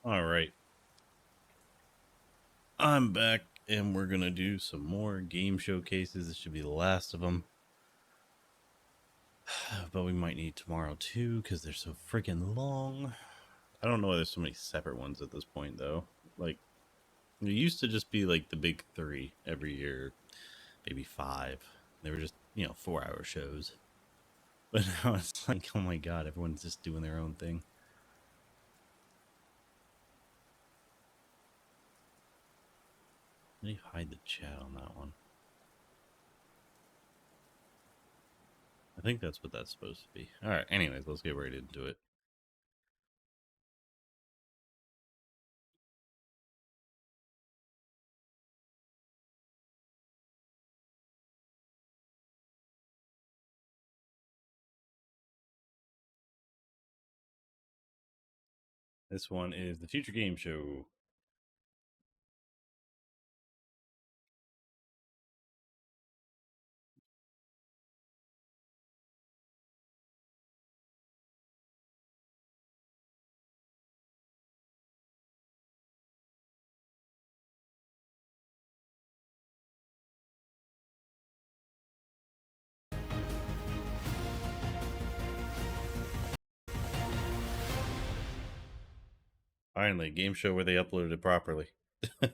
All right. I'm back and we're going to do some more game showcases. This should be the last of them. But we might need tomorrow too because they're so freaking long. I don't know why there's so many separate ones at this point though. Like, it used to just be like the big 3 every year, maybe 5. They were just, 4-hour shows. But now it's like, oh my god, everyone's just doing their own thing. Let me hide the chat on that one. I think that's what that's supposed to be. All right, anyways, let's get right into it. This one is the Future Game Show. Finally, a game show where they uploaded it properly. It's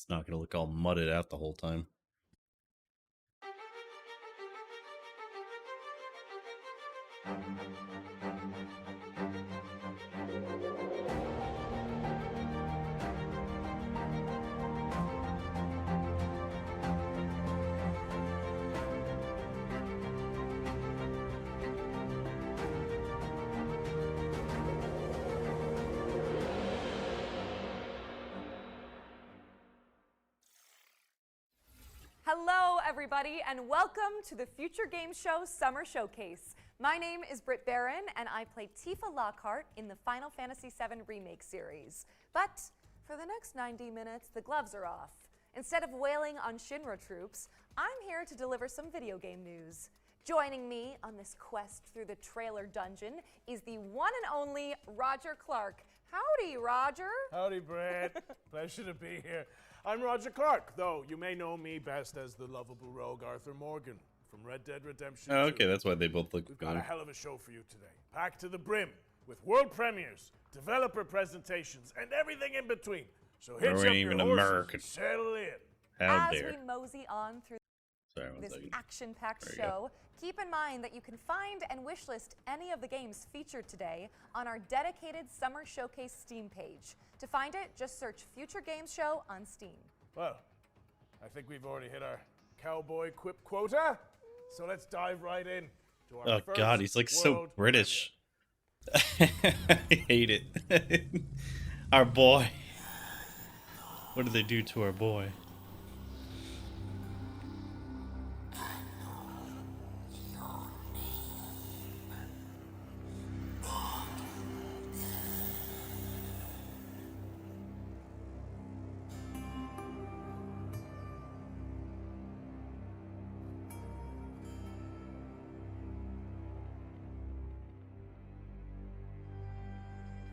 not going to look all mudded out the whole time. Hello, everybody, and welcome to the Future Game Show Summer Showcase. My name is Britt Barron, and I play Tifa Lockhart in the Final Fantasy VII Remake series. But for the next 90 minutes, the gloves are off. Instead of wailing on Shinra troops, I'm here to deliver some video game news. Joining me on this quest through the trailer dungeon is the one and only Roger Clark. Howdy, Roger. Howdy, Brad. Pleasure to be here. I'm Roger Clark, though you may know me best as the lovable rogue Arthur Morgan from Red Dead Redemption 2. Oh, okay, that's why they both look We've got a hell of a show for you today. Packed to the brim with world premieres, developer presentations, and everything in between. So hitch up your horses and settle in. How As dare. we mosey on through this action-packed show, keep in mind that you can find and wishlist any of the games featured today on our dedicated Summer Showcase Steam page. To find it, just search Future Games Show on Steam. Well, I think we've already hit our cowboy quip quota, so let's dive right in to our Oh god, he's like so British. I hate it. Our boy. What did they do to our boy?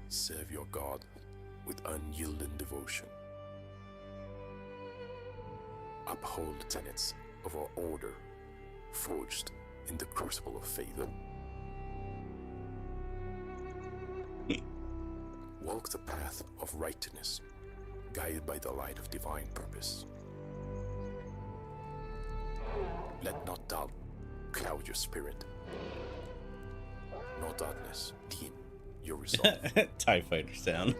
Serve your God with unyielding devotion. Uphold the tenets of our order, forged in the crucible of faith. Walk the path of righteousness, guided by the light of divine purpose. Let not doubt cloud your spirit, nor darkness dim your resolve. TIE fighter sound.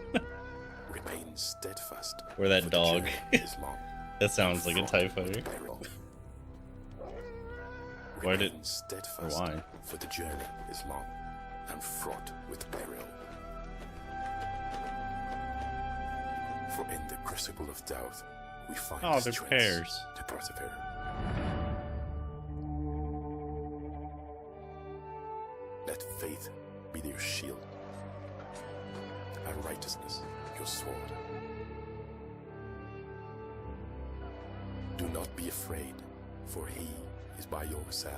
Remain steadfast. Or that dog. Long, That sounds like a TIE fighter. Why did? Steadfast, why? For the journey is long and fraught with peril. For in the crucible of doubt, we find Oh, they're strength pairs. to persevere. Let faith be your shield, and righteousness your sword. Do not be afraid, for he is by your side,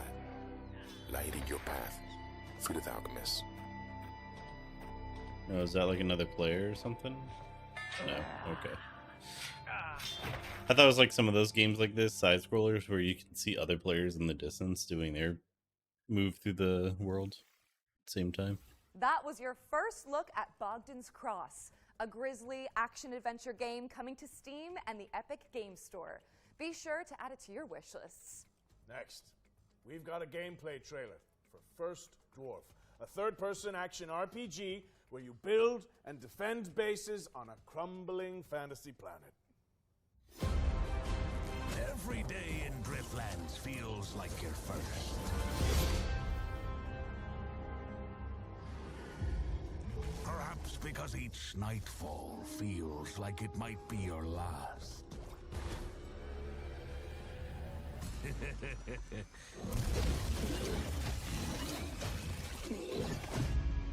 lighting your path through the darkness. Oh, is that like another player or something? No. Okay. I thought it was like some of those games like this, side scrollers, where you can see other players in the distance doing their move through the world at the same time. That was your first look at Bogdan's Cross, a grisly action-adventure game coming to Steam and the Epic Game Store. Be sure to add it to your wish lists. Next, we've got a gameplay trailer for First Dwarf, a third-person action RPG where you build and defend bases on a crumbling fantasy planet. Every day in Driftlands feels like your first. Perhaps because each nightfall feels like it might be your last.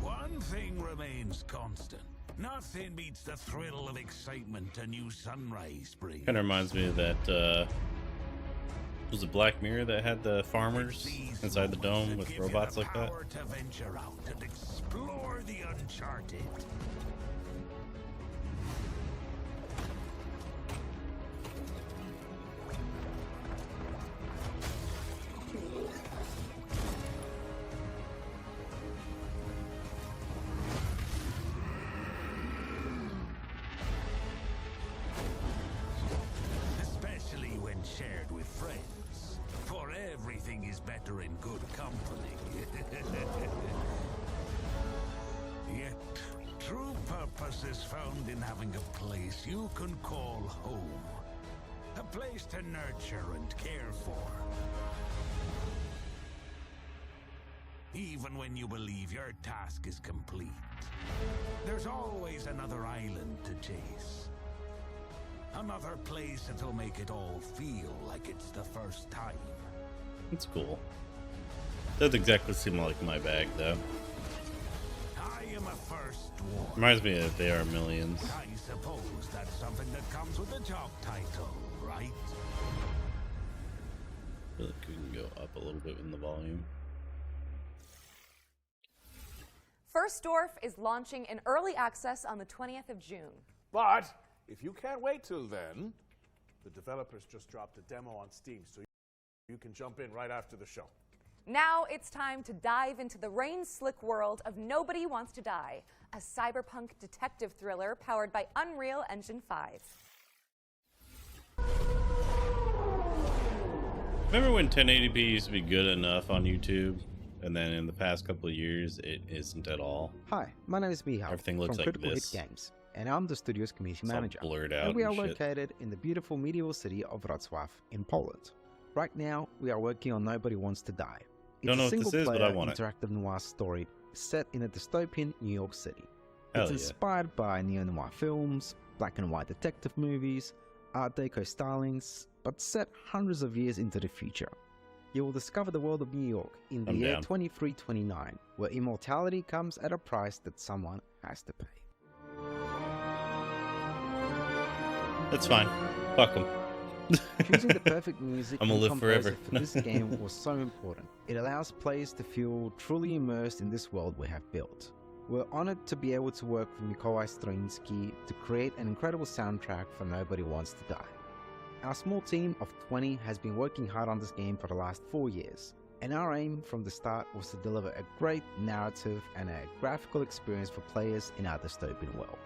One thing remains constant. Nothing beats the thrill of excitement a new sunrise brings. Kind of reminds me of that, was it Black Mirror that had the farmers inside the dome with robots like that? To venture out and explore the uncharted. Especially when shared with friends. For everything is better in good company. Yet, true purpose is found in having a place you can call home. A place to nurture and care for. Even when you believe your task is complete, there's always another island to chase. Another place that'll make it all feel like it's the first time. It's cool. Doesn't exactly seem like my bag, though. I am a first dwarf. Reminds me of They Are Millions. I suppose that's something that comes with the job title, right? I feel like we can go up a little bit in the volume. First Dwarf is launching in early access on the 20th of June. But if you can't wait till then, the developers just dropped a demo on Steam, so you can jump in right after the show. Now it's time to dive into the rain-slick world of Nobody Wants to Die, a cyberpunk detective thriller powered by Unreal Engine 5. Remember when 1080p used to be good enough on YouTube? And then in the past couple of years, it isn't at all. Hi, my name is Michał Everything looks from like Critical this. Hit Games, and I'm the studio's community It's all manager. blurred out And we are and shit. located in the beautiful medieval city of Wrocław in Poland. Right now, we are working on Nobody Wants to Die. It's Don't know a what this is, single-player but I want it. interactive noir story set in a dystopian New York City. Hell It's yeah. inspired by neo-noir films, black and white detective movies, Art Deco stylings, but set hundreds of years into the future. You will discover the world of New York in the I'm year down. 2329, where immortality comes at a price that someone has to pay. That's fine. Fuck them. Choosing the perfect music I'ma and live composer forever. for this game was so important. It allows players to feel truly immersed in this world we have built. We're honored to be able to work with Mikołaj Stroiński to create an incredible soundtrack for Nobody Wants to Die. Our small team of 20 has been working hard on this game for the last 4 years, and our aim from the start was to deliver a great narrative and a graphical experience for players in our dystopian world.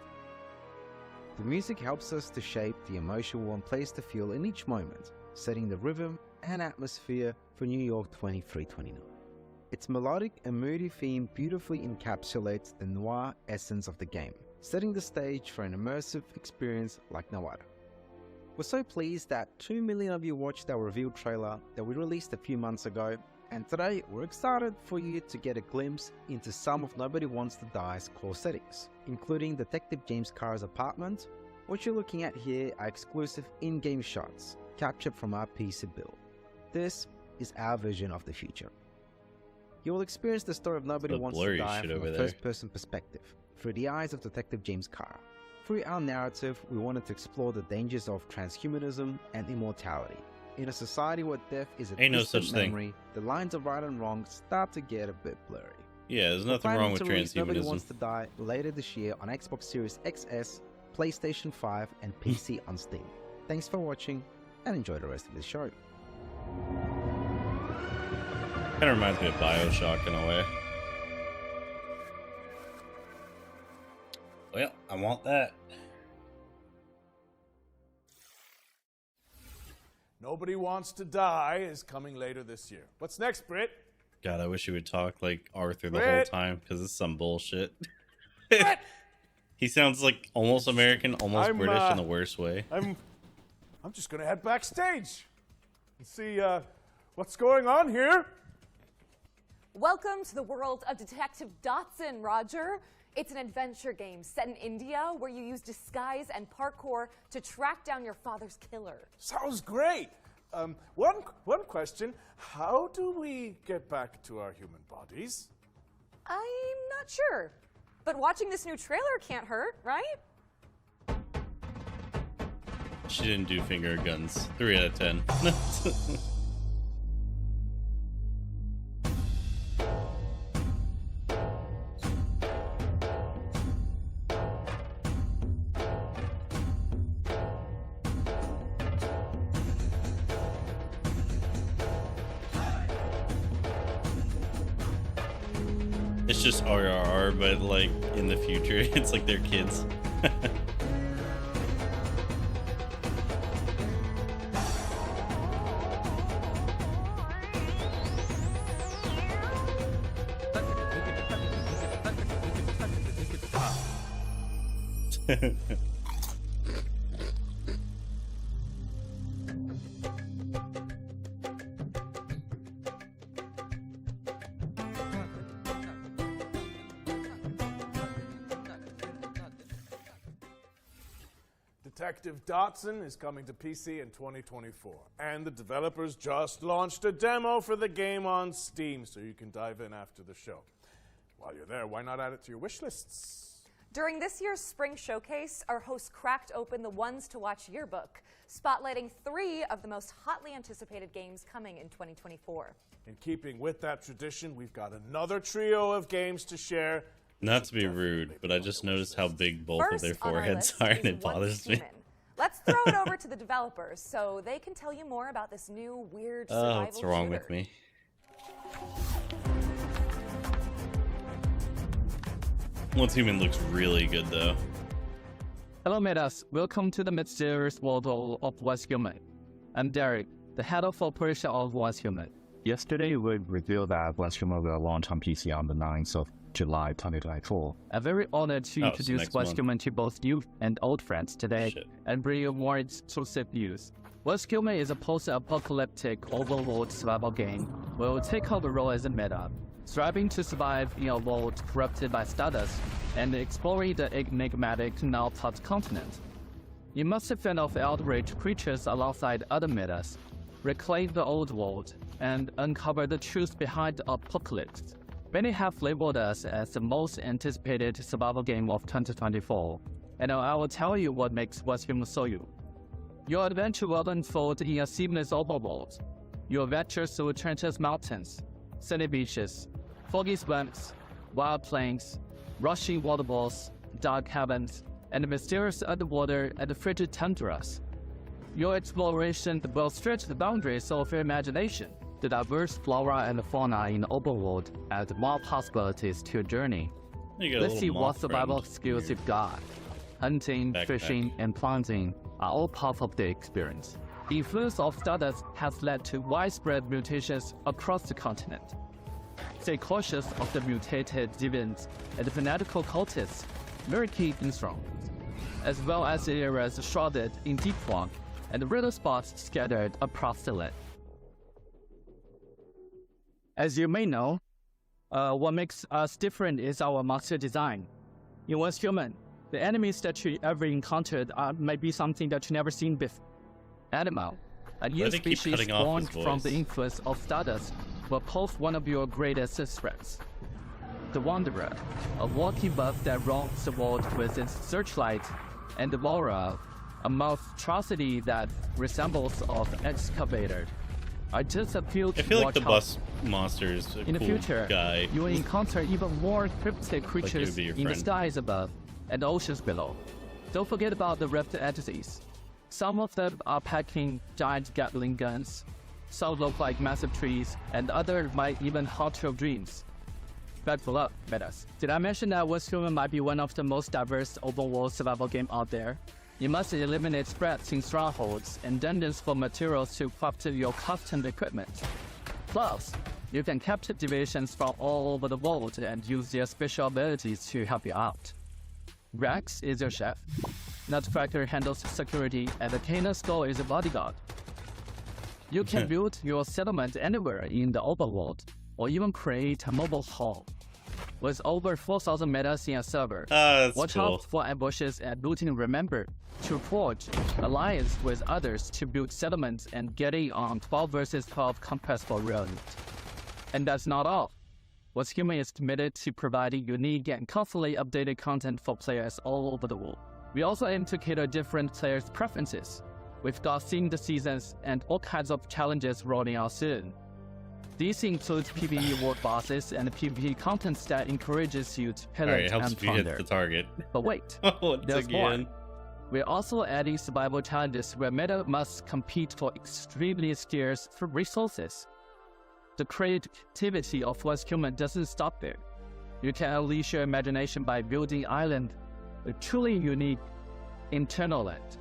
The music helps us to shape the emotion we want players to feel in each moment, setting the rhythm and atmosphere for New York 2329. Its melodic and moody theme beautifully encapsulates the noir essence of the game, setting the stage for an immersive experience like no other. We're so pleased that 2 million of you watched our reveal trailer that we released a few months ago, and today we're excited for you to get a glimpse into some of Nobody Wants to Die's core settings, including Detective James Carr's apartment. What you're looking at here are exclusive in-game shots captured from our PC build. This is our vision of the future. You will experience the story of Nobody The Wants to blurry Die shit from over a there. first-person perspective, through the eyes of Detective James Carr. Through our narrative, we wanted to explore the dangers of transhumanism and immortality. In a society where death is a Ain't no distant such thing. memory, the lines of right and wrong start to get a bit blurry. Yeah, there's We're nothing planning wrong with to release Nobody transhumanism. Wants to Die later this year on Xbox Series XS, PlayStation 5, and PC on Steam. Thanks for watching, and enjoy the rest of the show. Kind of reminds me of BioShock in a way. Well, I want that. Nobody Wants to Die is coming later this year. What's next, Britt? God, I wish he would talk like Arthur the whole Britt! time, because it's some bullshit. Britt! He sounds like almost American, almost British in the worst way. I'm just gonna head backstage and see what's going on here. Welcome to the world of Detective Dotson, Roger. It's an adventure game set in India where you use disguise and parkour to track down your father's killer. Sounds great. One question: how do we get back to our human bodies? I'm not sure, but watching this new trailer can't hurt, right? She didn't do finger guns. 3 out of 10. It's just RRR, but like in the future, it's like their kids. Detective Dotson is coming to PC in 2024, and the developers just launched a demo for the game on Steam, so you can dive in after the show. While you're there, why not add it to your wish lists? During this year's Spring Showcase, our host cracked open the Ones to Watch yearbook, spotlighting 3 of the most hotly anticipated games coming in 2024. In keeping with that tradition, we've got another trio of games to share. Not to be rude, but I just noticed how big both of their First on our foreheads list are, is and it Once bothers me. Human. Let's throw it over to the developers so they can tell you more about this new weird survival Oh, what's wrong shooter. with me? Once Human looks really good, though. Hello, Metas. Welcome to the mysterious world of Once Human. I'm Derek, the head of operation of Once Human. Yesterday, we revealed that Once Human will launch on PC on the 9th of July 2024. I'm very honored to Oh, so introduce next Once month. Human to both new and old friends today Shit. and bring you more exclusive news. Once Human is a post-apocalyptic overworld survival game where we'll take on the role as a meta, striving to survive in a world corrupted by stardust and exploring the enigmatic now-past continent. You must fend off outraged creatures alongside other metas, reclaim the old world, and uncover the truth behind the apocalypse. Many have labeled us as the most anticipated survival game of 2024, and I will tell you what makes Once Human so you. Your adventure will unfold in a seamless overworld. Your adventure through treacherous mountains, sandy beaches, foggy swamps, wild plains, rushing waterfalls, dark caverns, and mysterious underwater and frigid tundras. Your exploration will stretch the boundaries of your imagination. The diverse flora and fauna in the overworld add more possibilities to your journey. You got a Let's little see moth what survival friend. skills you've got. Hunting, Backpack. fishing, and planting are all part of the experience. The influence of stardust has led to widespread mutations across the continent. Stay cautious of the mutated deviants and fanatical cultists lurking in strongholds, as well as the areas shrouded in deep fog and riddle spots scattered across the land. As you may know, what makes us different is our monster design. In Once Human, the enemies that you ever encountered might be something that you never seen before. Animal, a new Why do they keep species cutting off born his from the voice? influence of stardust, will pose one of your greatest threats. The Wanderer, a walking buff that roams the world with its searchlight, and the Laura, a monstrosity that resembles an excavator. are just a few to I feel like watch the out. bus monster is a In the cool future, guy. you will encounter even more cryptic would creatures be your in the friend. skies above and the oceans below. Don't forget about the rift entities. Some of them are packing giant Gatling guns, some look like massive trees, and others might even haunt your dreams. Bad luck, Metas. Did I mention that Westhuman might be one of the most diverse open world survival game out there? You must eliminate threats in strongholds and dungeons for materials to craft your custom equipment. Plus, you can capture divisions from all over the world and use their special abilities to help you out. Rex is your chef, Nutcracker handles security, and the Canaan Skull is a bodyguard. You can build your settlement anywhere in the open world, or even create a mobile hall. With over 4,000 metas in a server, That's watch cool. out for ambushes and looting. Remember to forge alliance with others to build settlements and get in on 12 vs 12 compressible round. And that's not all. Westhuman is committed to providing unique and constantly updated content for players all over the world. We also aim to cater different players' preferences. We've got themed seasons and all kinds of challenges rolling out soon. These include PvE world bosses and PvP content that encourages you to All pillage right, it helps and if you hit plunder. the target. But wait, Once there's more. again. We're also adding survival challenges where meta must compete for extremely scarce resources. The creativity of Westhuman doesn't stop there. You can unleash your imagination by building island, a truly unique internal land.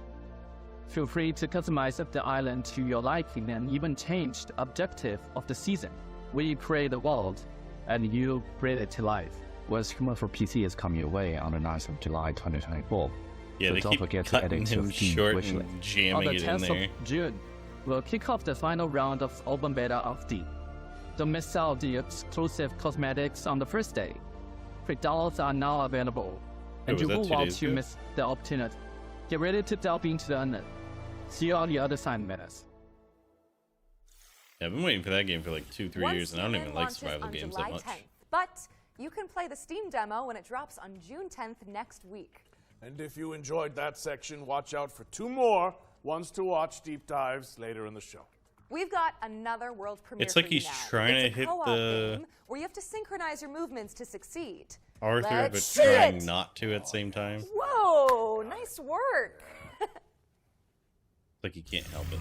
Feel free to customize the island to your liking and even change the objective of the season. We create the world, and you bring it to life. Westhuman for PC is coming your way on the 9th of July 2024. Yeah, So they don't keep forget to add cutting it to your him Steam short wishlist. and On jamming the it in 10th there. of June, we'll kick off the final round of open beta of Steam. Don't miss out the exclusive cosmetics on the first day. Free downloads are now available, and was you that won't 2 want days to ago? miss the opportunity. Get ready to delve into the unknown. See you on the other side, Metas. Yeah, I've been waiting for that game for like 2-3 years, and I don't even like launches survival on games July that much. 10th, but you can play the Steam demo when it drops on June 10th next week. And if you enjoyed that section, watch out for 2 more ones to watch deep dives later in the show. We've got another world premiere. It's like for you he's now. trying It's to a hit co-op the- game where you have to synchronize your movements to succeed. Arthur, Let's but see trying it. not to at the same time. Whoa, nice work. Like he can't help it.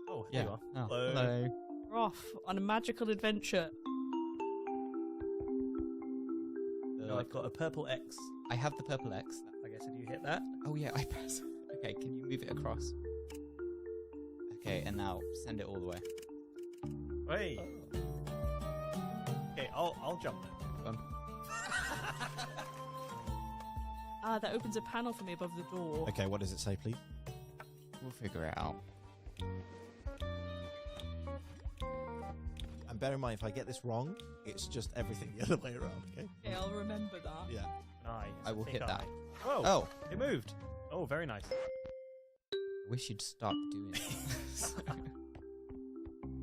Oh, here you are. Hello. We're off on a magical adventure. No, I've got a purple X. I have the purple X. I guess if you hit that. Oh yeah, I press. Okay, can you move it across? Okay, and now send it all the way. Hey. Okay, I'll jump. That opens a panel for me above the door. Okay, what does it say, please? We'll figure it out. And bear in mind, if I get this wrong, it's just everything the other way around, okay? Okay, I'll remember that. Yeah. Nice. I will think hit that. Whoa. Oh, It moved. Oh, very nice. I wish you'd stop doing it.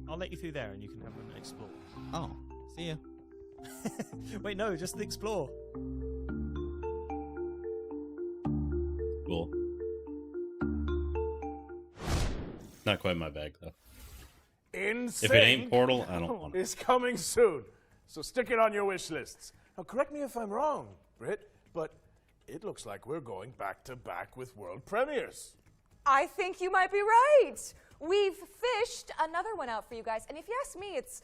I'll let you through there and you can have an explore. Oh, see ya. Wait, no, just explore. Cool. Not quite my bag though. Insane If it ain't Portal, I don't want it. is coming soon. So stick it on your wish lists. Now, correct me if I'm wrong, Britt, but it looks like we're going back to back with world premieres. I think you might be right. We've fished another one out for you guys. And if you ask me, it's,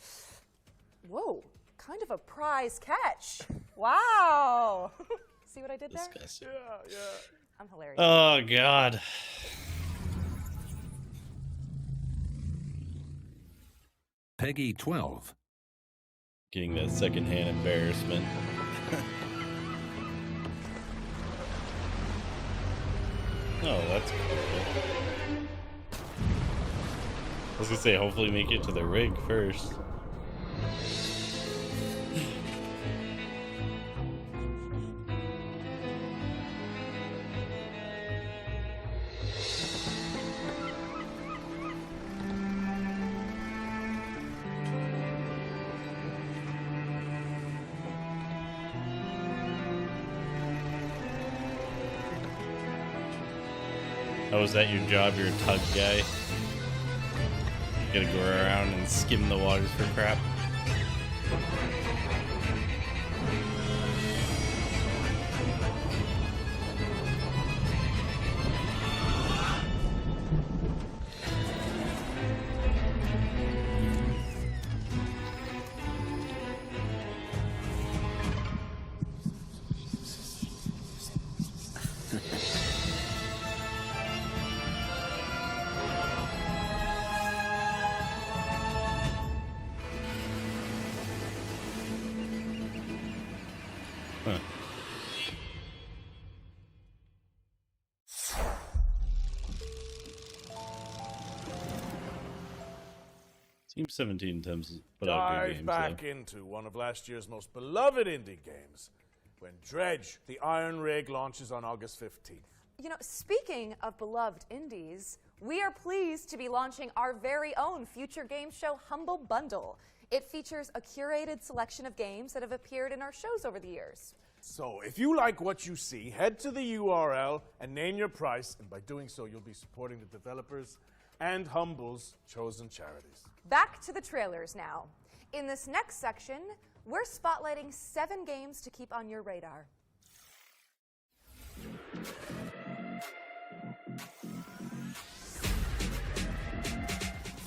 whoa, kind of a prize catch. Wow. See what I did there? Disgusting. Yeah. I'm hilarious. Oh god. Peggy 12. Getting that secondhand embarrassment. Oh, that's cool. I was gonna say, hopefully make it to the rig first. Oh, is that your job? You're a tug guy? You gotta go around and skim the waters for crap? Huh. Team 17 attempts put out good Dive games, back though. into one of last year's most beloved indie games when Dredge, the Iron Rig, launches on August 15th. You know, speaking of beloved indies, we are pleased to be launching our very own future game show Humble Bundle. It features a curated selection of games that have appeared in our shows over the years. So, if you like what you see, head to the URL and name your price, and by doing so, you'll be supporting the developers and Humble's chosen charities. Back to the trailers now. In this next section, we're spotlighting 7 games to keep on your radar.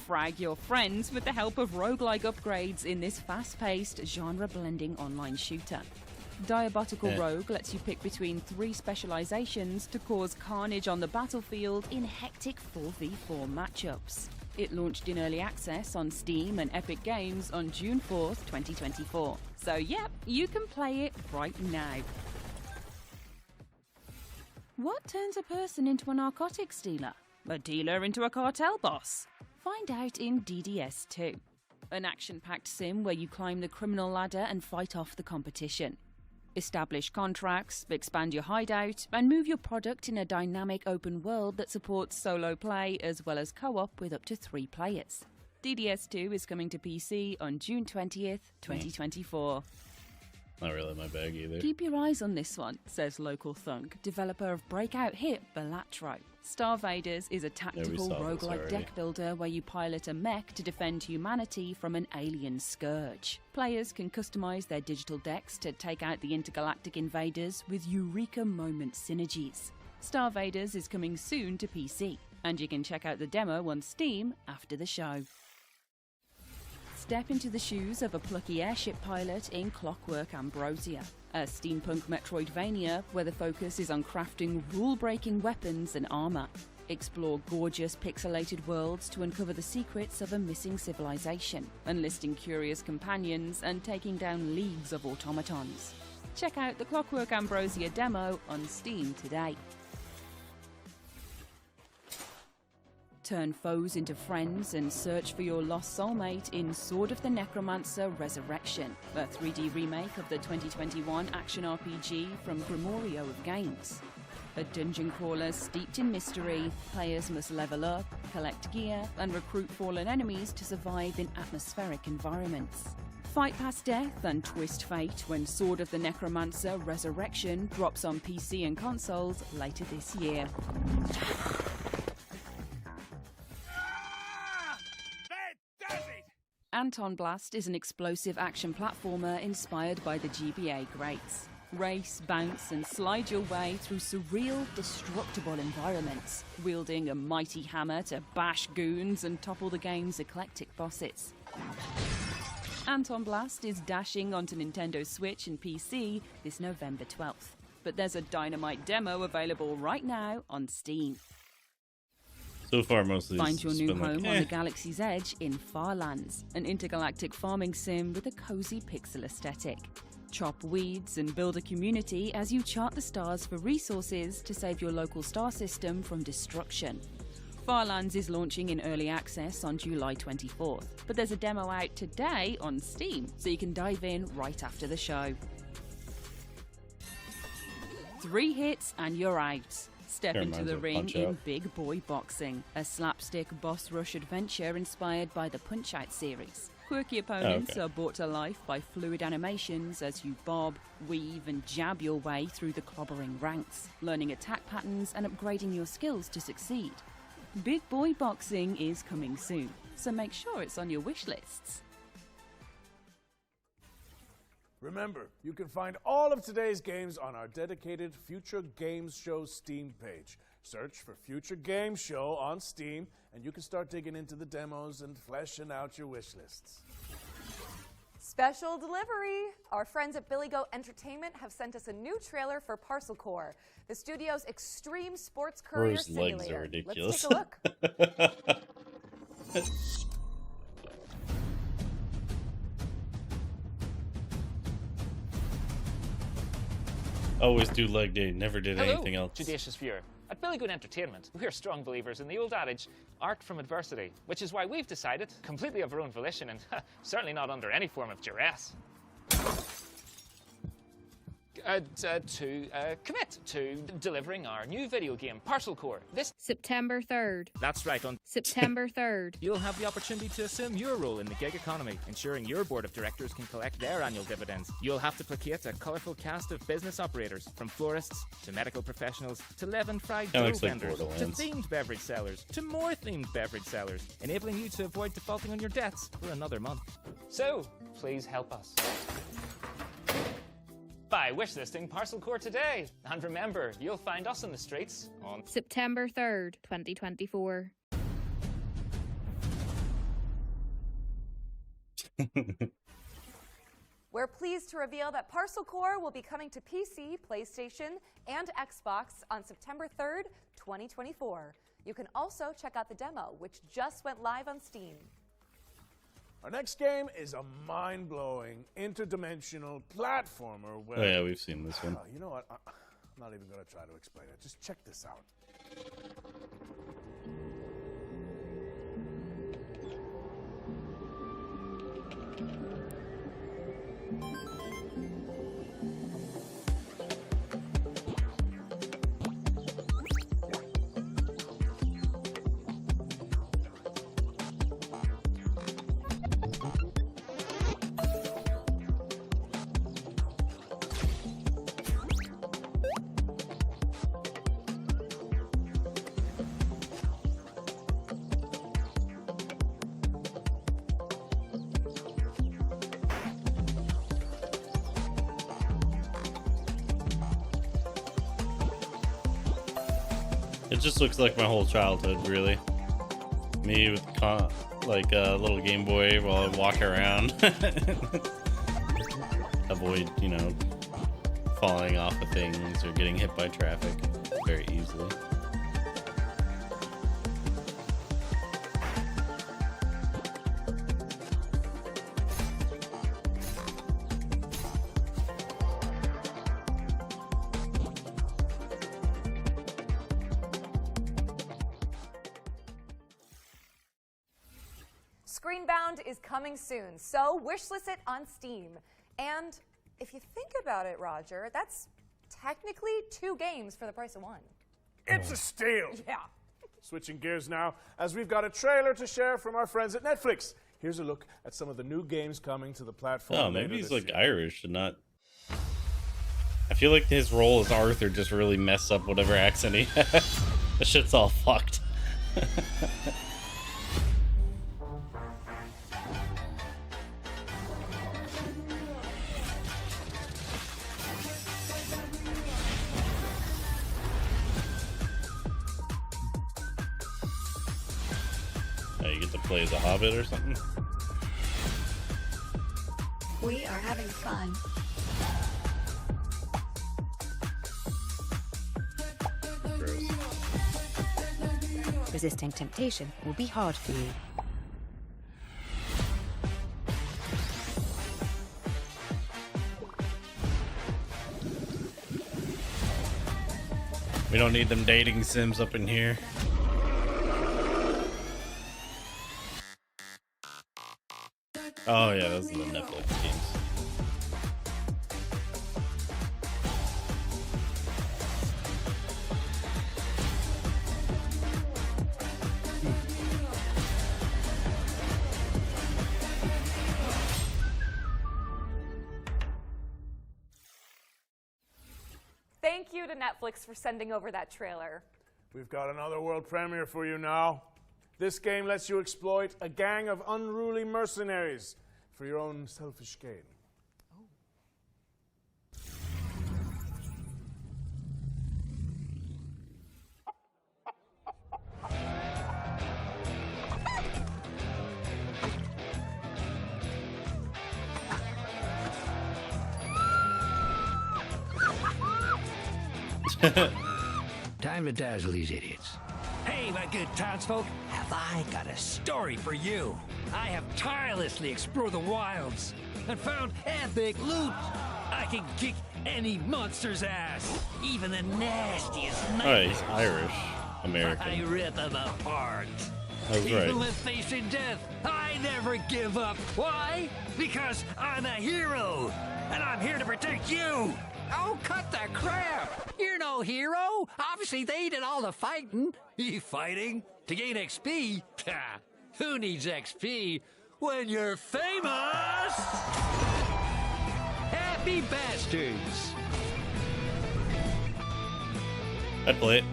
Frag your friends with the help of roguelike upgrades in this fast-paced, genre-blending online shooter. Diabotical Rogue lets you pick between 3 specializations to cause carnage on the battlefield in hectic 4v4 matchups. It launched in early access on Steam and Epic Games on June 4th, 2024. So yep, you can play it right now. What turns a person into a narcotics dealer? A dealer into a cartel boss? Find out in DDS 2, an action-packed sim where you climb the criminal ladder and fight off the competition. Establish contracts, expand your hideout, and move your product in a dynamic open world that supports solo play as well as co-op with up to 3 players. DDS 2 is coming to PC on June 20th, 2024. Not really my bag either. Keep your eyes on this one, says Local Thunk, developer of breakout hit Balatro. Star Vaders is a tactical roguelike deck builder where you pilot a mech to defend humanity from an alien scourge. Players can customize their digital decks to take out the intergalactic invaders with Eureka Moment synergies. Star Vaders is coming soon to PC, and you can check out the demo on Steam after the show. Step into the shoes of a plucky airship pilot in Clockwork Ambrosia, a steampunk Metroidvania where the focus is on crafting rule-breaking weapons and armor. Explore gorgeous pixelated worlds to uncover the secrets of a missing civilization, enlisting curious companions and taking down leagues of automatons. Check out the Clockwork Ambrosia demo on Steam today. Turn foes into friends and search for your lost soulmate in Sword of the Necromancer Resurrection, a 3D remake of the 2021 action RPG from Grimorio of Games. A dungeon crawler steeped in mystery, players must level up, collect gear, and recruit fallen enemies to survive in atmospheric environments. Fight past death and twist fate when Sword of the Necromancer Resurrection drops on PC and consoles later this year. Anton Blast is an explosive action platformer inspired by the GBA greats. Race, bounce, and slide your way through surreal, destructible environments, wielding a mighty hammer to bash goons and topple the game's eclectic bosses. Anton Blast is dashing onto Nintendo Switch and PC this November 12th, but there's a dynamite demo available right now on Steam. So far, most of these Find your new been home like, on the galaxy's edge in Farlands, an intergalactic farming sim with a cozy pixel aesthetic. Chop weeds and build a community as you chart the stars for resources to save your local star system from destruction. Farlands is launching in early access on July 24th, but there's a demo out today on Steam, so you can dive in right after the show. 3 hits and you're out. Step into the ring in Big Boy Boxing, a slapstick boss rush adventure inspired by the Punch-Out series. Quirky opponents are brought to life by fluid animations as you bob, weave and jab your way through the clobbering ranks, learning attack patterns and upgrading your skills to succeed. Big Boy Boxing is coming soon, so make sure it's on your wish lists. Remember, you can find all of today's games on our dedicated Future Games Show Steam page. Search for Future Games Show on Steam, and you can start digging into the demos and fleshing out your wish lists. Special delivery! Our friends at Billy Goat Entertainment have sent us a new trailer for Parcel Core, the studio's extreme sports courier Rose's simulator. legs are ridiculous. Let's take a look. Always do leg day, never did Hello, anything else. Judacious viewer. At Billy Good Entertainment, we're strong believers in the old adage, art from adversity, which is why we've decided, completely of our own volition and certainly not under any form of duress, to commit to delivering our new video game, Parcel Core. This September 3rd. That's right, on September 3rd. You'll have the opportunity to assume your role in the gig economy, ensuring your board of directors can collect their annual dividends. You'll have to placate a colourful cast of business operators, from florists to medical professionals to leaven fried dough vendors to themed beverage sellers to more themed beverage sellers, enabling you to avoid defaulting on your debts for another month. So, please help us by wishlisting Parcel Core today. And remember, you'll find us in the streets on September 3rd, 2024. We're pleased to reveal that Parcel Core will be coming to PC, PlayStation, and Xbox on September 3rd, 2024. You can also check out the demo, which just went live on Steam. Our next game is a mind-blowing, interdimensional platformer where... Oh yeah, we've seen this one. You know what? I'm not even going to try to explain it. Just check this out. It just looks like my whole childhood, really. Me with like a little Game Boy while I walk around. Avoid, you know, falling off of things or getting hit by traffic very easily. Screenbound is coming soon, so wishlist it on Steam. And if you think about it, Roger, that's technically 2 games for the price of 1. It's a steal! Yeah. Switching gears now, as we've got a trailer to share from our friends at Netflix. Here's a look at some of the new games coming to the platform. Oh, maybe he's like Irish and not... I feel like his role as Arthur just really messed up whatever accent he had. The shit's all fucked. You get to play as a hobbit or something? We are having fun. Gross. Resisting temptation will be hard for you. We don't need them dating sims up in here. Oh yeah, those are the Netflix games. to Netflix for sending over that trailer. We've got another world premiere for you now. This game lets you exploit a gang of unruly mercenaries for your own selfish gain. Time to dazzle these idiots. Hey, my good townsfolk, have I got a story for you. I have tirelessly explored the wilds and found epic loot. I can kick any monster's ass, even the nastiest Oh, nightmares. he's Irish American. I rip them apart. That's Even right. when facing death, I never give up. Why? Because I'm a hero, and I'm here to protect you. Oh, cut the crap! You're no hero. Obviously, they did all the fighting. You fighting to gain XP? Ha! Who needs XP when you're famous? Happy bastards! I'd play it.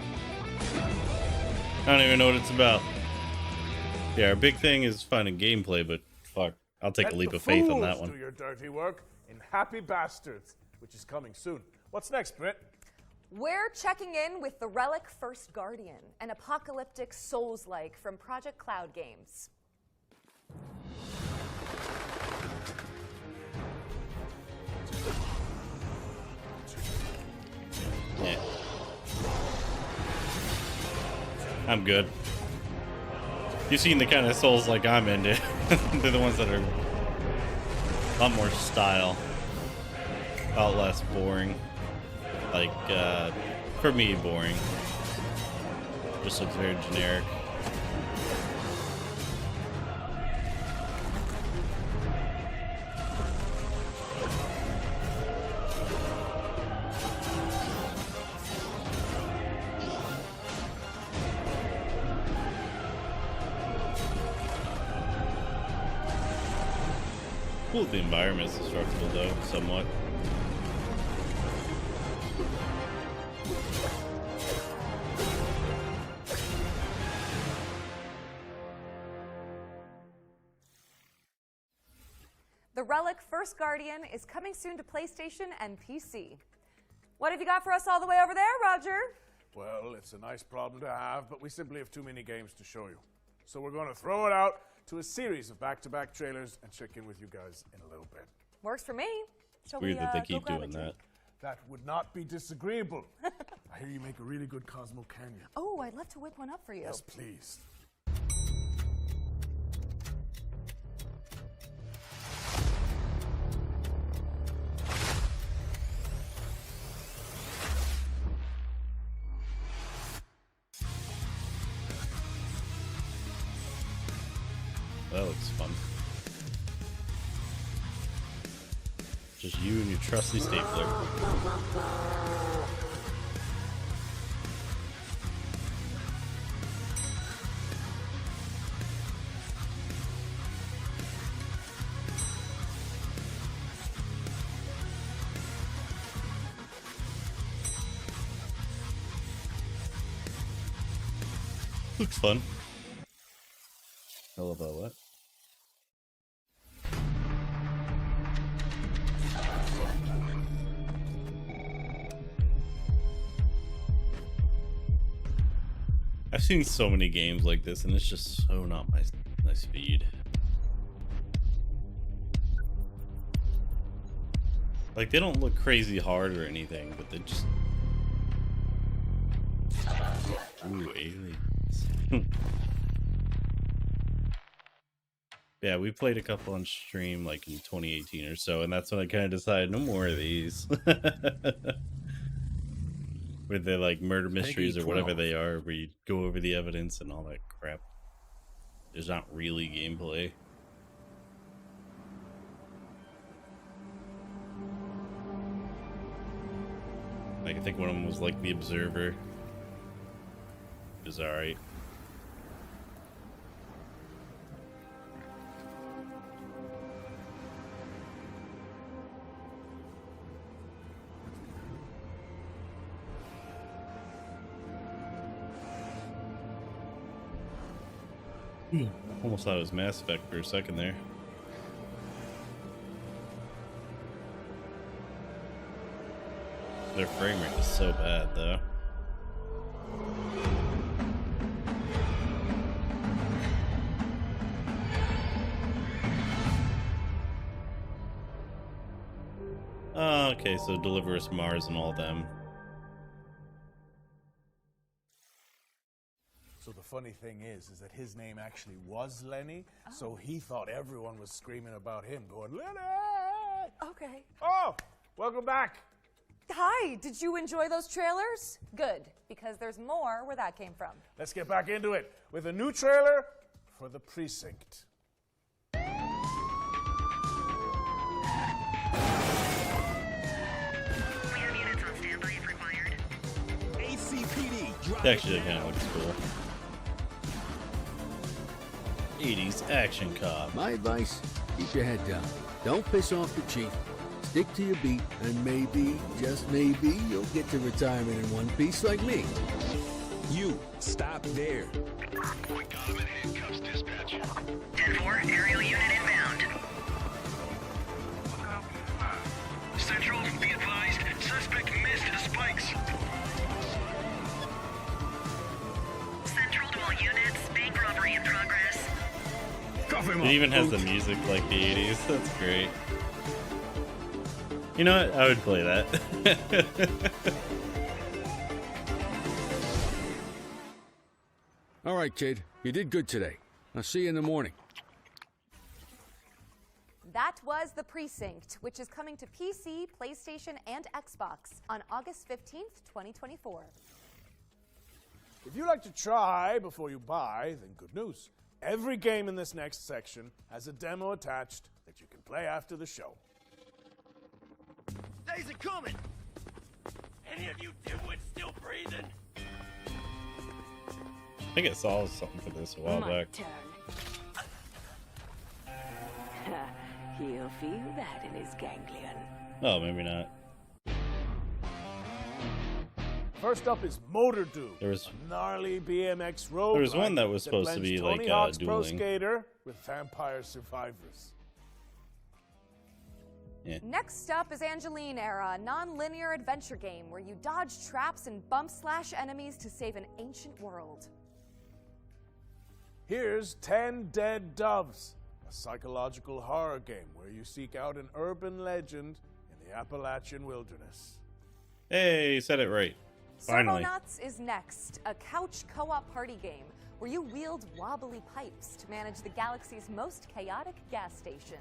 I don't even know what it's about. Yeah, our big thing is finding gameplay, but fuck, I'll take a leap of faith on that one. Do your dirty work in Happy Bastards, which is coming soon. What's next, Britt? We're checking in with the Relic First Guardian, an apocalyptic Souls-like from Project Cloud Games. Yeah. I'm good. You've seen the kind of Souls like I'm into. They're the ones that are a lot more style, a lot less boring. Like, for me, boring. Just looks very generic. Cool, the environment's destructible though, somewhat. The Relic First Guardian is coming soon to PlayStation and PC. What have you got for us all the way over there, Roger? Well, it's a nice problem to have, but we simply have too many games to show you. So we're going to throw it out to a series of back-to-back trailers and check in with you guys in a little bit. Works for me. Shall Weird we, that they go keep grab a doing drink? That would not be disagreeable. I hear you make a really good Cosmo Canyon. Oh, I'd love to whip one up for you. Yes, please. That looks fun. Just you and your trusty stapler. Looks fun. Hell about what? I've seen so many games like this, and it's just so not my speed. Like, they don't look crazy hard or anything, but they just... Ooh, aliens. Yeah, we played a couple on stream, like, in 2018 or so, and that's when I kind of decided, no more of these. Where they're like murder mysteries or whatever they are, where you go over the evidence and all that crap. There's not really gameplay. Like, I think one of them was like The Observer. It was alright. Almost thought it was Mass Effect for a second there. Their frame rate is so bad, though. Oh, okay, so Deliver Us Mars and all them. So the funny thing is that his name actually was Lenny, so he thought everyone was screaming about him, going, Lenny! Okay. Oh, welcome back. Hi, did you enjoy those trailers? Good, because there's more where that came from. Let's get back into it with a new trailer for The Precinct. Actually, that kind of looks cool. 80s action cop. My advice, keep your head down. Don't piss off the chief. Stick to your beat, and maybe, just maybe, you'll get to retirement in one piece like me. You, stop there. Point got him in handcuffs, dispatch. 10-4, aerial unit inbound. Central, be advised, suspect missed the spikes. Central to all units, bank robbery in progress. It even has the music like the 80s. That's great. You know what? I would play that. All right, kid. You did good today. I'll see you in the morning. That was The Precinct, which is coming to PC, PlayStation, and Xbox on August 15th, 2024. If you like to try before you buy, then good news. Every game in this next section has a demo attached that you can play after the show. Days are coming! Any of you dimwits still breathing? I think I saw something for this a while back. He'll feel that in his ganglion. Oh, maybe not. First up is Motor Dude, There was a gnarly BMX road. There was one that was supposed to be Tony like Hawk's Pro dueling. Skater with Vampire Survivors. Yeah. Next up is Angeline Era, a non-linear adventure game where you dodge traps and bump slash enemies to save an ancient world. Here's 10 Dead Doves, a psychological horror game where you seek out an urban legend in the Appalachian wilderness. Hey, you said it right. Finally. Servonuts is next, a couch co-op party game where you wield wobbly pipes to manage the galaxy's most chaotic gas station.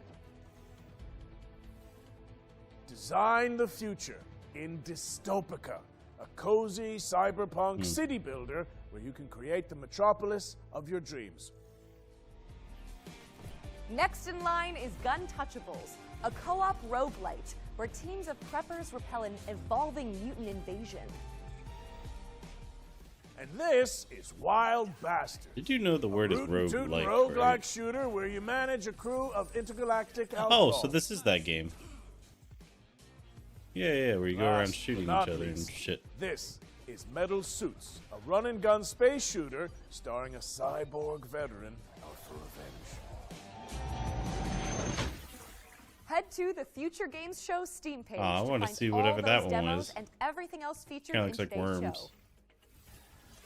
Design the future in Dystopica, a cozy cyberpunk city builder where you can create the metropolis of your dreams. Next in line is Gun Touchables, a co-op roguelite where teams of preppers repel an evolving mutant invasion. And this is Wild Bastard. Did you know the word is Roguelite roguelike? roguelike Right? shooter where you manage a crew of intergalactic Oh, outlaws. so this is that game. Yeah, where you go around Last shooting but not each other and least, shit. This is Metal Suits, a run-and-gun space shooter starring a cyborg veteran out for revenge. Head to the Future Games Show Steam page I to want to find see all whatever those that one demos was. and everything else featured Kinda in looks like today's Worms. show.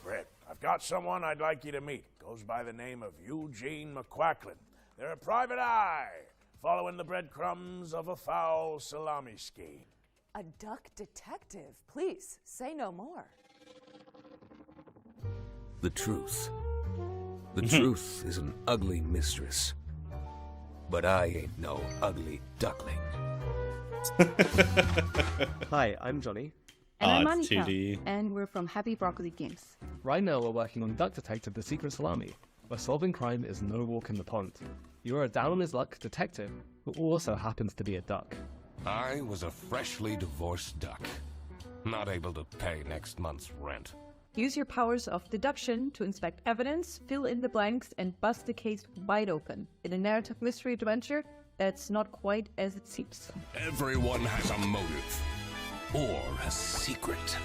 Brett, I've got someone I'd like you to meet. Goes by the name of Eugene McQuacklin. They're a private eye, following the breadcrumbs of a foul salami scheme. A duck detective. Please, say no more. The truth. The truth is an ugly mistress. But I ain't no ugly duckling. Hi, I'm Johnny. And I'm it's Monica, 2D. and we're from Happy Broccoli Games. Right now we're working on Duck Detective The Secret Salami, where solving crime is no walk in the pond. You're a down-on-his-luck detective who also happens to be a duck. I was a freshly divorced duck, not able to pay next month's rent. Use your powers of deduction to inspect evidence, fill in the blanks, and bust the case wide open in a narrative mystery adventure that's not quite as it seems. Everyone has a motive or a secret.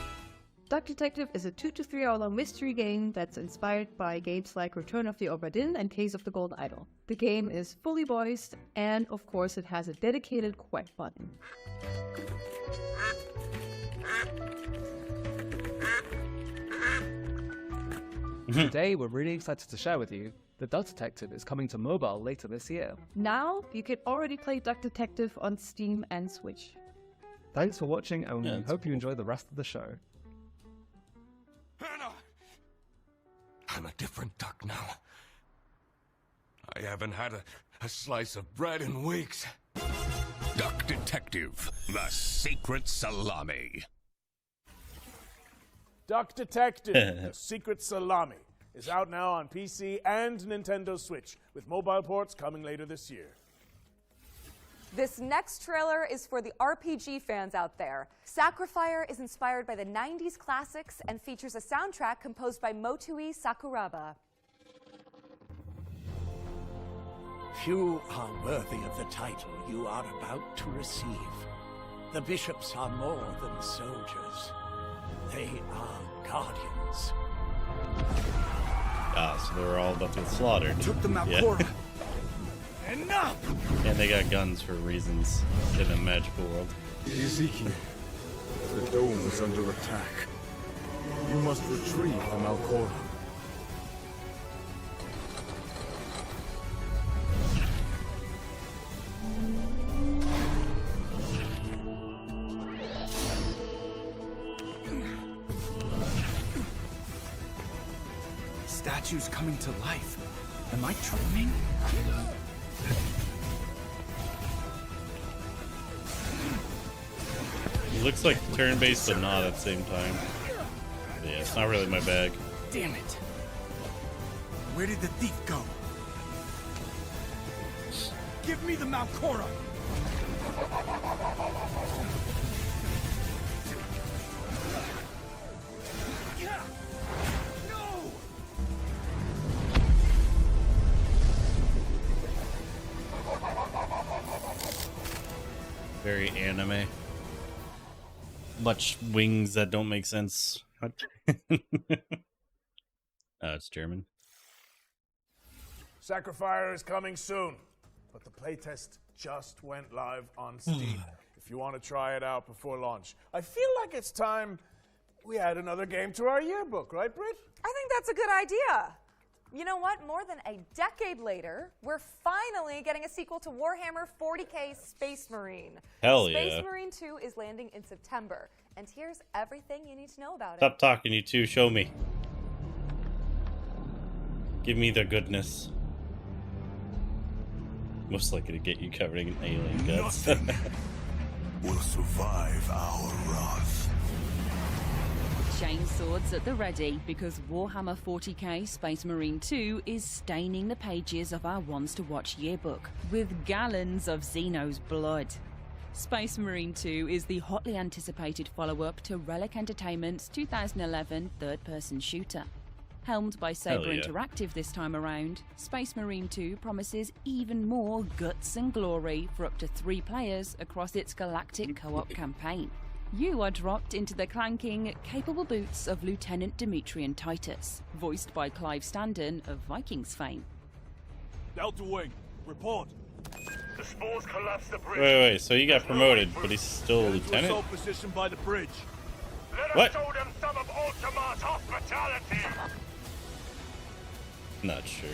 Duck Detective is a 2 to 3 hour long mystery game that's inspired by games like Return of the Obra Dinn and Case of the Golden Idol. The game is fully voiced, and of course it has a dedicated quack button. Today, we're really excited to share with you that Duck Detective is coming to mobile later this year. Now, you can already play Duck Detective on Steam and Switch. Thanks for watching, and we hope you enjoy the rest of the show. I'm a different duck now. I haven't had a slice of bread in weeks. Duck Detective, the Secret Salami. Duck Detective, The Secret Salami, is out now on PC and Nintendo Switch, with mobile ports coming later this year. This next trailer is for the RPG fans out there. Sacrifier is inspired by the 90s classics and features a soundtrack composed by Motoi Sakuraba. Few are worthy of the title you are about to receive. The bishops are more than soldiers. They are guardians. Ah, so they were all about to get slaughtered. Took them out, Yeah. Cora. Enough! And they got guns for reasons in a magical world. Ezekiel, the dome is under attack. You must retrieve the Malcora. Statues coming to life. Am I dreaming? It looks like turn-based, but not at the same time. Yeah, it's not really my bag. Damn it! Where did the thief go? Give me the Malcora! No! Very anime. Much wings that don't make sense. It's German. Sacrifier is coming soon, but the playtest just went live on Steam. If you want to try it out before launch, I feel like it's time we add another game to our yearbook, right, Britt? I think that's a good idea. You know what? More than a decade later, we're finally getting a sequel to Warhammer 40k Space Marine. Hell Space yeah. Marine 2 is landing in September, and here's everything you need to know about Stop it. talking, you two. Show me. Give me the goodness. Most likely to get you covered in alien guts. Will survive our wrath. Chainswords at the ready, because Warhammer 40k Space Marine 2 is staining the pages of our Ones to Watch yearbook with gallons of Xeno's blood. Space Marine 2 is the hotly anticipated follow-up to Relic Entertainment's 2011 third-person shooter. Helmed by Saber yeah. Interactive this time around, Space Marine 2 promises even more guts and glory for up to 3 players across its galactic co-op campaign. You are dropped into the clanking, capable boots of Lieutenant Demetrian Titus, voiced by Clive Standen of Vikings fame. Delta Wing, report. The spores collapsed the bridge. Wait, so he got promoted, but he's still a lieutenant? Assault position by the bridge. Let What? us show them some of Ultima's hospitality. Not sure.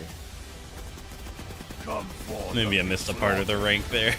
Come forth. Maybe I missed a part of the rank there.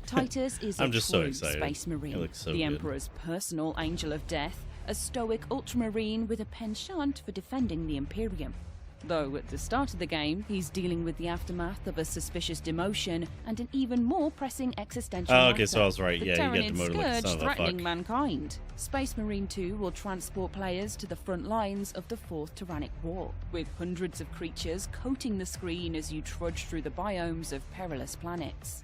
Titus is I'm a just so true excited. Space Marine, It looks so the good. Emperor's personal angel of death, a stoic ultramarine with a penchant for defending the Imperium. Though at the start of the game, he's dealing with the aftermath of a suspicious demotion and an even more pressing existential Oh, okay, matter, so I was right. the Yeah, you got Tyranid demoted like a scourge son of a threatening fuck. mankind. Space Marine 2 will transport players to the front lines of the Fourth Tyrannic War, with hundreds of creatures coating the screen as you trudge through the biomes of perilous planets.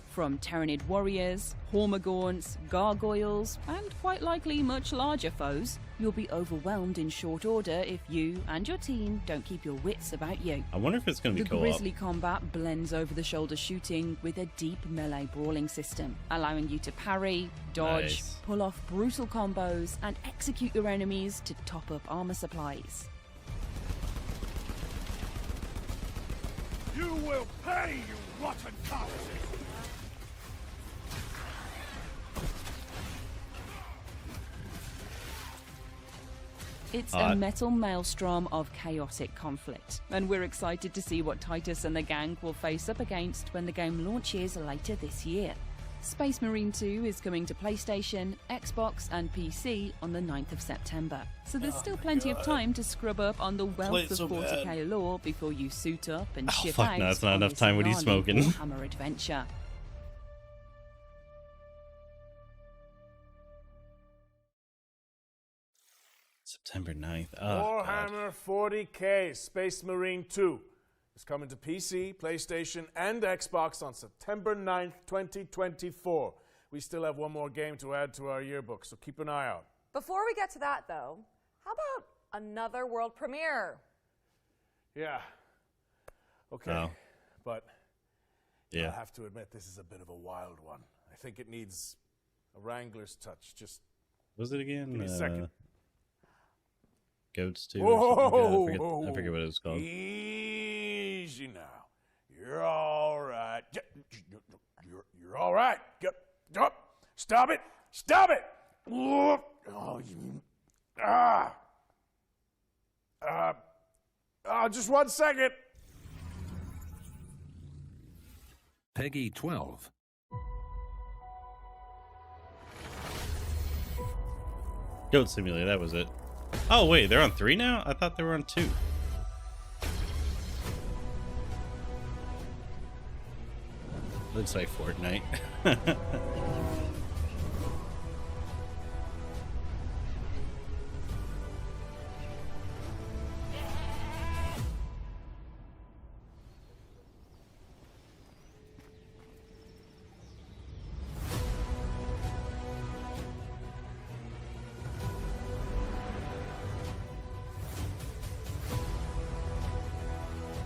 From Tyranid warriors, Hormagaunts, gargoyles, and quite likely much larger foes, You'll be overwhelmed in short order if you and your team don't keep your wits about you. I wonder if it's going to be co-op. The grisly combat blends over-the-shoulder shooting with a deep melee brawling system, allowing you to parry, dodge, Nice. pull off brutal combos, and execute your enemies to top up armor supplies. You will pay, you rotten corpses! It's a metal maelstrom of chaotic conflict, and we're excited to see what Titus and the gang will face up against when the game launches later this year. Space Marine 2 is coming to PlayStation, Xbox and PC on the 9th of September, so there's still plenty of time to scrub up on the wealth of 40k lore before you suit up and ship fuck out no, that's not on enough this time when he's gnarly smoking. Warhammer adventure. September 9th. Oh, Warhammer 40k Space Marine 2 is coming to PC, PlayStation, and Xbox on September 9th, 2024. We still have one more game to add to our yearbook, so keep an eye out. Before we get to that, though, how about another world premiere? Yeah. Okay. Oh. But Yeah. I have to admit, this is a bit of a wild one. I think it needs a Wrangler's touch. Just Was it again? give me a second. Goats 2 Whoa, or something? I forget what it was called. Easy now. You're all right. You're all right. Stop it. Stop it. Oh, just 1 second. Peggy 12. Goat Simulator, that was it. Oh wait, they're on 3 now? I thought they were on 2. Looks like Fortnite.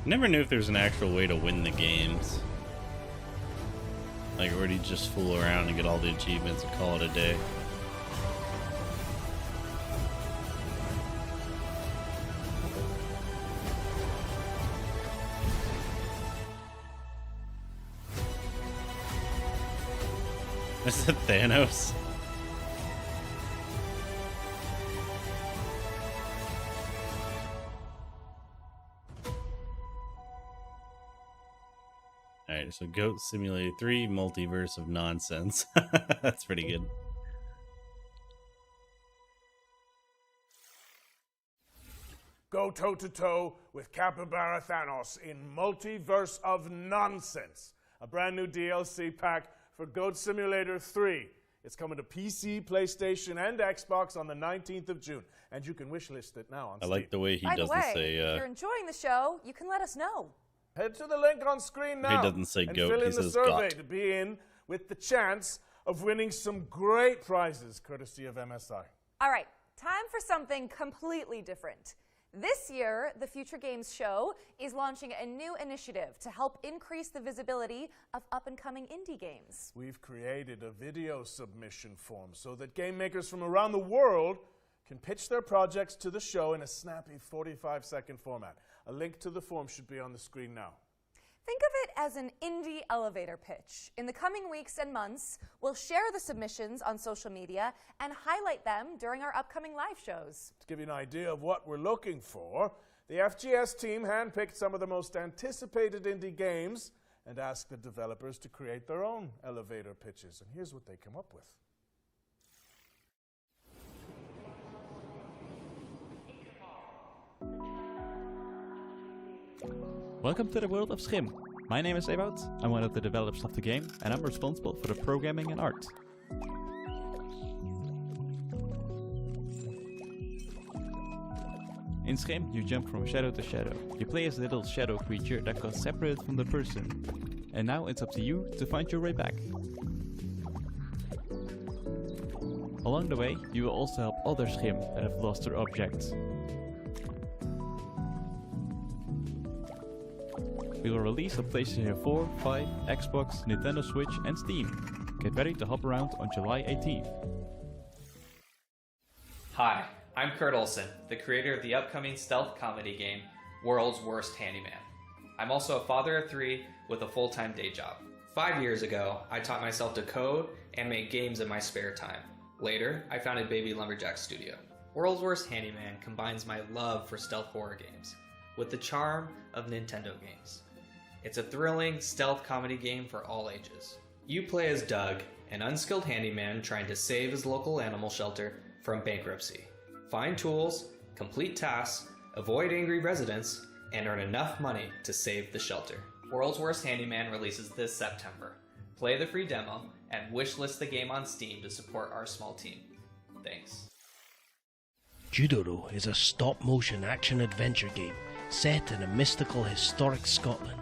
Never knew if there's an actual way to win the games. Like, or do you just fool around and get all the achievements and call it a day? Is that Thanos? Alright, so Goat Simulator 3, Multiverse of Nonsense. That's pretty good. Go toe-to-toe with Capybara Thanos in Multiverse of Nonsense, a brand new DLC pack for Goat Simulator 3. It's coming to PC, PlayStation, and Xbox on the 19th of June, and you can wishlist it now on Steam. I like the way he By the doesn't way, say... if you're enjoying the show, you can let us know. Head to the link on screen now. He doesn't say and goat, fill he in the says survey got. to be in with the chance of winning some great prizes courtesy of MSI. All right, time for something completely different. This year, the Future Games Show is launching a new initiative to help increase the visibility of up-and-coming indie games. We've created a video submission form so that game makers from around the world can pitch their projects to the show in a snappy 45-second format. A link to the form should be on the screen now. Think of it as an indie elevator pitch. In the coming weeks and months, we'll share the submissions on social media and highlight them during our upcoming live shows. To give you an idea of what we're looking for, the FGS team handpicked some of the most anticipated indie games and asked the developers to create their own elevator pitches. And here's what they came up with. Welcome to the world of Schim. My name is Ewout, I'm one of the developers of the game, and I'm responsible for the programming and art. In Schim, you jump from shadow to shadow. You play as a little shadow creature that got separated from the person. And now it's up to you to find your way back. Along the way, you will also help other Schim that have lost their objects. We will release on PlayStation 4, 5, Xbox, Nintendo Switch and Steam. Get ready to hop around on July 18th. Hi, I'm Kurt Olson, the creator of the upcoming stealth comedy game, World's Worst Handyman. I'm also a father of 3 with a full-time day job. 5 years ago, I taught myself to code and make games in my spare time. Later, I founded Baby Lumberjack Studio. World's Worst Handyman combines my love for stealth horror games with the charm of Nintendo games. It's a thrilling stealth comedy game for all ages. You play as Doug, an unskilled handyman trying to save his local animal shelter from bankruptcy. Find tools, complete tasks, avoid angry residents, and earn enough money to save the shelter. World's Worst Handyman releases this September. Play the free demo and wishlist the game on Steam to support our small team. Thanks. Judoro is a stop-motion action-adventure game set in a mystical historic Scotland.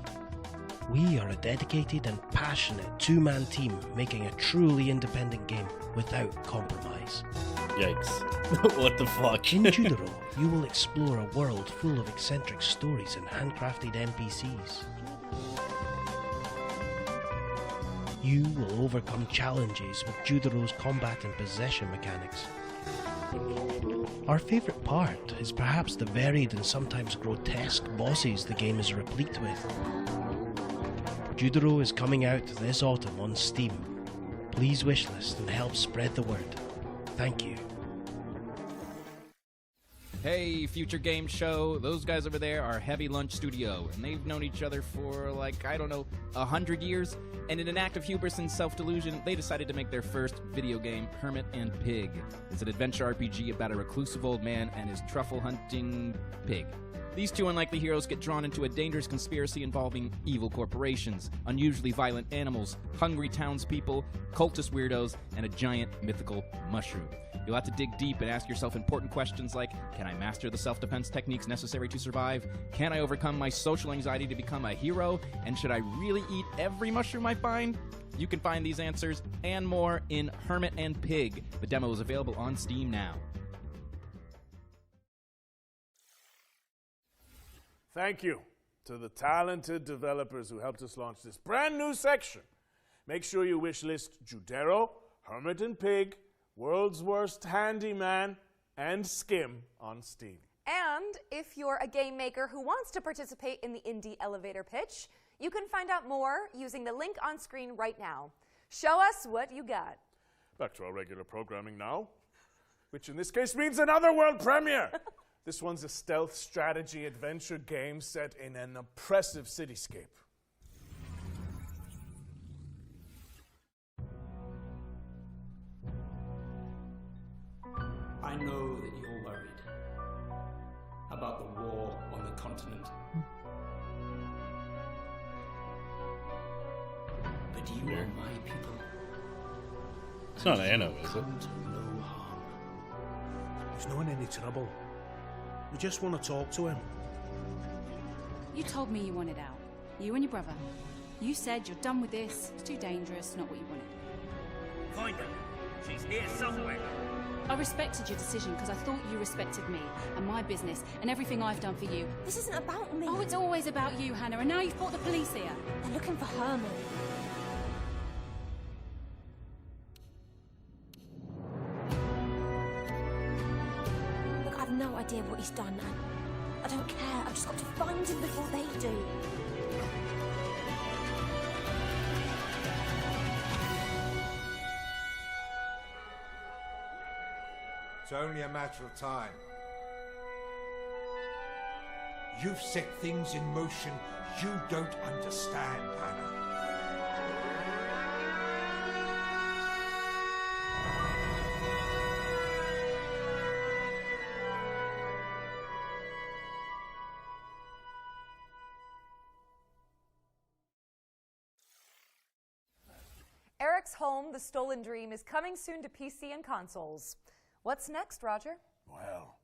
We are a dedicated and passionate two-man team making a truly independent game without compromise. Yikes. What the fuck? In Judoro, you will explore a world full of eccentric stories and handcrafted NPCs. You will overcome challenges with Judoro's combat and possession mechanics. Our favourite part is perhaps the varied and sometimes grotesque bosses the game is replete with. Judoro is coming out this autumn on Steam. Please wishlist and help spread the word. Thank you. Hey, Future Game Show. Those guys over there are Heavy Lunch Studio, and they've known each other for, 100 years. And in an act of hubris and self-delusion, they decided to make their first video game, Hermit and Pig. It's an adventure RPG about a reclusive old man and his truffle-hunting pig. These two unlikely heroes get drawn into a dangerous conspiracy involving evil corporations, unusually violent animals, hungry townspeople, cultist weirdos, and a giant mythical mushroom. You'll have to dig deep and ask yourself important questions like, can I master the self-defense techniques necessary to survive? Can I overcome my social anxiety to become a hero? And should I really eat every mushroom I find? You can find these answers and more in Hermit and Pig. The demo is available on Steam now. Thank you to the talented developers who helped us launch this brand new section. Make sure you wishlist Judero, Hermit and Pig, World's Worst Handyman, and Skim on Steam. And if you're a game maker who wants to participate in the indie elevator pitch, you can find out more using the link on screen right now. Show us what you got. Back to our regular programming now, which in this case means another world premiere. This one's a stealth strategy adventure game set in an oppressive cityscape. I know that you're worried about the war on the continent. But you are my people. It's not Anno, is it? No harm. There's no one in any trouble. We just want to talk to him. You told me you wanted out. You and your brother. You said you're done with this. It's too dangerous, not what you wanted. Find her. She's here somewhere. I respected your decision because I thought you respected me and my business and everything I've done for you. This isn't about me. Oh, it's always about you, Hannah, and now you've brought the police here. They're looking for Herman. Look, I've no idea what he's done. I don't care. I've just got to find him before they do. It's only a matter of time. You've set things in motion you don't understand, Hannah. Eric's Home, The Stolen Dream is coming soon to PC and consoles. What's next, Roger? Well,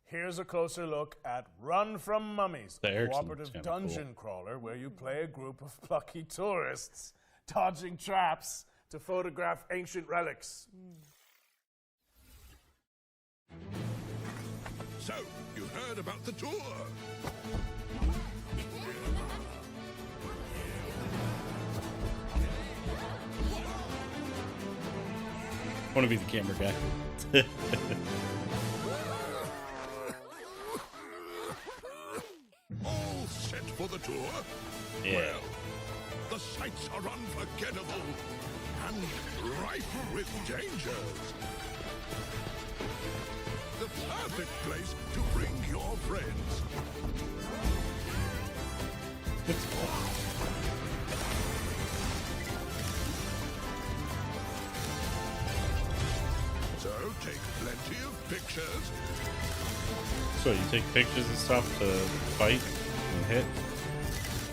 here's a closer look at Run from Mummies, a cooperative dungeon crawler where you play a group of plucky tourists dodging traps to photograph ancient relics. So, you heard about the tour? Want to be the camera guy. All set for the tour? Yeah. Well, the sights are unforgettable and rife with dangers. The perfect place to bring your friends. So take plenty of pictures. So you take pictures and stuff to fight and hit?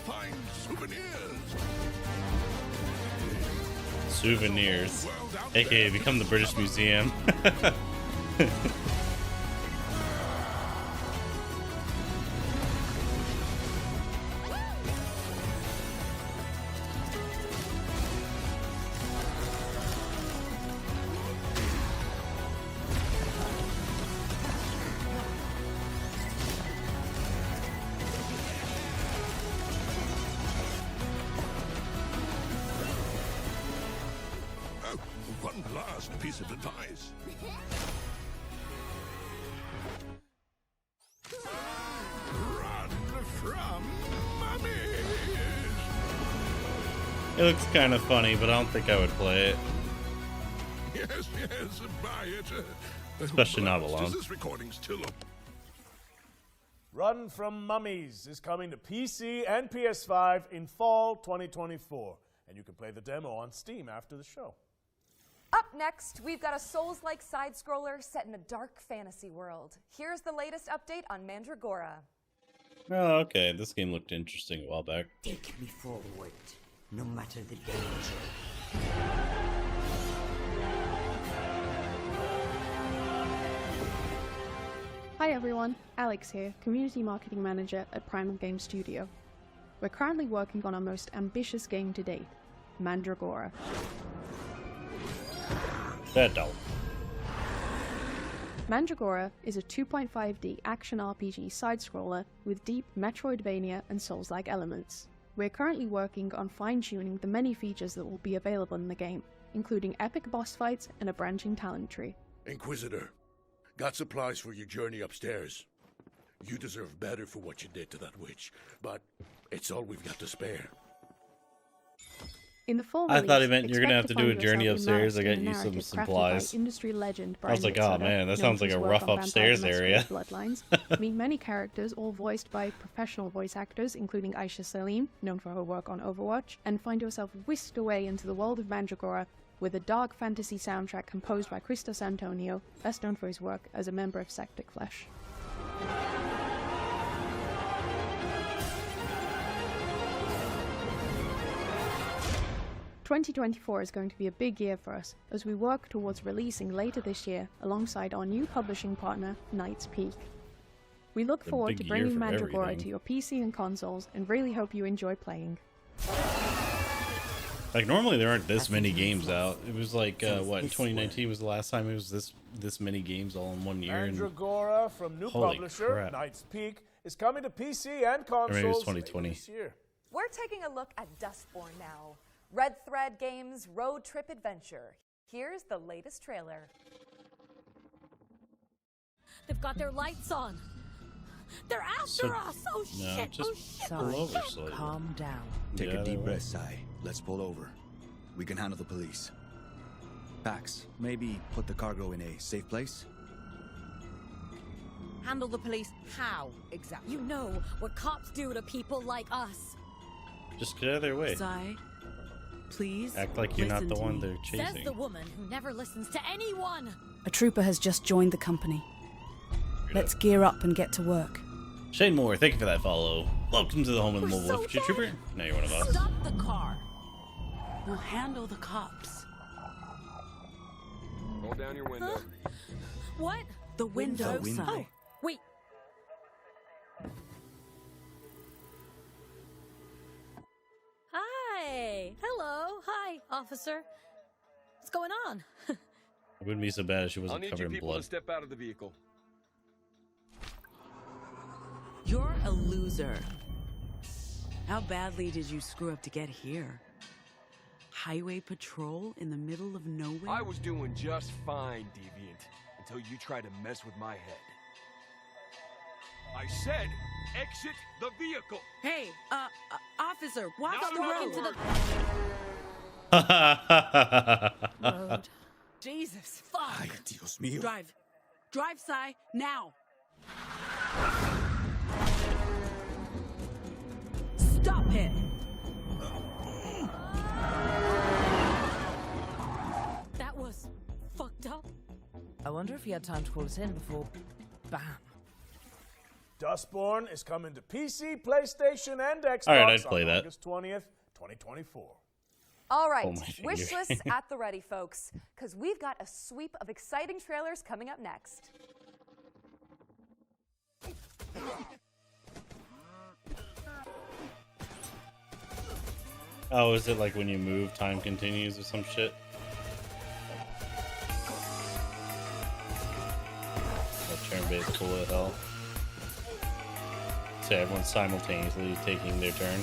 Find souvenirs. Souvenirs. AKA become the British Museum. Oh, one last piece of advice. Run from mummies! It looks kind of funny, but I don't think I would play it. Yes, buy it. Especially not But alone. Is this recording still up? Run from Mummies is coming to PC and PS5 in fall 2024, and you can play the demo on Steam after the show. Up next, we've got a Souls-like side-scroller set in a dark fantasy world. Here's the latest update on Mandragora. Oh, okay. This game looked interesting a while back. Take me forward, no matter the danger. Hi everyone, Alex here, Community Marketing Manager at Primal Game Studio. We're currently working on our most ambitious game to date, Mandragora. That don't. Mandragora is a 2.5D action RPG side-scroller with deep Metroidvania and Souls-like elements. We're currently working on fine-tuning the many features that will be available in the game, including epic boss fights and a branching talent tree. Inquisitor, got supplies for your journey upstairs. You deserve better for what you did to that witch, but it's all we've got to spare. In the full I thought he release, meant you're gonna have expect to do a find journey yourself upstairs. I immersed got in a you some narrative crafted by supplies. industry legend I was Brian like, oh Mitsuda, man, that known sounds for like his a work rough on Vampire upstairs the area. Masquerade Bloodlines. Meet many characters, all voiced by professional voice actors, including Aisha Salim, known for her work on Overwatch, and find yourself whisked away into the world of Mandragora with a dark fantasy soundtrack composed by Christos Antonio, best known for his work as a member of Sectic Flesh. 2024 is going to be a big year for us as we work towards releasing later this year alongside our new publishing partner, Knight's Peak. We look forward to big year bringing for Mandragora everything. to your PC and consoles and really hope you enjoy playing. Like normally there aren't this many games out. It was like what, 2019 was the last time it was this many games all in one year. And Mandragora from new Holy publisher crap. Knight's Peak is coming to PC and consoles maybe it was later 2020. this year. We're taking a look at Dustborn now. Red Thread Games' road trip adventure. Here's the latest trailer. They've got their lights on. They're after So- us. Oh no, shit. just Oh shit. pull over slightly. Calm down. Take Yeah, a they deep will. breath, Sai. Let's pull over. We can handle the police. Pax, maybe put the cargo in a safe place? Handle the police how exactly? You know what cops do to people like us. Just get out of their way. Sai, please. Act like you're not the one they're Says chasing. the woman who never listens to anyone. A trooper has just joined the company. Let's gear up and get to work. Shane Moore, thank you for that follow. Welcome to the home of the We're mobile so infantry trooper. Now you're one of us. Stop the car. We'll handle the cops. Roll down your window. What? The window, window. Oh, wait. Hi. Hello. Hi, officer. What's going on? It wouldn't be so bad if she I'll wasn't need covered you in people blood. to step out of the vehicle. You're a loser. How badly did you screw up to get here? Highway patrol in the middle of nowhere? I was doing just fine, Deviant, until you tried to mess with my head. I said, exit the vehicle. Hey, officer, walk Not up the another road. word. Road. Jesus, fuck. Ay, Dios mío. Drive. Drive, Sai, now. Stop it. That was fucked up. I wonder if he had time to call us in before... Bam. Dustborn is coming to PC, PlayStation, and Xbox All right, I'd play on that. August 20th, 2024. All right, Oh, my finger. wish lists at the ready, folks, because we've got a sweep of exciting trailers coming up next. Oh, is it like when you move, time continues or some shit? That turn-based bullet hell. So everyone's simultaneously taking their turn.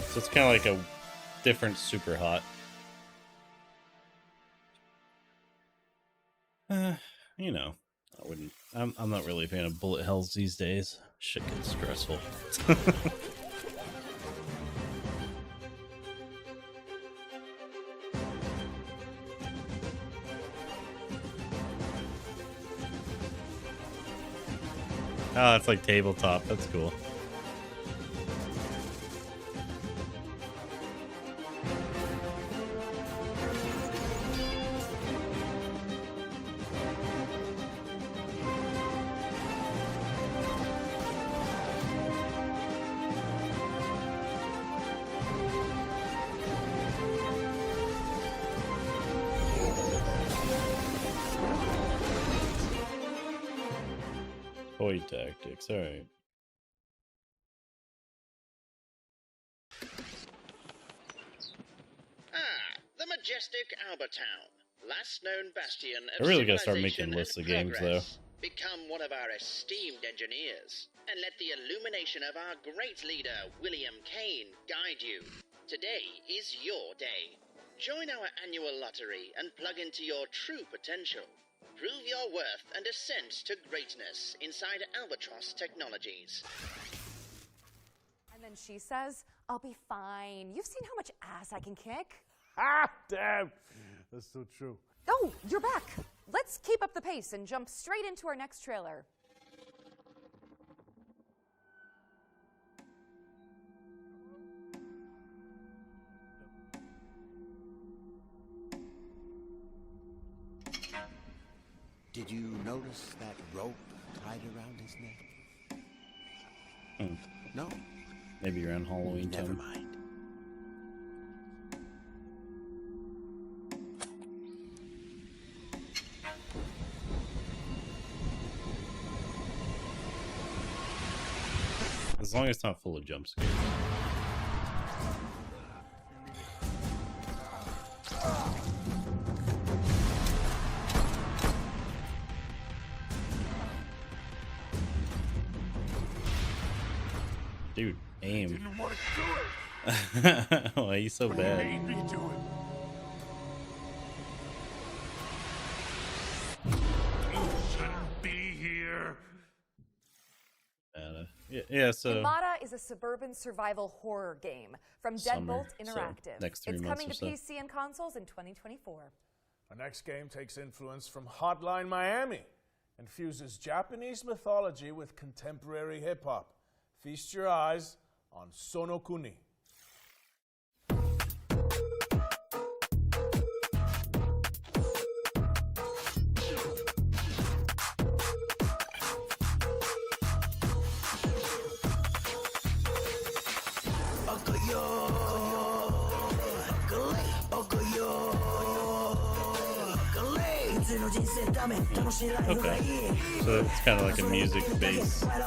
So it's kind of like a different super hot. You know, I wouldn't. I'm not really a fan of bullet hells these days. Shit gets stressful. Oh, it's like tabletop. That's cool. Toy tactics, alright. The majestic Albertown, last known bastion I of really gotta start civilization making lists and of games, progress. Become one of our esteemed engineers, and let the illumination of our great leader, William Kane, guide you. Today is your day. Join our annual lottery and plug into your true potential. Prove your worth and ascend to greatness inside Albatross Technologies. And then she says, I'll be fine. You've seen how much ass I can kick. Ah, damn. That's so true. Oh, you're back. Let's keep up the pace and jump straight into our next trailer. Did you notice that rope tied around his neck? No? Maybe around Halloween time. Never mind. As long as it's not full of jump scares. Dude, aim. Didn't want to do it. Why are you so But bad? he made me do it. You shouldn't be here. Yeah, so Imada is a suburban survival horror game from Summer, Deadbolt so Interactive. next 3 it's months coming or to so. PC and consoles in 2024. Our next game takes influence from Hotline Miami and fuses Japanese mythology with contemporary hip-hop. Feast your eyes on Sonokuni. Okay. So it's kind of like a music base. I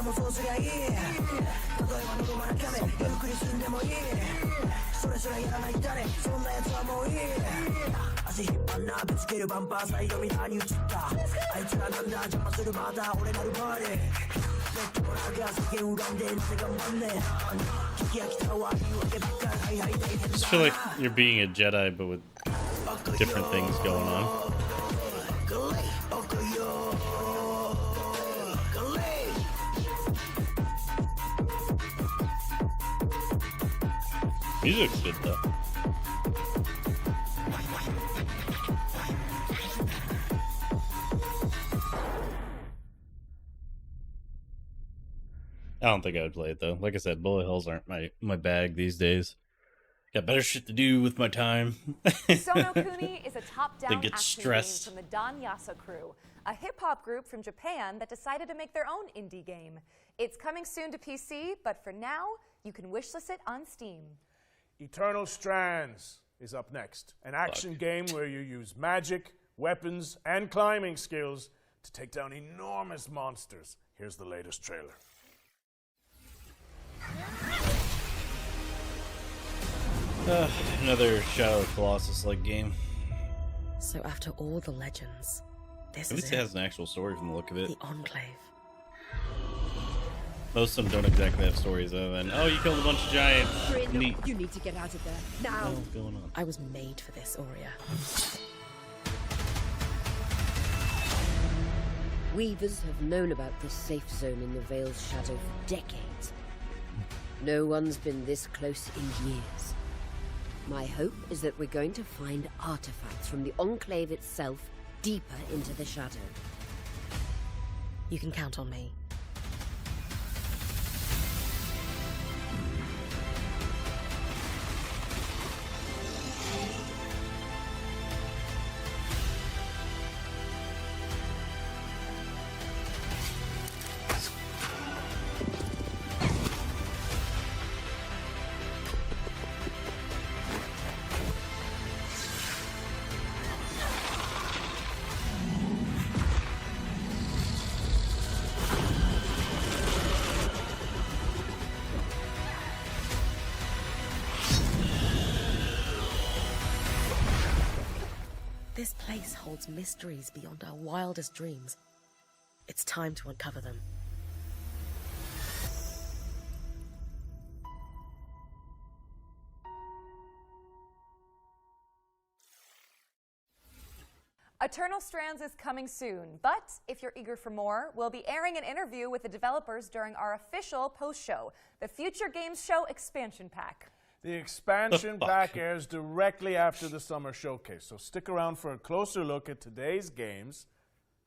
just feel like you're being a Jedi, but with different things going on. Music's good though. I don't think I would play it though. Like I said, bullet hells aren't my bag these days. Got better shit to do with my time. Sono Kuni is a top-down get action stressed. game from the Don Yasa crew, a hip-hop group from Japan that decided to make their own indie game. It's coming soon to PC, but for now, you can wishlist it on Steam. Eternal Strands is up next, an action game where you use magic, weapons, and climbing skills to take down enormous monsters. Here's the latest trailer. Another Shadow of Colossus-like game. So after all the legends, this At is least it has an actual story from the look of it. The Enclave. Most of them don't exactly have stories other than, oh, you killed a bunch of giant meat. You need to get out of there now. What's going on? I was made for this, Aurea. Weavers have known about this safe zone in the Vale's shadow for decades. No one's been this close in years. My hope is that we're going to find artifacts from the Enclave itself deeper into the shadow. You can count on me. This place holds mysteries beyond our wildest dreams. It's time to uncover them. Eternal Strands is coming soon, but if you're eager for more, we'll be airing an interview with the developers during our official post-show, the Future Games Show Expansion Pack. The expansion pack airs directly after the summer showcase, so stick around for a closer look at today's games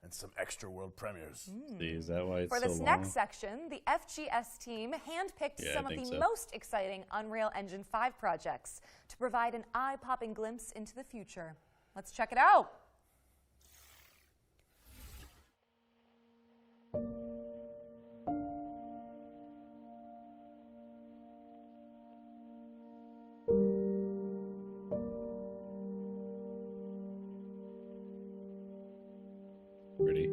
and some extra world premieres. See, is that why it's For so this long? next section, the FGS team handpicked Yeah, I some of think the so. most exciting Unreal Engine 5 projects to provide an eye-popping glimpse into the future. Let's check it out. Pretty.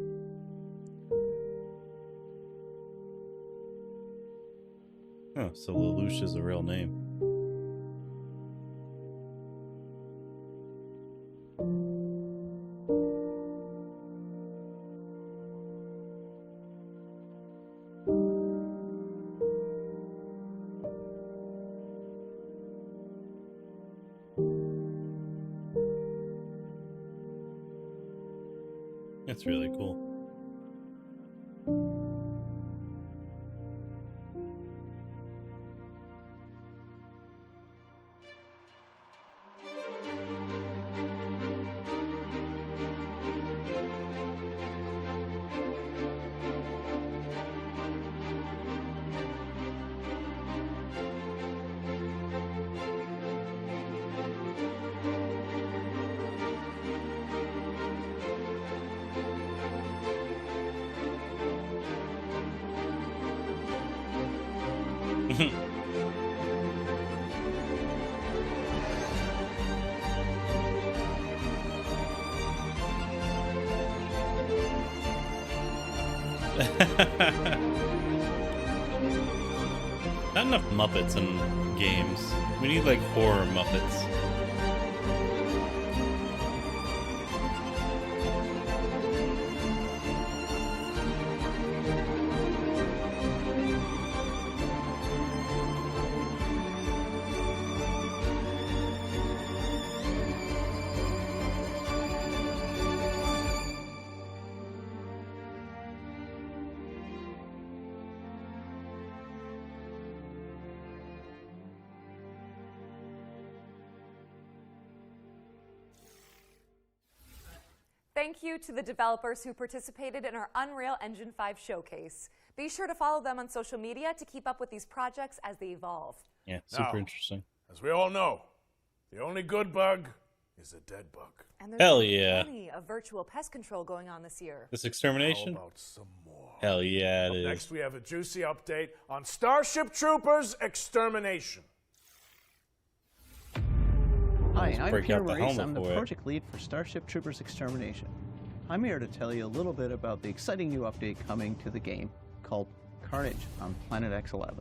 Oh, so Lelouch is a real name. That's really cool. Not enough Muppets in games. We need like horror Muppets. Thank you to the developers who participated in our Unreal Engine 5 showcase. Be sure to follow them on social media to keep up with these projects as they evolve. Yeah, super Now, interesting. As we all know, the only good bug is a dead bug. And there's Hell yeah. plenty of virtual pest control going on this year. This extermination? How about some more? Hell yeah, it is. Next, we have a juicy update on Starship Troopers Extermination. Hi, I'm break Peter out the Maurice. helmet I'm the for it. project lead for Starship Troopers Extermination. I'm here to tell you a little bit about the exciting new update coming to the game called Carnage on Planet X11.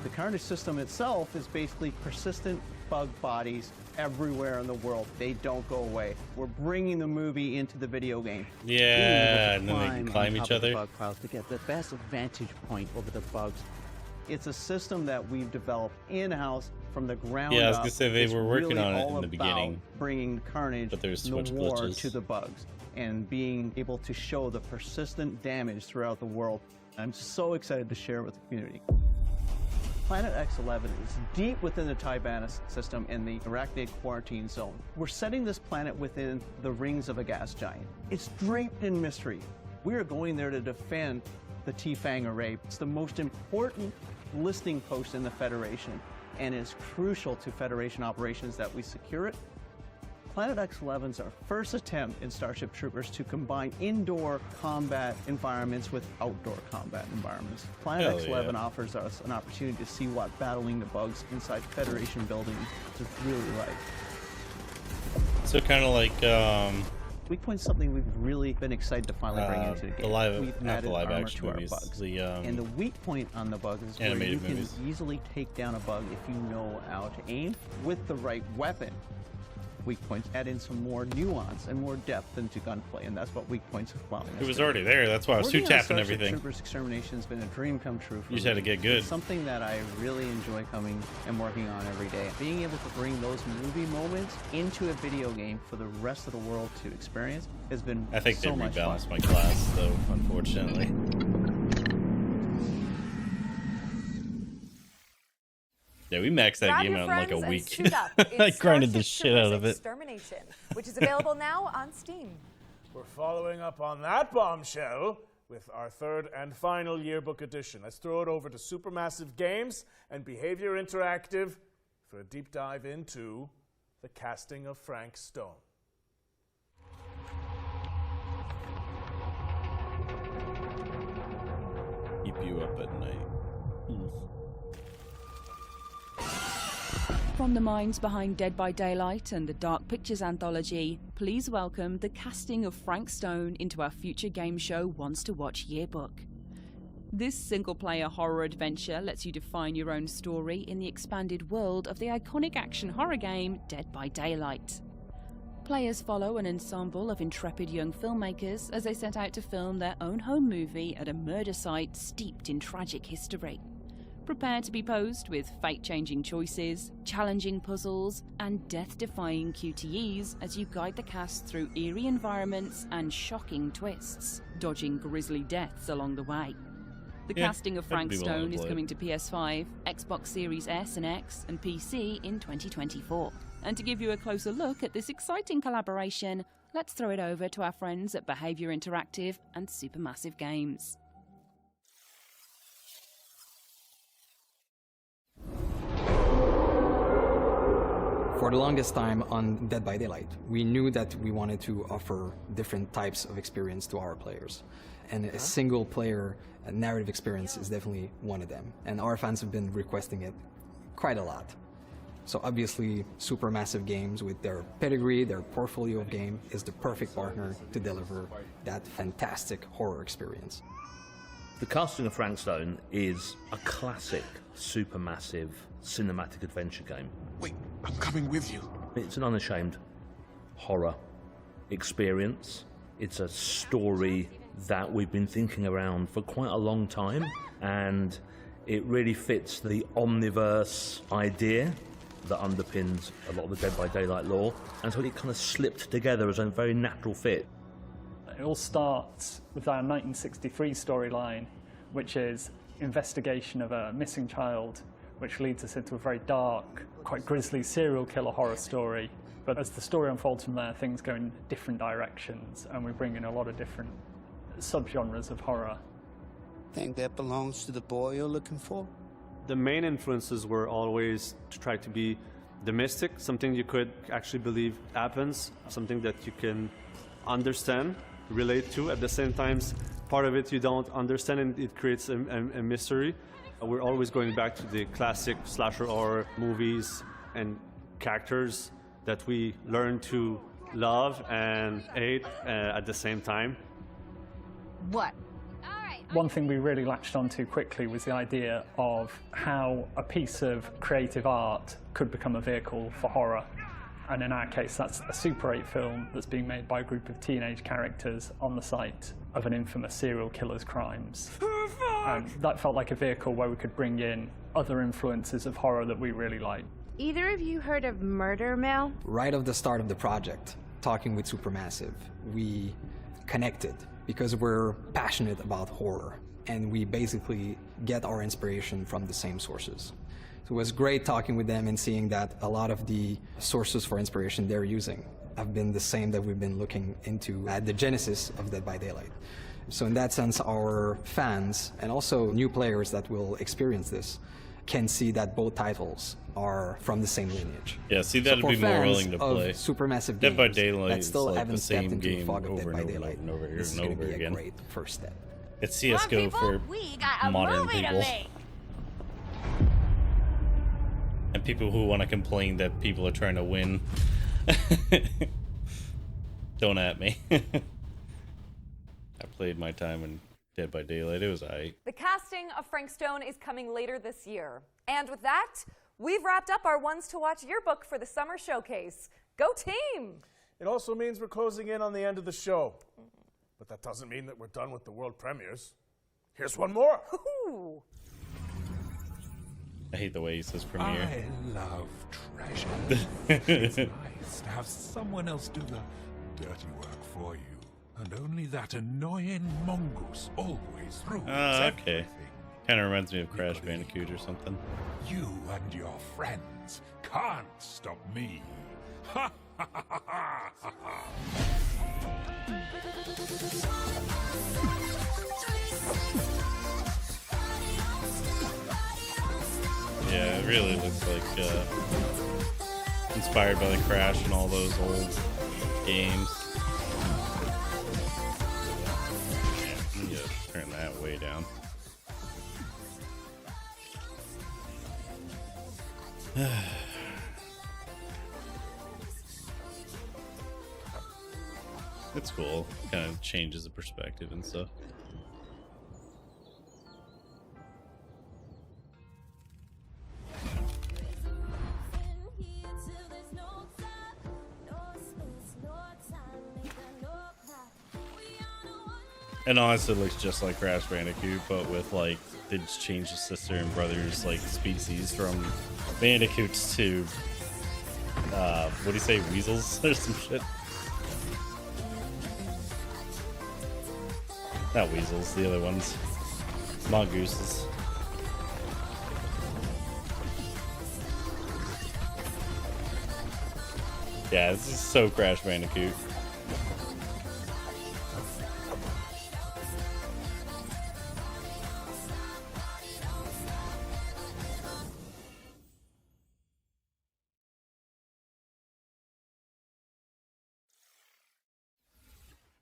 The Carnage system itself is basically persistent bug bodies everywhere in the world. They don't go away. We're bringing the movie into the video game. Yeah, and then they can climb on each top of the other. bug piles to get the best vantage point over the bugs. It's a system that we've developed in-house from the ground up. Yeah, I was gonna say they It's were working really on it all in the beginning, about bringing Carnage but there's and too much the war glitches. to the bugs and being able to show the persistent damage throughout the world. I'm so excited to share it with the community. Planet X11 is deep within the Tibannus system in the Arachnid Quarantine Zone. We're setting this planet within the rings of a gas giant. It's draped in mystery. We are going there to defend the T-Fang array. It's the most important listing post in the Federation, and it's crucial to Federation operations that we secure it. Planet X11 is our first attempt in Starship Troopers to combine indoor combat environments with outdoor combat environments. Planet Hell X11 yeah. offers us an opportunity to see what battling the bugs inside Federation buildings is really like. So kind of like Weak Point's something we've really been excited to finally bring into the game. the live, We've not added the live armor action to our movies, bugs. the And the weak point on the bugs is where you animated can movies. easily take down a bug if you know how to aim with the right weapon. Weak Points add in some more nuance and more depth into gunplay, and that's what Weak Points is allowing us It was to do. already there. That's why I was Working on two-tapping Starship everything. Troopers Extermination has been a dream come true for You just me. had to get good. It's something that I really enjoy coming and working on every day. Being able to bring those movie moments into a video game for the rest of the world to experience has been I think so they much fun. rebalanced my class, though, unfortunately. Yeah, we maxed that Grab game your out in like a friends and week. suit up in I grinded the Starship shit out Troopers of it. Extermination, which is available now on Steam. We're following up on that bombshell with our third and final yearbook edition. Let's throw it over to Supermassive Games and Behavior Interactive for a deep dive into the casting of Frank Stone. Keep you up at night. From the minds behind Dead by Daylight and the Dark Pictures anthology, please welcome the casting of Frank Stone into our future game show Wants to Watch yearbook. This single-player horror adventure lets you define your own story in the expanded world of the iconic action horror game Dead by Daylight. Players follow an ensemble of intrepid young filmmakers as they set out to film their own home movie at a murder site steeped in tragic history. Prepare to be posed with fate-changing choices, challenging puzzles, and death-defying QTEs as you guide the cast through eerie environments and shocking twists, dodging grisly deaths along the way. The Yeah, casting of I'd Frank be willing to Stone is play it. coming to PS5, Xbox Series S and X, and PC in 2024. And to give you a closer look at this exciting collaboration, let's throw it over to our friends at Behavior Interactive and Supermassive Games. For the longest time on Dead by Daylight, we knew that we wanted to offer different types of experience to our players. And a single player narrative experience is definitely one of them. And our fans have been requesting it quite a lot. So obviously, Supermassive Games, with their pedigree, their portfolio of game, is the perfect partner to deliver that fantastic horror experience. The casting of Frank Stone is a classic, supermassive, cinematic adventure game. Wait, I'm coming with you. It's an unashamed horror experience. It's a story that we've been thinking around for quite a long time, and it really fits the omniverse idea that underpins a lot of the Dead by Daylight lore, and so it kind of slipped together as a very natural fit. It all starts with our 1963 storyline, which is investigation of a missing child, which leads us into a very dark, quite grisly serial killer horror story. But as the story unfolds from there, things go in different directions, and we bring in a lot of different subgenres of horror. Think that belongs to the boy you're looking for? The main influences were always to try to be the mystic, something you could actually believe happens, something that you can understand, relate to. At the same time, part of it you don't understand, and it creates a mystery. We're always going back to the classic slasher horror movies and characters that we learn to love and hate at the same time. What? One thing we really latched onto quickly was the idea of how a piece of creative art could become a vehicle for horror. And in our case, that's a Super 8 film that's being made by a group of teenage characters on the site of an infamous serial killer's crimes. And that felt like a vehicle where we could bring in other influences of horror that we really like. Either of you heard of Murder Mill? Right at the start of the project, talking with Supermassive, we connected because we're passionate about horror, and we basically get our inspiration from the same sources. So it was great talking with them and seeing that a lot of the sources for inspiration they're using have been the same that we've been looking into at the genesis of Dead by Daylight. So in that sense, our fans and also new players that will experience this can see that both titles are from the same lineage. Yeah, see, that'd be more willing to play. Supermassive Dead by games Daylight that is still like haven't the stepped same into the game fog of over Dead and by over Daylight. and over here This is and going to over be again. a great first step. It's CSGO for modern people. And people who want to complain that people are trying to win. Don't at me. I played my time in Dead by Daylight. It was aight. The casting of Frank Stone is coming later this year. And with that, we've wrapped up our Ones to Watch yearbook for the Summer Showcase. Go team! It also means we're closing in on the end of the show. But that doesn't mean that we're done with the world premieres. Here's one more. Ooh. I hate the way he says premiere. I love treasure. It's nice to have someone else do the dirty work for you. And only that annoying mongoose always rules Okay. Kind of reminds me of Crash Bandicoot or something. You and your friends can't stop me. Ha ha ha ha ha ha. Yeah, it really looks like inspired by the Crash and all those old games. Yeah, I'm gonna turn that way down. It's cool. Kind of changes the perspective and stuff. And honestly, it looks just like Crash Bandicoot, but with like they just changed the sister and brothers like species from bandicoots to what do you say, weasels or some shit? Not weasels, the other ones, mongooses. Yeah, this is so Crash Bandicoot.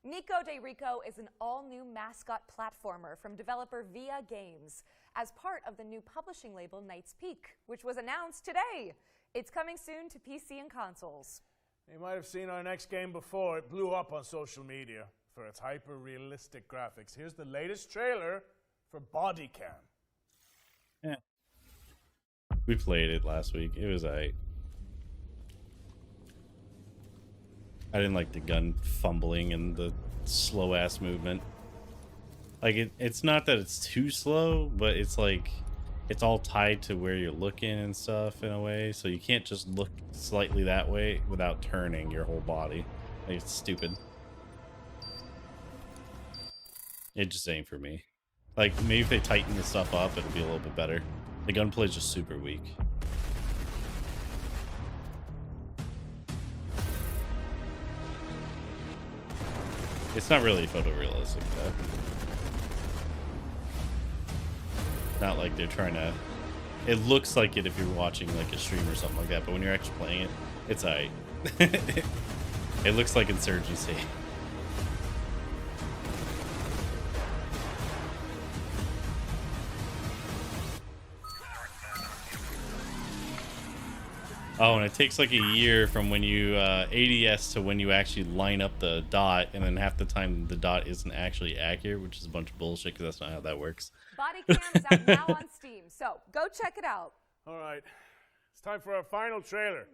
Nico de Rico is an all-new mascot platformer from developer Via Games as part of the new publishing label Knight's Peak, which was announced today. It's coming soon to PC and consoles. You might have seen our next game before. It blew up on social media for its hyper-realistic graphics. Here's the latest trailer for Body Cam. Yeah. We played it last week. It was alright. I didn't like the gun fumbling and the slow-ass movement. Like, it's not that it's too slow, but it's like, it's all tied to where you're looking and stuff in a way, so you can't just look slightly that way without turning your whole body. Like, it's stupid. It just ain't for me. Like, maybe if they tighten the stuff up, it'll be a little bit better. The gunplay is just super weak. It's not really photorealistic, though. Not like they're trying to... It looks like it if you're watching like a stream or something like that, but when you're actually playing it, it's alright. It looks like Insurgency. Oh, and it takes like a year from when you ADS to when you actually line up the dot, and then half the time the dot isn't actually accurate, which is a bunch of bullshit because that's not how that works. Body Cam is out now on Steam, so go check it out. All right, it's time for our final trailer.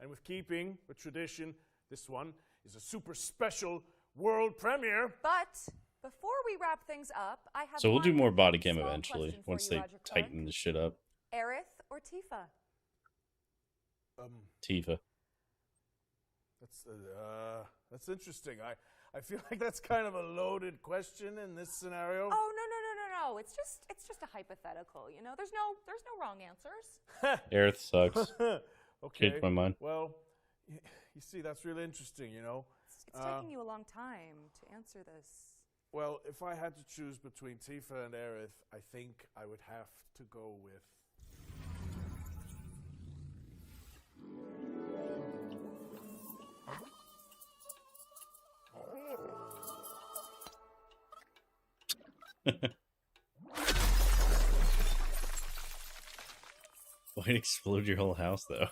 And with keeping with tradition, this one is a super special world premiere. But before we wrap things up, I have So we'll do one more body cam small eventually question for once you, they Roger Clark. tighten the shit up. Aerith or Tifa? Tifa. That's interesting. I feel like that's kind of a loaded question in this scenario. Oh no! It's just a hypothetical. You know, there's no wrong answers. Aerith sucks. Okay. Changed my mind. Well, you see, that's really interesting. You know, It's taking you a long time to answer this. well, if I had to choose between Tifa and Aerith, I think I would have to go with. Why'd explode your whole house, though?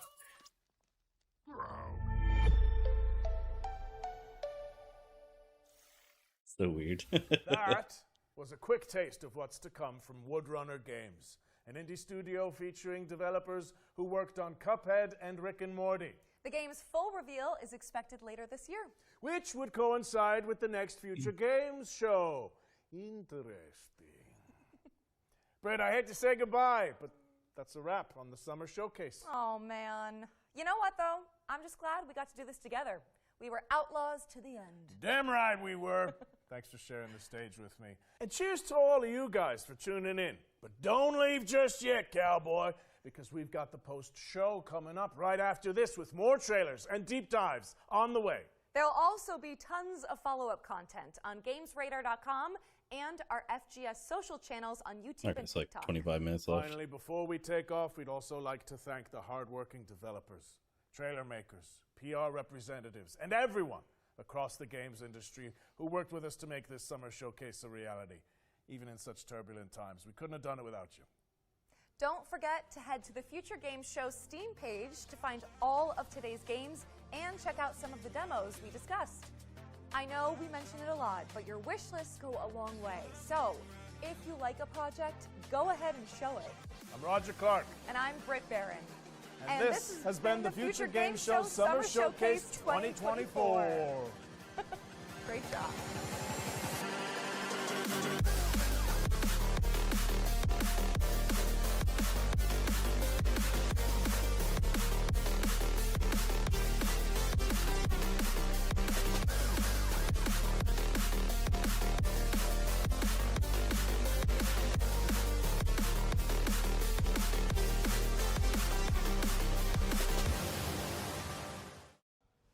So weird. That was a quick taste of what's to come from Woodrunner Games, an indie studio featuring developers who worked on Cuphead and Rick and Morty. The game's full reveal is expected later this year. Which would coincide with the next Future Games show. Interesting. Brett, I hate to say goodbye, but that's a wrap on the Summer Showcase. Oh man. You know what though? I'm just glad we got to do this together. We were outlaws to the end. Damn right we were. Thanks for sharing the stage with me. And cheers to all of you guys for tuning in. But don't leave just yet, cowboy, because we've got the post-show coming up right after this with more trailers and deep dives on the way. There'll also be tons of follow-up content on GamesRadar.com and our FGS social channels on YouTube Okay, and it's like TikTok. 25 minutes left. Finally, before we take off, we'd also like to thank the hardworking developers, trailer makers, PR representatives, and everyone across the games industry who worked with us to make this Summer Showcase a reality, even in such turbulent times. We couldn't have done it without you. Don't forget to head to the Future Games Show Steam page to find all of today's games and check out some of the demos we discussed. I know we mention it a lot, but your wish lists go a long way. So, if you like a project, go ahead and show it. I'm Roger Clark. And I'm Britt Barron. And this has been the Future Games Show Summer Showcase 2024. Great job.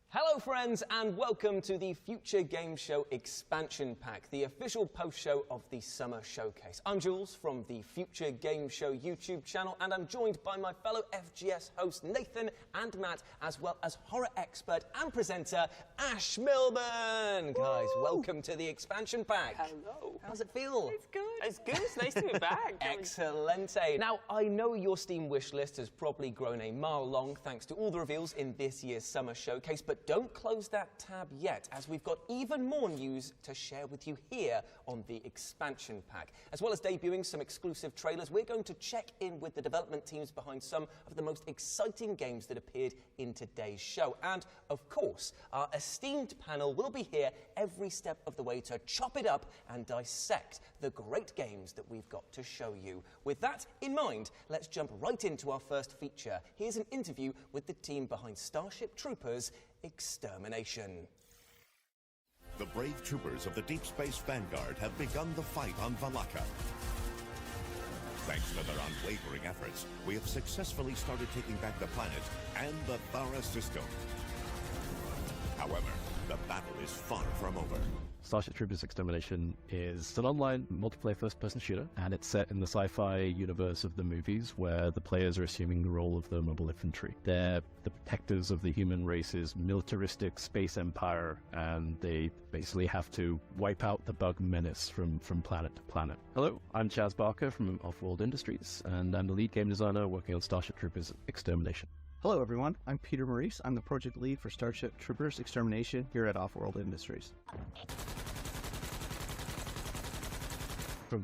Hello, friends, and welcome to the Future Game Show Expansion Pack, the official post-show of the Summer Showcase. I'm Jules from the Future Game Show YouTube channel, and I'm joined by my fellow FGS hosts Nathan and Matt, as well as horror expert and presenter Ash Milburn. Guys, welcome to the Expansion Pack. Hello. How's it feel? It's good. It's good. It's nice to be back. Excellente. Now, I know your Steam wish list has probably grown a mile long thanks to all the reveals in this year's Summer Showcase, but don't close that tab yet, as we've got even more news to share with you here on the Expansion Pack. As well as debuting some exclusive trailers, we're going to check in with the development teams behind some of the most exciting games that appeared in today's show. And, of course, our esteemed panel will be here every step of the way to chop it up and dissect the great games that we've got to show you. With that in mind, let's jump right into our first feature. Here's an interview with the team behind Starship Troopers Extermination. The brave troopers of the Deep Space Vanguard have begun the fight on Valaka. Thanks to their unwavering efforts, we have successfully started taking back the planet and the Thara system. However, the battle is far from over. Starship Troopers Extermination is an online multiplayer first-person shooter, and it's set in the sci-fi universe of the movies, where the players are assuming the role of the mobile infantry. They're the protectors of the human race's militaristic space empire, and they basically have to wipe out the bug menace from planet to planet. Hello, I'm Chaz Barker from Offworld Industries, and I'm the lead game designer working on Starship Troopers Extermination. Hello everyone, I'm Peter Maurice. I'm the project lead for Starship Troopers Extermination here at Offworld Industries.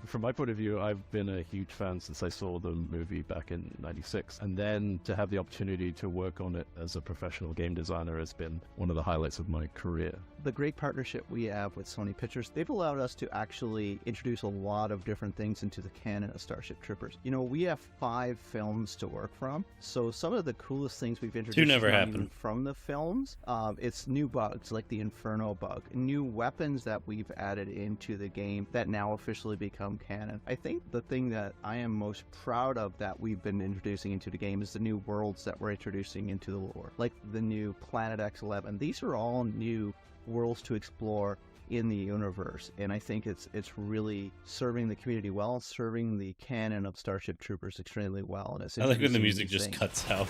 From my point of view, I've been a huge fan since I saw the movie back in '96, and then to have the opportunity to work on it as a professional game designer has been one of the highlights of my career. The great partnership we have with Sony Pictures, they've allowed us to actually introduce a lot of different things into the canon of Starship Troopers. You know, we have 5 films to work from, so some of the coolest things we've introduced 2 never happened from the films, it's new bugs like the Inferno bug, new weapons that we've added into the game that now officially become canon. I think the thing that I am most proud of that we've been introducing into the game is the new worlds that we're introducing into the lore, like the new Planet X11. These are all new worlds to explore in the universe, and I think it's really serving the community well, serving the canon of Starship Troopers extremely well. And it's I like when the music just cuts out.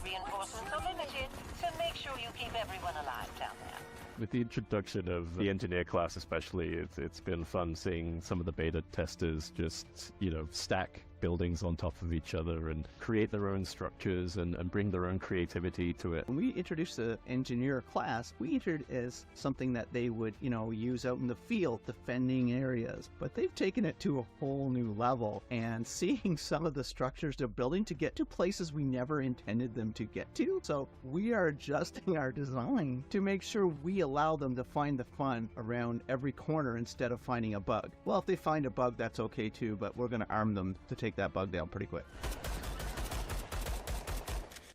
Reinforcements are limited, so make sure you keep everyone alive down there. With the introduction of the engineer class especially, it's been fun seeing some of the beta testers just, stack buildings on top of each other and create their own structures and bring their own creativity to it. When we introduced the engineer class, we entered as something that they would, use out in the field, defending areas. But they've taken it to a whole new level, and seeing some of the structures they're building to get to places we never intended them to get to. So we are adjusting our design to make sure we allow them to find the fun around every corner instead of finding a bug. Well, if they find a bug, that's okay too, but we're going to arm them to take that bug down pretty quick.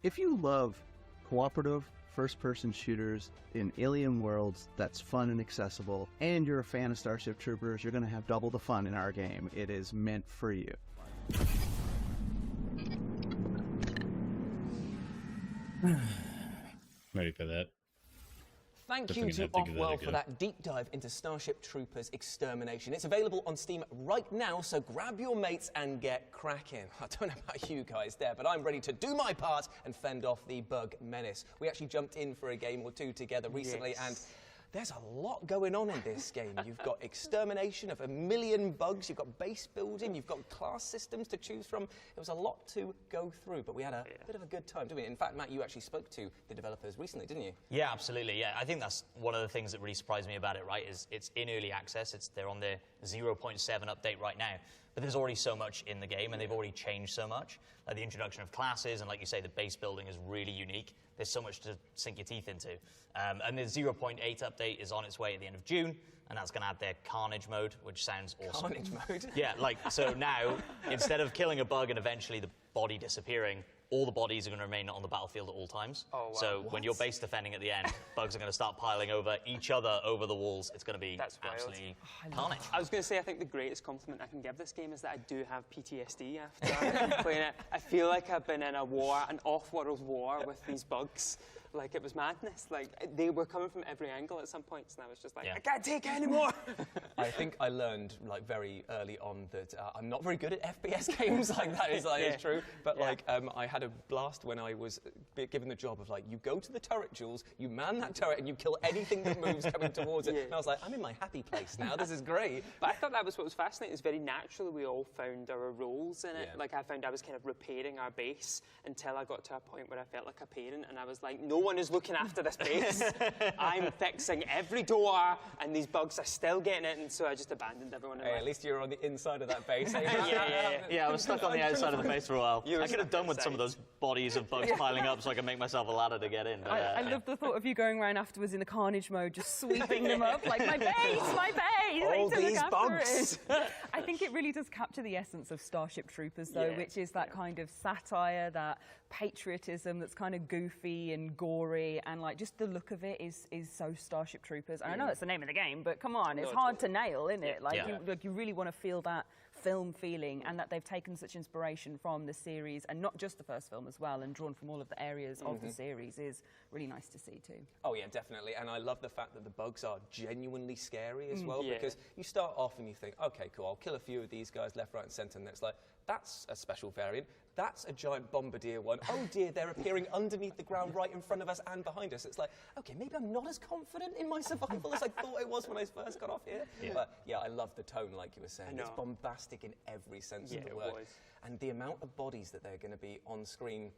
If you love cooperative first-person shooters in alien worlds that's fun and accessible, and you're a fan of Starship Troopers, you're going to have double the fun in our game. It is meant for you. Ready for that. Thank you to Offworld for that deep dive into Starship Troopers Extermination. It's available on Steam right now, so grab your mates and get cracking. I don't know about you guys there, but I'm ready to do my part and fend off the bug menace. We actually jumped in for a game or two together recently, and there's a lot going on in this game. You've got extermination of 1 million bugs, you've got base building, you've got class systems to choose from. It was a lot to go through, but we had a bit of a good time, didn't we? In fact, Matt, you actually spoke to the developers recently, didn't you? Yeah, absolutely, yeah. I think that's one of the things that really surprised me about it, right, is it's in early access. They're on their 0.7 update right now. But there's already so much in the game, and they've already changed so much. Like the introduction of classes, and like you say, the base building is really unique. There's so much to sink your teeth into. And the 0.8 update is on its way at the end of June, and that's going to add their Carnage mode, which sounds awesome. Carnage mode? Yeah, so now, instead of killing a bug and eventually the body disappearing, all the bodies are going to remain on the battlefield at all times. Oh, wow. So when you're base defending at the end, bugs are going to start piling over each other over the walls. It's going to be absolutely carnage. I was going to say, I think the greatest compliment I can give this game is that I do have PTSD after playing it. I feel like I've been in an off-world war with these bugs. Like, it was madness. Like, they were coming from every angle at some points, and I was just like, I can't take it anymore. I think I learned, like, very early on that I'm not very good at FPS games. Like, that is true. But, like, I had a blast when I was given the job of, like, you go to the turret, Jules, you man that turret, and you kill anything that moves coming towards it. And I was like, I'm in my happy place now. This is great. But I thought that was what was fascinating. It's very natural we all found our roles in it. Like, I found I was kind of repairing our base until I got to a point where I felt like a parent, and I was like, no one is looking after this base. I'm fixing every door, and these bugs are still getting it, and so I just abandoned everyone. Hey, at least you're on the inside of that base. Yeah, I was stuck on the outside of the base for a while. I could have done with some of those bodies of bugs piling up so I could make myself a ladder to get in. But, I love the thought of you going around afterwards in the carnage mode, just sweeping them up, like, my base, my base! All these bugs! I think it really does capture the essence of Starship Troopers, though, which is that kind of satire, that patriotism that's kind of goofy and gory, and like just the look of it is so Starship Troopers. And I know that's the name of the game, but come on, it's hard to nail, isn't it? Like, you really want to feel that film feeling, and that they've taken such inspiration from the series, and not just the first film as well, and drawn from all of the areas of the series is really nice to see too. Oh yeah, definitely. And I love the fact that the bugs are genuinely scary as well, because you start off and you think, okay, cool, I'll kill a few of these guys left, right and centre, and it's like, that's a special variant. That's a giant bombardier one. Oh dear, they're appearing underneath the ground right in front of us and behind us. It's like, okay, maybe I'm not as confident in my survival as I thought I was when I first got off here. But yeah, I love the tone, like you were saying. It's bombastic in every sense of the word. And the amount of bodies that they're going to be on screen,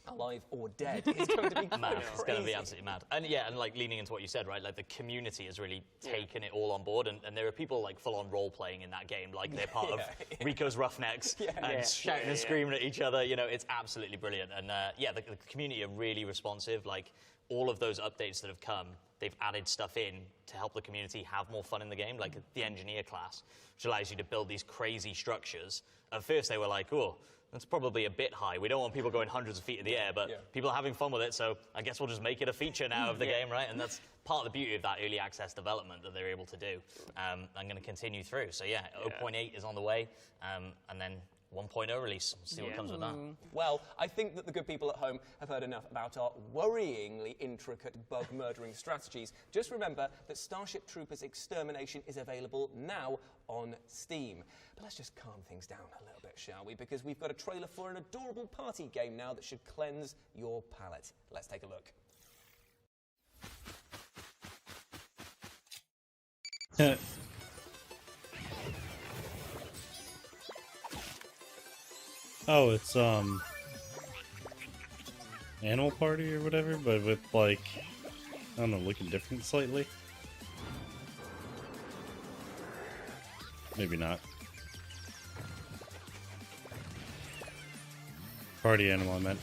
alive or dead, is going to be mad. It's going to be absolutely mad. And yeah, and like leaning into what you said, right? Like the community has really taken it all on board, and there are people like full-on role-playing in that game, like they're part of Rico's Roughnecks and shouting and screaming at each other. You know, it's absolutely brilliant. And yeah, the community are really responsive. Like all of those updates that have come, they've added stuff in to help the community have more fun in the game, like the engineer class, which allows you to build these crazy structures. At first, they were like, oh, that's probably a bit high. We don't want people going hundreds of feet in the air, but people are having fun with it, so I guess we'll just make it a feature now of the game, right? And that's part of the beauty of that early access development that they're able to do. I'm going to continue through. So yeah, 0.8 is on the way, and then 1.0 release. We'll see what comes with that. Well, I think that the good people at home have heard enough about our worryingly intricate bug-murdering strategies. Just remember that Starship Troopers Extermination is available now on Steam. But let's just calm things down a little bit, shall we? Because we've got a trailer for an adorable party game now that should cleanse your palate. Let's take a look. Oh, it's Animal Party or whatever, but with like, I don't know, looking different slightly. Maybe not. Party Animal, I meant.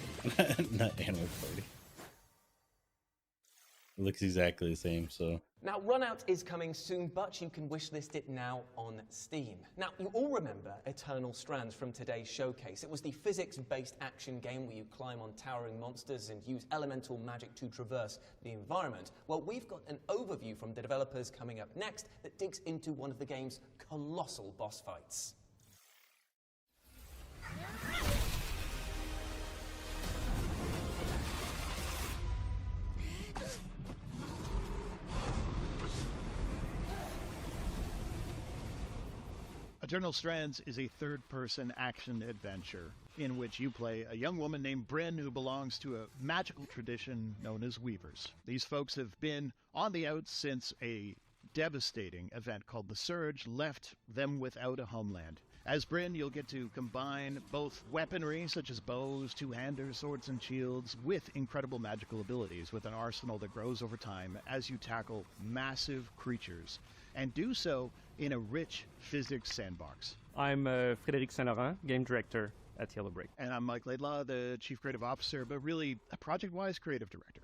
Not Animal Party. It looks exactly the same, so. Now, Runout is coming soon, but you can wishlist it now on Steam. Now, you all remember Eternal Strands from today's showcase. It was the physics-based action game where you climb on towering monsters and use elemental magic to traverse the environment. Well, we've got an overview from the developers coming up next that digs into one of the game's colossal boss fights. Eternal Strands is a third-person action adventure in which you play a young woman named Bryn who belongs to a magical tradition known as Weavers. These folks have been on the outs since a devastating event called the Surge left them without a homeland. As Bryn, you'll get to combine both weaponry, such as bows, two-handers, swords, and shields, with incredible magical abilities, with an arsenal that grows over time as you tackle massive creatures, and do so in a rich physics sandbox. I'm Frédéric Saint-Laurent, game director at Yellow Brick. And I'm Mike Laidlaw, the chief creative officer, but really a project-wise creative director.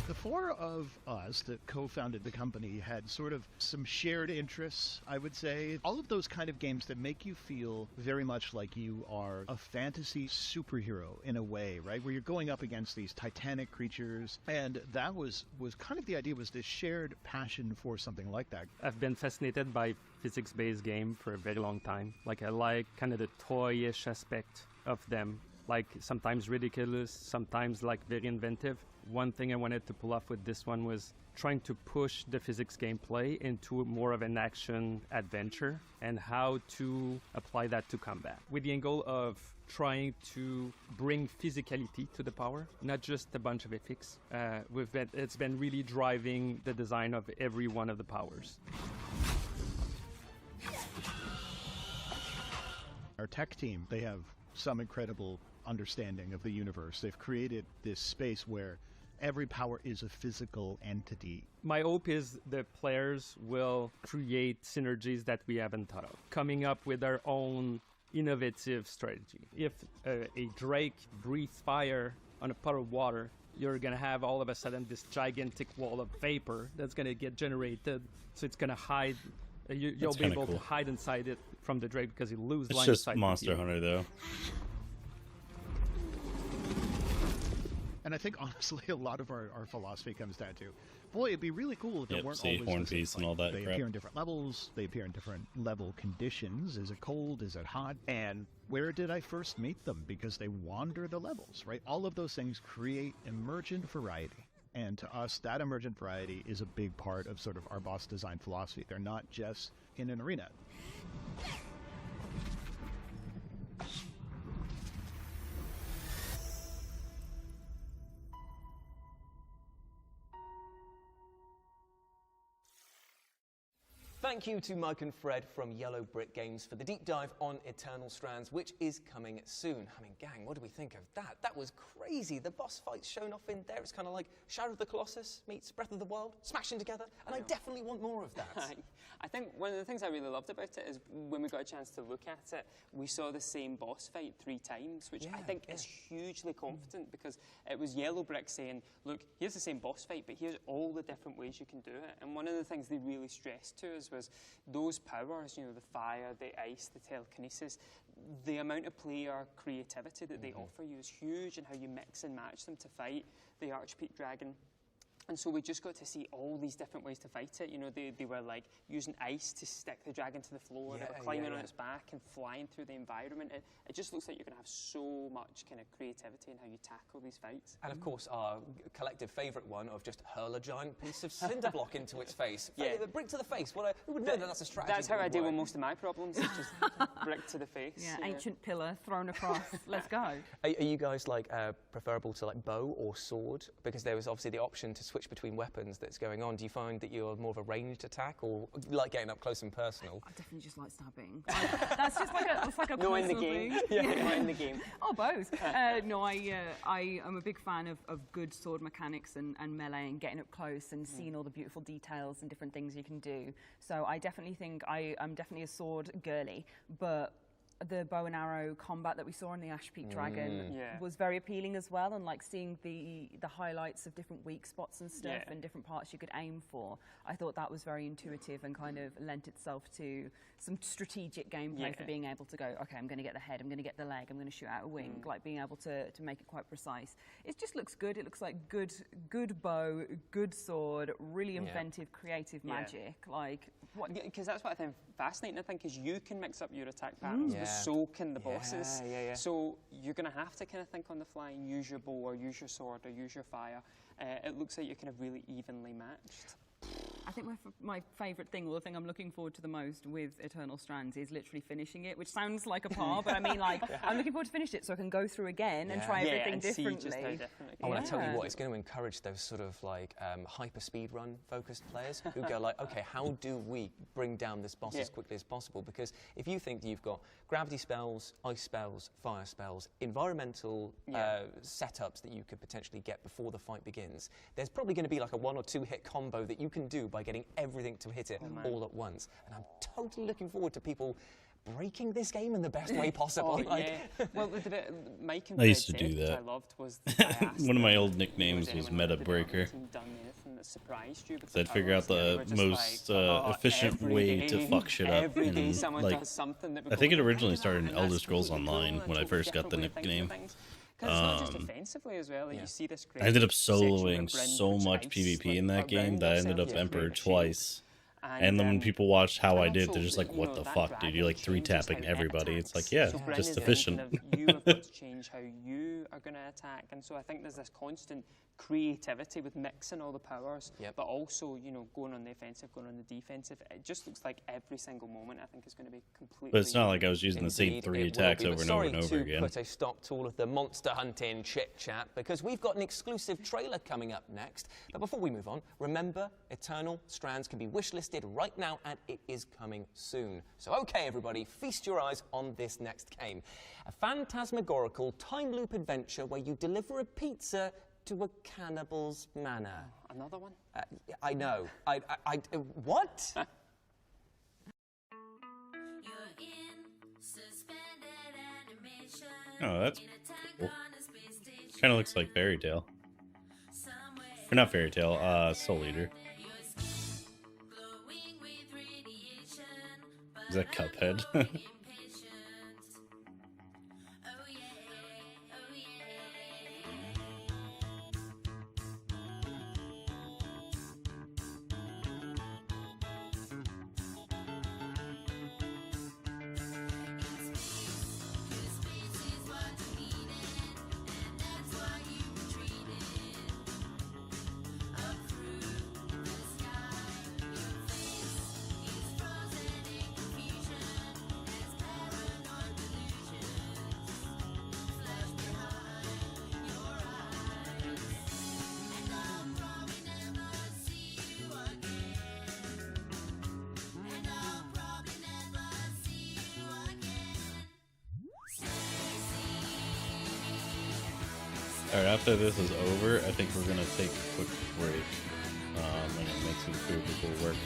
The four of us that co-founded the company had sort of some shared interests, I would say. All of those kind of games that make you feel very much like you are a fantasy superhero in a way, right? Where you're going up against these titanic creatures. And that was kind of the idea, was this shared passion for something like that. I've been fascinated by physics-based game for a very long time. Like, I like kind of the toyish aspect of them. like sometimes ridiculous, sometimes like very inventive. One thing I wanted to pull off with this one was trying to push the physics gameplay into more of an action adventure and how to apply that to combat, with the angle of trying to bring physicality to the power, not just a bunch of ethics. It's been really driving the design of every one of the powers. Our tech team, they have some incredible understanding of the universe. They've created this space where every power is a physical entity. My hope is the players will create synergies that we haven't thought of, coming up with their own innovative strategy. If a drake breathes fire on a puddle of water, you're going to have all of a sudden this gigantic wall of vapor that's going to get generated, so it's going to hide. You'll be able to hide inside it from the drake because you lose line of sight. It's just Monster Hunter, though. And I think, honestly, a lot of our philosophy comes down to, boy, it'd be really cool if there weren't see, always horn the same piece and fight. all that They crap. appear in different levels. They appear in different level conditions. Is it cold? Is it hot? And where did I first meet them? Because they wander the levels, right? All of those things create emergent variety. And to us, that emergent variety is a big part of sort of our boss design philosophy. They're not just in an arena. Thank you to Mike and Fred from Yellow Brick Games for the deep dive on Eternal Strands, which is coming soon. I mean, gang, what do we think of that? That was crazy. The boss fights shown off in there. It's kind of like Shadow of the Colossus meets Breath of the Wild, smashing together, and I definitely want more of that. I think one of the things I really loved about it is when we got a chance to look at it, we saw the same boss fight 3 times, which I think is hugely confident, because it was Yellow Brick saying, look, here's the same boss fight, but here's all the different ways you can do it. And one of the things they really stressed to us was those powers, you know, the fire, the ice, the telekinesis, the amount of player creativity that they offer you is huge, and how you mix and match them to fight the Archpeak Dragon. And so we just got to see all these different ways to fight it. You know, they were like using ice to stick the dragon to the floor. They were climbing on its back and flying through the environment. It just looks like you're going to have so much kind of creativity in how you tackle these fights. And of course, our collective favourite one of just hurl a giant piece of cinder block into its face. Brick to the face. Who would know that that's a strategy? That's how I deal with most of my problems. It's just brick to the face. Yeah, ancient pillar thrown across. Let's go. Are you guys like preferable to like bow or sword? Because there was obviously the option to switch between weapons that's going on. Do you find that you're more of a ranged attack, or like getting up close and personal? I definitely just like stabbing. That's just like a no in the personal game. thing. Yeah, in the game. Oh, both. No, I am a big fan of good sword mechanics and melee and getting up close and seeing all the beautiful details and different things you can do. So I definitely think I'm definitely a sword girly, but the bow and arrow combat that we saw in the Ashpeak Dragon was very appealing as well, and like seeing the highlights of different weak spots and stuff and different parts you could aim for. I thought that was very intuitive and kind of lent itself to some strategic gameplay for being able to go, okay, I'm going to get the head, I'm going to get the leg, I'm going to shoot out a wing, like being able to make it quite precise. It just looks good. It looks like good bow, good sword, really inventive, creative magic. Like what? Because that's what I find fascinating. I think is you can mix up your attack patterns, but so can the bosses. So you're going to have to kind of think on the fly and use your bow or use your sword or use your fire. It looks like you're kind of really evenly matched. I think my favourite thing, or the thing I'm looking forward to the most with Eternal Strands, is literally finishing it, which sounds like a par, but I mean, like, I'm looking forward to finish it so I can go through again and try everything and differently. See just how different it I want to tell you what, it's going to encourage those sort of like hyper speed run focused players who go like, okay, how do we bring down this boss as quickly as possible? Because if you think that you've got gravity spells, ice spells, fire spells, environmental setups that you could potentially get before the fight begins, there's probably going to be like a 1 or 2 hit combo that you can do by getting everything to hit it all at once. And I'm totally looking forward to people breaking this game in the best way possible. Well, the bit Mike and I used to Fred do said, that. I loved was One of my old nicknames was Meta Breaker. That surprised you, So I'd figure out the most efficient way to fuck shit up. Every day And, someone like, does something that would I think go it originally started in and Elder that's Scrolls completely Online cool, when I and a first got the totally different way of nickname. thinking things. 'Cause it's not just offensively as well. Like you see this I ended up section where soloing Bryn so puts much ice, PvP like, in that game around that I ended herself up to Emperor create a shield. twice. And then when people watch how I did, also, they're just like, you "What know, the that fuck, dude? dragon You like changes 3-tapping how it everybody?" It's like, attacks. yeah, So Bryn just is then efficient. kind of, you have got to change how you are going to attack, and so I think there's this constant creativity with mixing all the powers, but also, you know, going on the offensive, going on the defensive. It just looks like every single moment I think is going to be completely. But it's not like I was using the same Indeed, 3 it will attacks be. over But and over and sorry over to again. put a stop to all of the monster hunting chit-chat, because we've got an exclusive trailer coming up next. But before we move on, remember, Eternal Strands can be wishlisted right now, and it is coming soon. So okay, everybody, feast your eyes on this next game. A phantasmagorical time loop adventure where you deliver a pizza to a cannibal's manor. Another one? I know. What? Oh, that's cool. Kind of looks like Fairy Tale. Or not Fairy Tale, Soul Eater. Is that Cuphead? Alright, after this is over, I think we're gonna take a quick break. And make some food before work.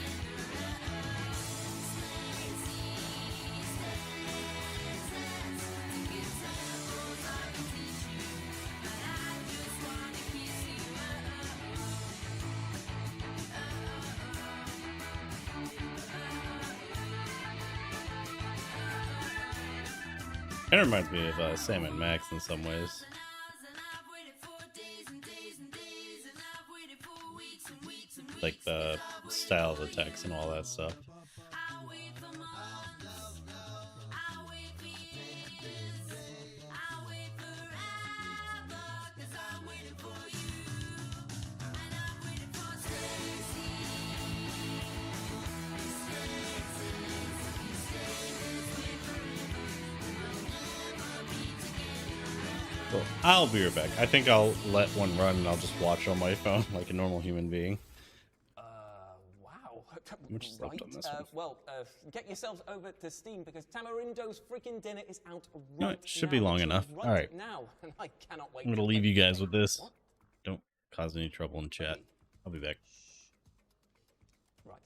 Kind of reminds me of Sam and Max in some ways. Like the style of the text and all that stuff. Well, I'll be right back. I think I'll let one run and I'll just watch on my phone like a normal human being. Wow. Much slept on this one. Well, get yourselves over to Steam because Tamarindo's freaking dinner is out right No, it should now. be long It's enough. right Alright. now, and I cannot wait. I'm gonna to leave play you guys the with game. this. Don't cause any trouble in chat. I'll be back. Right.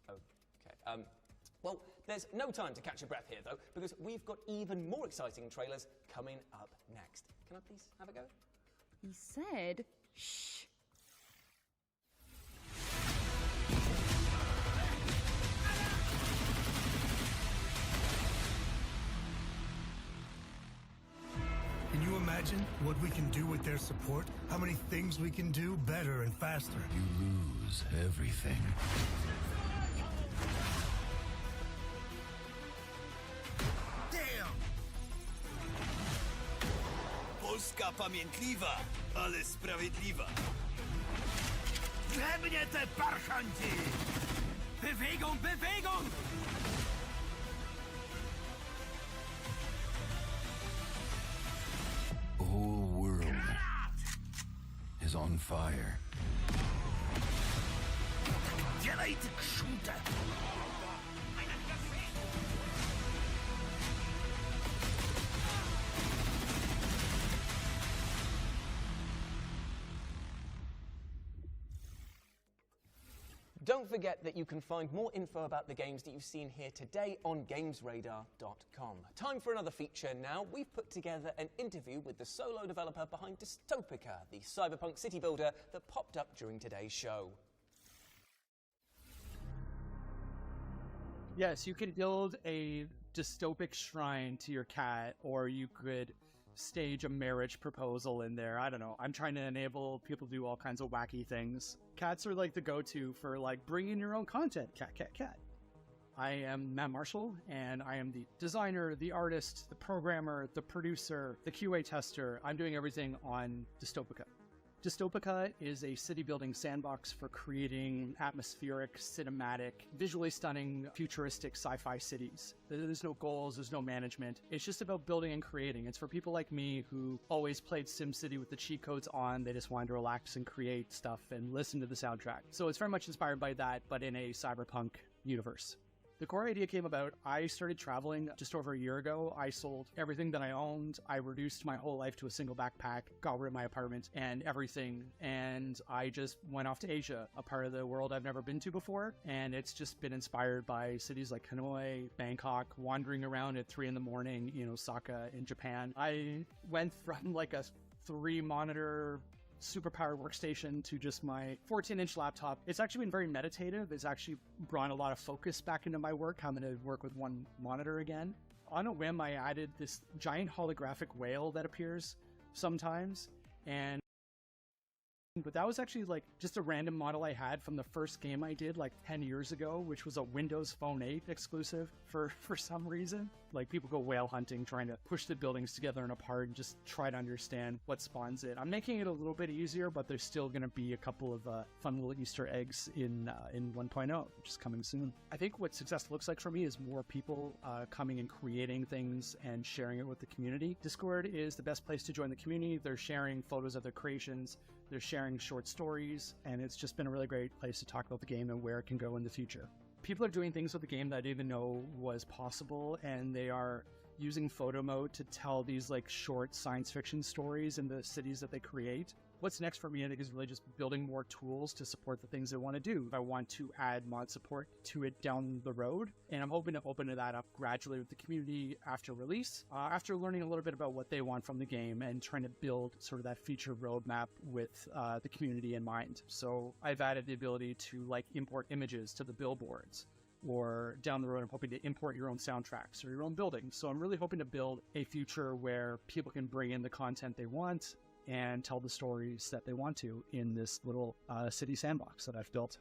Okay. Well, there's no time to catch your breath here, though, because we've got even more exciting trailers coming up next. Can I please have a go? He said, shh. Can you imagine what we can do with their support? How many things we can do better and faster? You lose everything. Damn! Polska pamiętliwa, ale sprawiedliwa. We mnie te parchanci! Bewegung, Bewegung! The whole world is on fire. Делайте кшута! Don't forget that you can find more info about the games that you've seen here today on GamesRadar.com. Time for another feature now. We've put together an interview with the solo developer behind Dystopica, the cyberpunk city builder that popped up during today's show. Yes, you could build a dystopic shrine to your cat, or you could stage a marriage proposal in there. I don't know. I'm trying to enable people to do all kinds of wacky things. Cats are like the go-to for like bringing your own content. Cat. I am Matt Marshall, and I am the designer, the artist, the programmer, the producer, the QA tester. I'm doing everything on Dystopica. Dystopica is a city-building sandbox for creating atmospheric, cinematic, visually stunning, futuristic sci-fi cities. There's no goals, there's no management. It's just about building and creating. It's for people like me who always played SimCity with the cheat codes on. They just wanted to relax and create stuff and listen to the soundtrack. So it's very much inspired by that, but in a cyberpunk universe. The core idea came about, I started traveling just over a year ago. I sold everything that I owned. I reduced my whole life to a single backpack, got rid of my apartment and everything. And I just went off to Asia, a part of the world I've never been to before. And it's just been inspired by cities like Hanoi, Bangkok, wandering around at 3 a.m. in Osaka in Japan. I went from like a 3-monitor superpowered workstation to just my 14-inch laptop. It's actually been very meditative. It's actually brought a lot of focus back into my work. I'm going to work with one monitor again. On a whim, I added this giant holographic whale that appears sometimes, but that was actually like just a random model I had from the first game I did like 10 years ago, which was a Windows Phone 8 exclusive for some reason. Like people go whale hunting, trying to push the buildings together and apart and just try to understand what spawns it. I'm making it a little bit easier, but there's still going to be a couple of fun little Easter eggs in 1.0, which is coming soon. I think what success looks like for me is more people coming and creating things and sharing it with the community. Discord is the best place to join the community. They're sharing photos of their creations. They're sharing short stories, and it's just been a really great place to talk about the game and where it can go in the future. People are doing things with the game that I didn't even know was possible, and they are using photo mode to tell these like short science fiction stories in the cities that they create. What's next for me, I think, is really just building more tools to support the things I want to do. I want to add mod support to it down the road, and I'm hoping to open that up gradually with the community after release, after learning a little bit about what they want from the game and trying to build sort of that feature roadmap with the community in mind. So I've added the ability to like import images to the billboards, or down the road I'm hoping to import your own soundtracks or your own buildings. So I'm really hoping to build a future where people can bring in the content they want and tell the stories that they want to in this little city sandbox that I've built.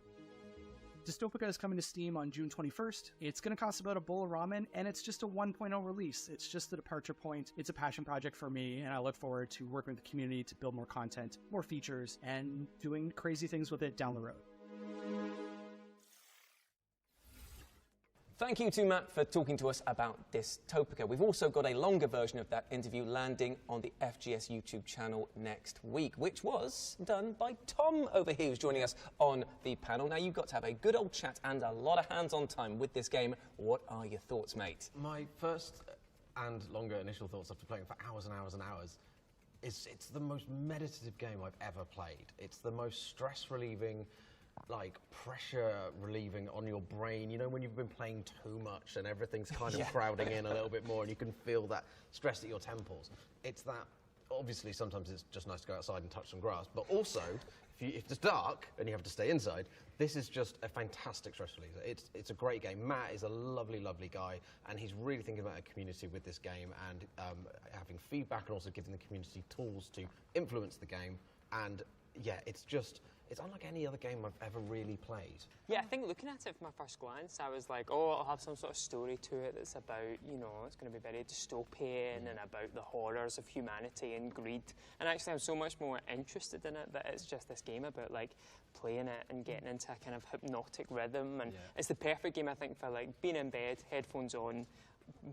Dystopica is coming to Steam on June 21st. It's going to cost about a bowl of ramen, and it's just a 1.0 release. It's just the departure point. It's a passion project for me, and I look forward to working with the community to build more content, more features, and doing crazy things with it down the road. Thank you to Matt for talking to us about Dystopica. We've also got a longer version of that interview landing on the FGS YouTube channel next week, which was done by Tom over here, who's joining us on the panel. Now, you've got to have a good old chat and a lot of hands-on time with this game. What are your thoughts, mate? My first and longer initial thoughts after playing for hours and hours and hours is it's the most meditative game I've ever played. It's the most stress-relieving, like pressure relieving on your brain. You know, when you've been playing too much and everything's kind of crowding in a little bit more and you can feel that stress at your temples. It's that, obviously sometimes it's just nice to go outside and touch some grass, but also if it's dark and you have to stay inside, this is just a fantastic stress reliever. It's a great game. Matt is a lovely, lovely guy, and he's really thinking about a community with this game and having feedback and also giving the community tools to influence the game. And yeah, it's unlike any other game I've ever really played. Yeah, I think looking at it from my first glance, I was like, oh, it'll have some sort of story to it that's about, you know, it's going to be very dystopian and about the horrors of humanity and greed. And actually, I'm so much more interested in it that it's just this game about, like, playing it and getting into a kind of hypnotic rhythm. And it's the perfect game, I think, for, like, being in bed, headphones on,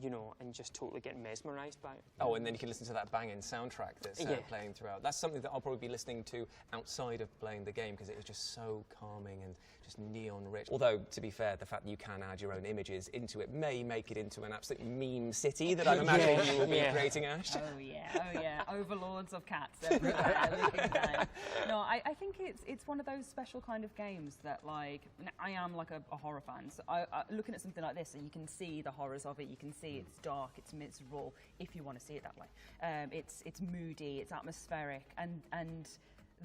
you know, and just totally getting mesmerised by it. Oh, and then you can listen to that banging soundtrack that's playing throughout. That's something that I'll probably be listening to outside of playing the game because it is just so calming and just neon rich. Although, to be fair, the fact that you can add your own images into it may make it into an absolute meme city that I'm imagining you will be creating, Ash. Oh yeah, overlords of cats everywhere looking down. No, I think it's one of those special kind of games that, like, I am like a horror fan, so looking at something like this and you can see the horrors of it, you can see it's dark, it's miserable, if you want to see it that way. It's moody, it's atmospheric, and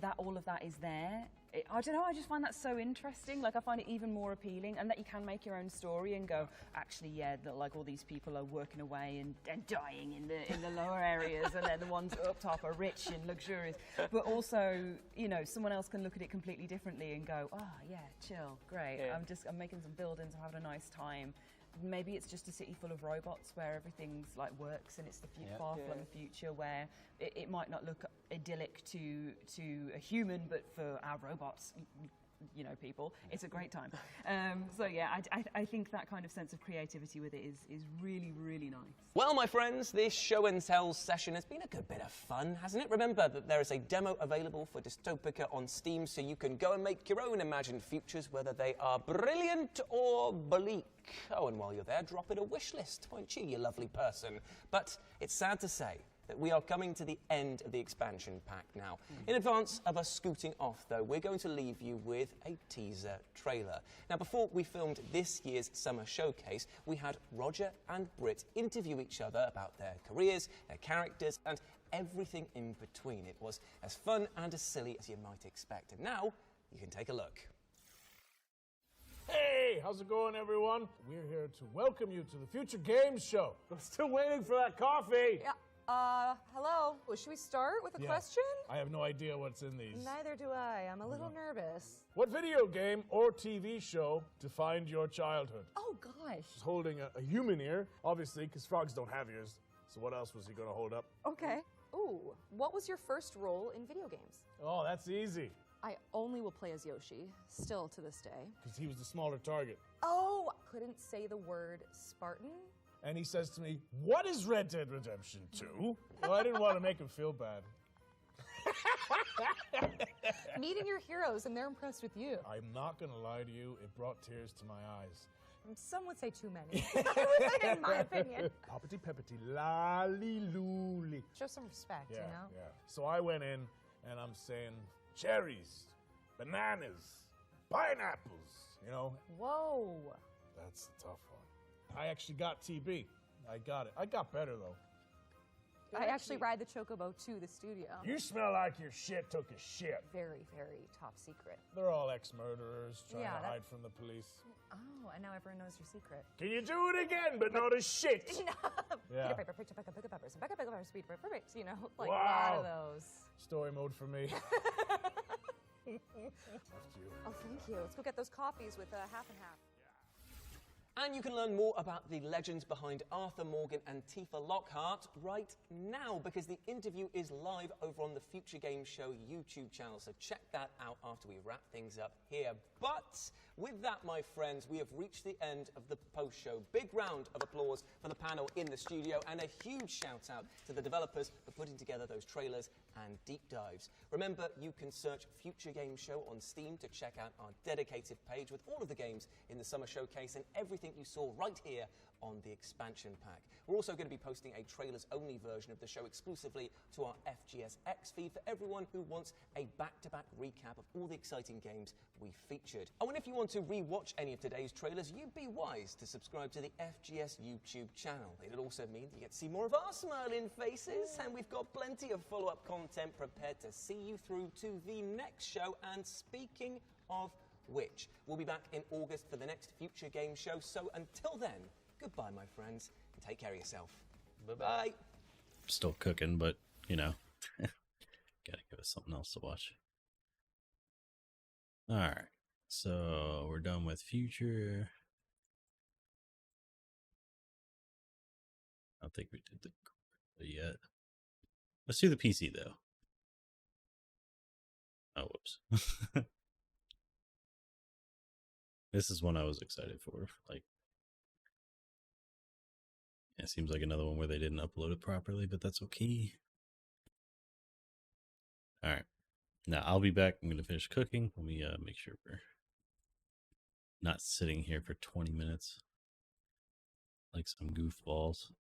that all of that is there. I don't know, I just find that so interesting. Like, I find it even more appealing, and that you can make your own story and go, actually, yeah, that, like, all these people are working away and dying in the lower areas, and then the ones up top are rich and luxurious. But also, you know, someone else can look at it completely differently and go, oh, yeah, chill, great. Yeah. I'm making some buildings, I'm having a nice time. Maybe it's just a city full of robots where everything's like works, and it's the far-flung future where it might not look idyllic to a human, but for our robots, you know, people, it's a great time. So yeah, I think that kind of sense of creativity with it is really, really nice. Well, my friends, this show and tell session has been a good bit of fun, hasn't it? Remember that there is a demo available for Dystopica on Steam, so you can go and make your own imagined futures, whether they are brilliant or bleak. Oh, and while you're there, drop in a wish list, won't you, you lovely person? But it's sad to say that we are coming to the end of the expansion pack now. In advance of us scooting off, though, we're going to leave you with a teaser trailer. Now, before we filmed this year's summer showcase, we had Roger and Britt interview each other about their careers, their characters, and everything in between. It was as fun and as silly as you might expect. And now, you can take a look. Hey, how's it going, everyone? We're here to welcome you to the Future Games Show. I'm still waiting for that coffee. Yeah. Hello. Well, should we start with a question? I have no idea what's in these. Neither do I. I'm a little nervous. What video game or TV show defined your childhood? Oh, gosh. He's holding a human ear, obviously, because frogs don't have ears. So what else was he going to hold up? Okay. Ooh, what was your first role in video games? Oh, that's easy. I only will play as Yoshi, still to this day. Because he was the smaller target. Oh, couldn't say the word Spartan. And he says to me, what is Red Dead Redemption 2? Well, I didn't want to make him feel bad. Meeting your heroes and they're impressed with you. I'm not going to lie to you, it brought tears to my eyes. Some would say too many, in my opinion. Poppity peppity, lolly looly. Show some respect, you know? Yeah. So I went in and I'm saying cherries, bananas, pineapples, you know? Whoa. That's a tough one. I actually got TB. I got it. I got better, though. I actually ride the Chocobo to the studio. You smell like your shit took a shit. Very, very top secret. They're all ex-murderers trying to hide from the police. Oh, and now everyone knows your secret. Can you do it again, but not as shit? Peter Piper picked up Becca Peppers, and Becca Peppers, Peter Piper picked, you know, like Wow. a lot of those. Story mode for me. Oh, thank you. Let's go get those coffees with half and half. And you can learn more about the legends behind Arthur Morgan and Tifa Lockhart right now, because the interview is live over on the Future Games Show YouTube channel. So check that out after we wrap things up here. But with that, my friends, we have reached the end of the post-show. Big round of applause for the panel in the studio, and a huge shout out to the developers for putting together those trailers and deep dives. Remember, you can search Future Games Show on Steam to check out our dedicated page with all of the games in the summer showcase and everything you saw right here on the expansion pack. We're also going to be posting a trailers-only version of the show exclusively to our FGSX feed for everyone who wants a back-to-back recap of all the exciting games we featured. Oh, and if you want to re-watch any of today's trailers, you'd be wise to subscribe to the FGS YouTube channel. It'll also mean you get to see more of our smiling faces, and we've got plenty of follow-up content prepared to see you through to the next show. And speaking of which, we'll be back in August for the next Future Game Show. So until then, goodbye, my friends, and take care of yourself. Bye-bye. Still cooking, but, you know, gotta give us something else to watch. Alright, so we're done with Future. I don't think we did the yet. Let's do the PC, though. Oh, whoops. This is one I was excited for. Like, it seems like another one where they didn't upload it properly, but that's okay. All right. Now, I'll be back. I'm going to finish cooking. Let me make sure we're not sitting here for 20 minutes like some goofballs.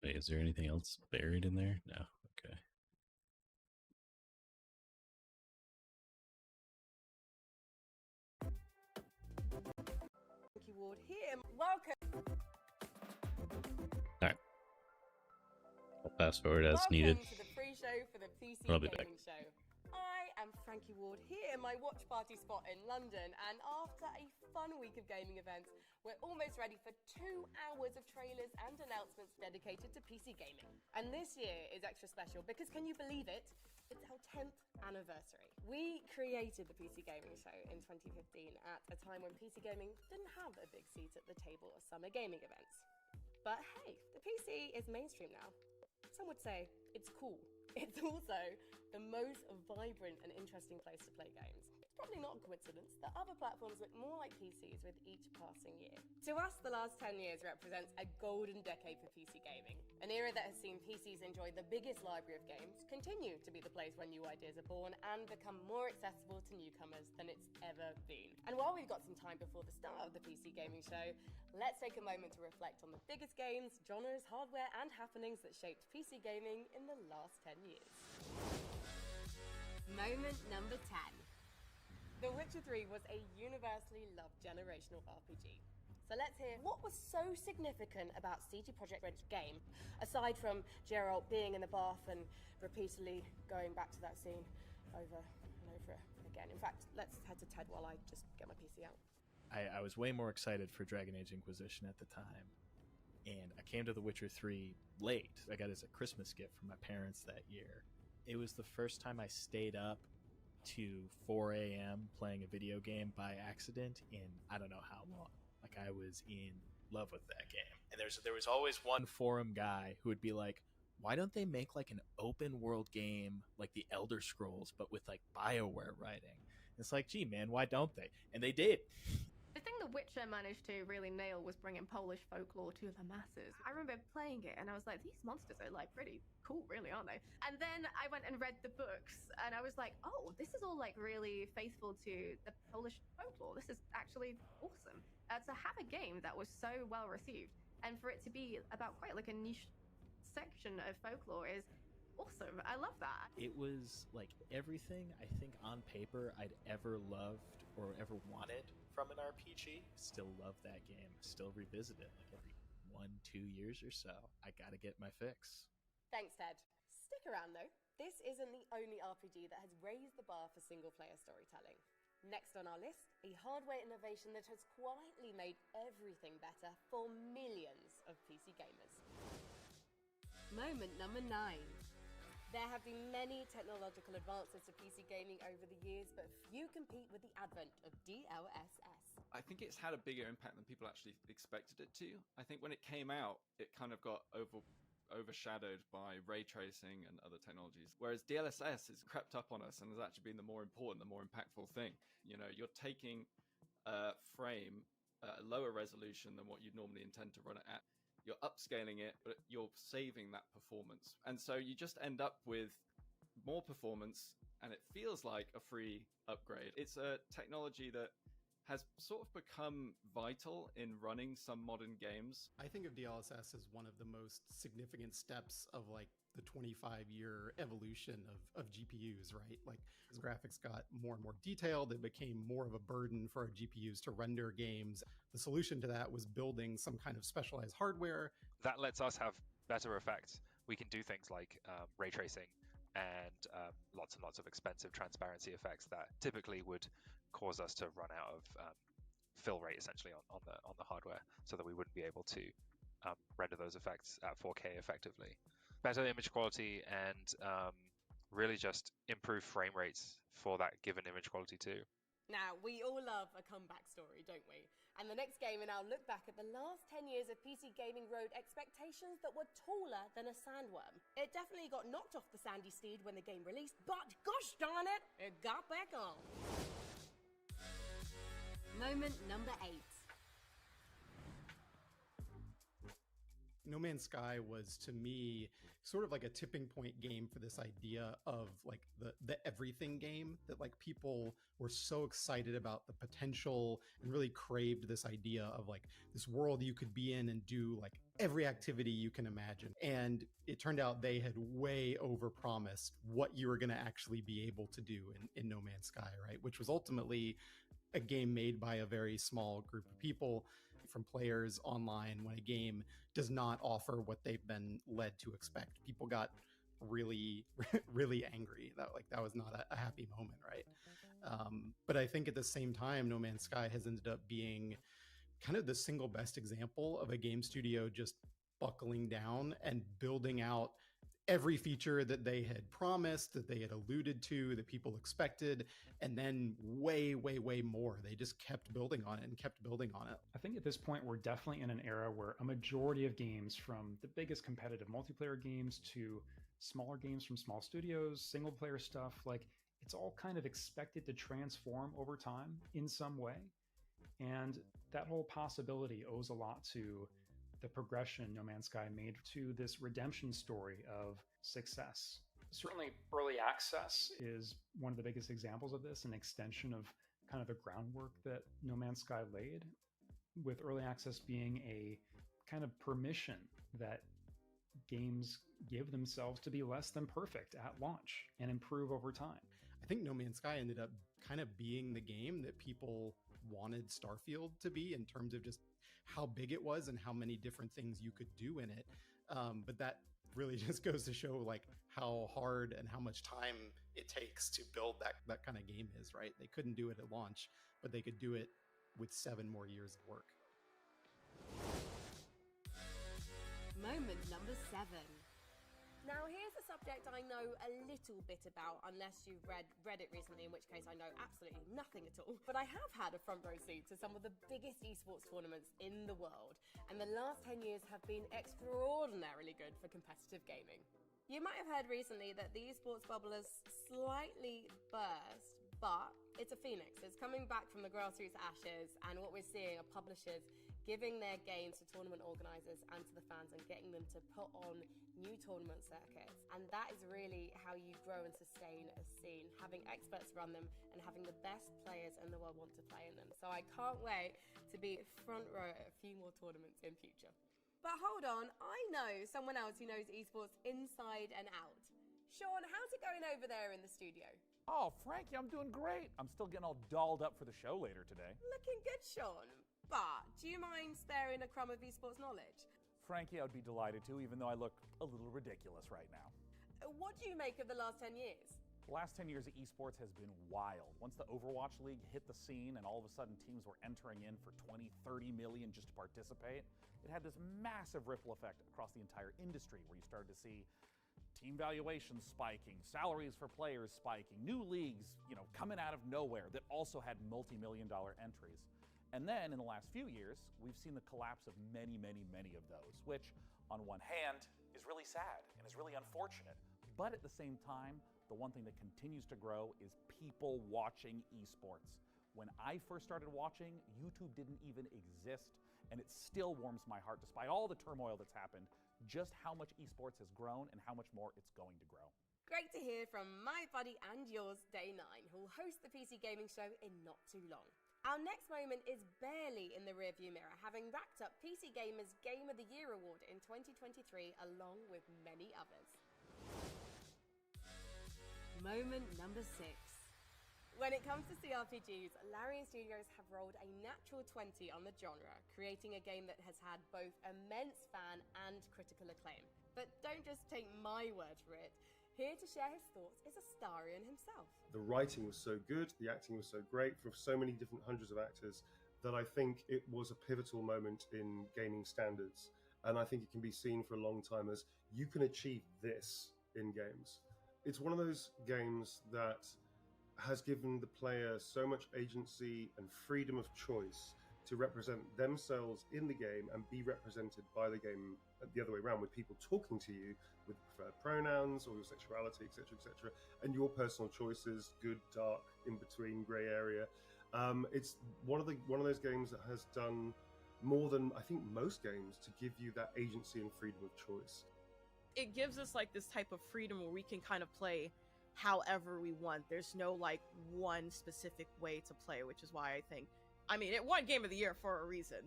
Wait, is there anything else buried in there? No. Okay. Ward here. Welcome. All right. I'll fast forward as needed. To the pre-show go for the PC I'll be back. Gaming Show. I am Frankie Ward here in my watch party spot in London, and after a fun week of gaming events, we're almost ready for 2 hours of trailers and announcements dedicated to PC gaming. And this year is extra special because, can you believe it? It's our 10th anniversary. We created the PC Gaming Show in 2015 at a time when PC gaming didn't have a big seat at the table of summer gaming events. But hey, the PC is mainstream now. Some would say it's cool. It's also the most vibrant and interesting place to play games. It's probably not a coincidence that other platforms look more like PCs with each passing year. To us, the last 10 years represents a golden decade for PC gaming, an era that has seen PCs enjoy the biggest library of games, continue to be the place where new ideas are born, and become more accessible to newcomers than it's ever been. And while we've got some time before the start of the PC Gaming Show, let's take a moment to reflect on the biggest games, genres, hardware, and happenings that shaped PC gaming in the last 10 years. Moment number 10. The Witcher 3 was a universally loved generational RPG. So let's hear what was so significant about CD Projekt Red's game, aside from Geralt being in the bath and repeatedly going back to that scene over and over again. In fact, let's head to Ted while I just get my PC out. I was way more excited for Dragon Age Inquisition at the time, and I came to The Witcher 3 late. I got it as a Christmas gift from my parents that year. It was the first time I stayed up to 4 a.m. playing a video game by accident in I don't know how long. Like, I was in love with that game. And there was always one forum guy who would be like, why don't they make like an open world game like the Elder Scrolls, but with like BioWare writing? And it's like, gee, man, why don't they? And they did. The thing The Witcher managed to really nail was bringing Polish folklore to the masses. I remember playing it and I was like, these monsters are like pretty cool, really, aren't they? And then I went and read the books and I was like, oh, this is all like really faithful to the Polish folklore. This is actually awesome. To have a game that was so well received and for it to be about quite like a niche section of folklore is awesome. I love that. It was like everything I think on paper I'd ever loved or ever wanted from an RPG. Still love that game. Still revisit it like every 1-2 years or so. I gotta get my fix. Thanks, Ted. Stick around though. This isn't the only RPG that has raised the bar for single-player storytelling. Next on our list, a hardware innovation that has quietly made everything better for millions of PC gamers. Moment number 9. There have been many technological advances to PC gaming over the years, but few compete with the advent of DLSS. I think it's had a bigger impact than people actually expected it to. I think when it came out, it kind of got overshadowed by ray tracing and other technologies, whereas DLSS has crept up on us and has actually been the more important, the more impactful thing. You know, you're taking a frame at a lower resolution than what you'd normally intend to run it at. You're upscaling it, but you're saving that performance. And so you just end up with more performance, and it feels like a free upgrade. It's a technology that has sort of become vital in running some modern games. I think of DLSS as one of the most significant steps of like the 25-year evolution of GPUs, right? Like, as graphics got more and more detailed, it became more of a burden for our GPUs to render games. The solution to that was building some kind of specialized hardware. That lets us have better effects. We can do things like ray tracing and lots and lots of expensive transparency effects that typically would cause us to run out of fill rate essentially on the hardware, so that we wouldn't be able to render those effects at 4K effectively. Better image quality and really just improve frame rates for that given image quality too. Now, we all love a comeback story, don't we? And the next game in our look back at the last 10 years of PC gaming rode expectations that were taller than a sandworm. It definitely got knocked off the sandy steed when the game released, but gosh darn it, it got back on. Moment number 8. No Man's Sky was, to me, sort of like a tipping point game for this idea of like the everything game, that like people were so excited about the potential and really craved this idea of like this world you could be in and do like every activity you can imagine. And it turned out they had way overpromised what you were going to actually be able to do in No Man's Sky, right? Which was ultimately a game made by a very small group of people, from players online, when a game does not offer what they've been led to expect. People got really, really angry. That was not a happy moment, right? But I think at the same time, No Man's Sky has ended up being kind of the single best example of a game studio just buckling down and building out every feature that they had promised, that they had alluded to, that people expected, and then way, way, way more. They just kept building on it and kept building on it. I think at this point, we're definitely in an era where a majority of games, from the biggest competitive multiplayer games to smaller games from small studios, single player stuff, like it's all kind of expected to transform over time in some way. And that whole possibility owes a lot to the progression No Man's Sky made to this redemption story of success. Certainly, early access is one of the biggest examples of this, an extension of kind of the groundwork that No Man's Sky laid, with early access being a kind of permission that games give themselves to be less than perfect at launch and improve over time. I think No Man's Sky ended up kind of being the game that people wanted Starfield to be in terms of just how big it was and how many different things you could do in it. But that really just goes to show like how hard and how much time it takes to build that kind of game is, right? They couldn't do it at launch, but they could do it with 7 more years of work. Moment number 7. Now, here's a subject I know a little bit about, unless you've read Reddit recently, in which case I know absolutely nothing at all. But I have had a front row seat to some of the biggest esports tournaments in the world, and the last 10 years have been extraordinarily good for competitive gaming. You might have heard recently that the esports bubble has slightly burst, but it's a phoenix. It's coming back from the grassroots ashes, and what we're seeing are publishers giving their games to tournament organisers and to the fans and getting them to put on new tournament circuits. And that is really how you grow and sustain a scene, having experts run them and having the best players in the world want to play in them. So I can't wait to be front row at a few more tournaments in future. But hold on, I know someone else who knows esports inside and out. Sean, how's it going over there in the studio? Oh, Frankie, I'm doing great. I'm still getting all dolled up for the show later today. Looking good, Sean. But do you mind sparing a crumb of esports knowledge? Frankie, I would be delighted to, even though I look a little ridiculous right now. What do you make of the last 10 years? The last 10 years of esports has been wild. Once the Overwatch League hit the scene and all of a sudden teams were entering in for 20, 30 million just to participate, it had this massive ripple effect across the entire industry where you started to see team valuations spiking, salaries for players spiking, new leagues, coming out of nowhere that also had multi-million-dollar entries. And then in the last few years, we've seen the collapse of many, many, many of those, which on one hand is really sad and is really unfortunate. But at the same time, the one thing that continues to grow is people watching esports. When I first started watching, YouTube didn't even exist, and it still warms my heart, despite all the turmoil that's happened, just how much esports has grown and how much more it's going to grow. Great to hear from my buddy and yours, Day 9, who'll host the PC Gaming Show in not too long. Our next moment is barely in the rearview mirror, having racked up PC Gamer's Game of the Year award in 2023, along with many others. Moment number 6. When it comes to CRPGs, Larian Studios have rolled a natural 20 on the genre, creating a game that has had both immense fan and critical acclaim. But don't just take my word for it. Here to share his thoughts is Astarion himself. The writing was so good, the acting was so great for so many different hundreds of actors that I think it was a pivotal moment in gaming standards. And I think it can be seen for a long time as you can achieve this in games. It's one of those games that has given the player so much agency and freedom of choice to represent themselves in the game and be represented by the game the other way around, with people talking to you with preferred pronouns or your sexuality, etc., etc., and your personal choices, good, dark, in between, grey area. It's one of those games that has done more than I think most games to give you that agency and freedom of choice. It gives us like this type of freedom where we can kind of play however we want. There's no like one specific way to play, which is why it won Game of the Year for a reason.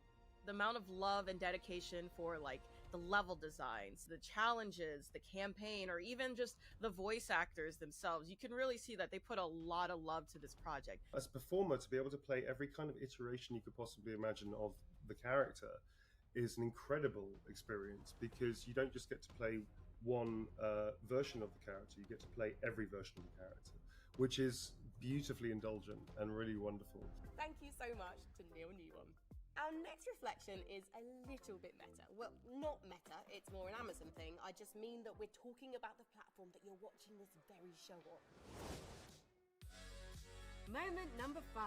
The amount of love and dedication for like the level designs, the challenges, the campaign, or even just the voice actors themselves, you can really see that they put a lot of love to this project. As a performer, to be able to play every kind of iteration you could possibly imagine of the character is an incredible experience, because you don't just get to play one version of the character. You get to play every version of the character, which is beautifully indulgent and really wonderful. Thank you so much to Neil Newham. Our next reflection is a little bit meta. Well, not meta, it's more an Amazon thing. I just mean that we're talking about the platform that you're watching this very show on. Moment number 5.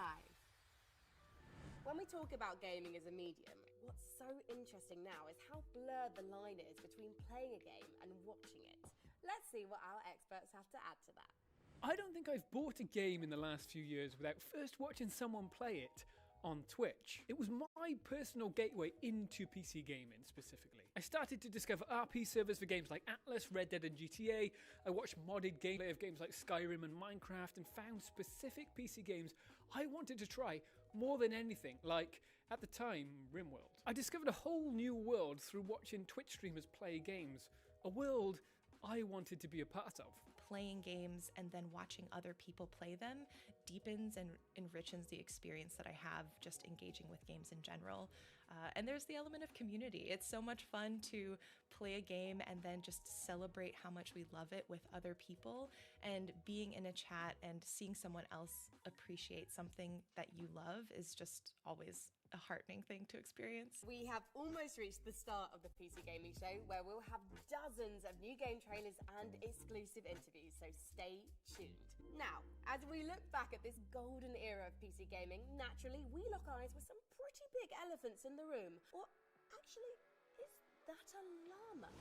When we talk about gaming as a medium, what's so interesting now is how blurred the line is between playing a game and watching it. Let's see what our experts have to add to that. I don't think I've bought a game in the last few years without first watching someone play it on Twitch. It was my personal gateway into PC gaming specifically. I started to discover RP servers for games like Atlas, Red Dead and GTA. I watched modded gameplay of games like Skyrim and Minecraft and found specific PC games I wanted to try more than anything, like, at the time, RimWorld. I discovered a whole new world through watching Twitch streamers play games, a world I wanted to be a part of. Playing games and then watching other people play them deepens and enriches the experience that I have just engaging with games in general. And there's the element of community. It's so much fun to play a game and then just celebrate how much we love it with other people, and being in a chat and seeing someone else appreciate something that you love is just always a heartening thing to experience. We have almost reached the start of the PC Gaming Show, where we'll have dozens of new game trailers and exclusive interviews, so stay tuned. Now, as we look back at this golden era of PC gaming, naturally we lock eyes with some pretty big elephants in the room. Or actually, is that a llama?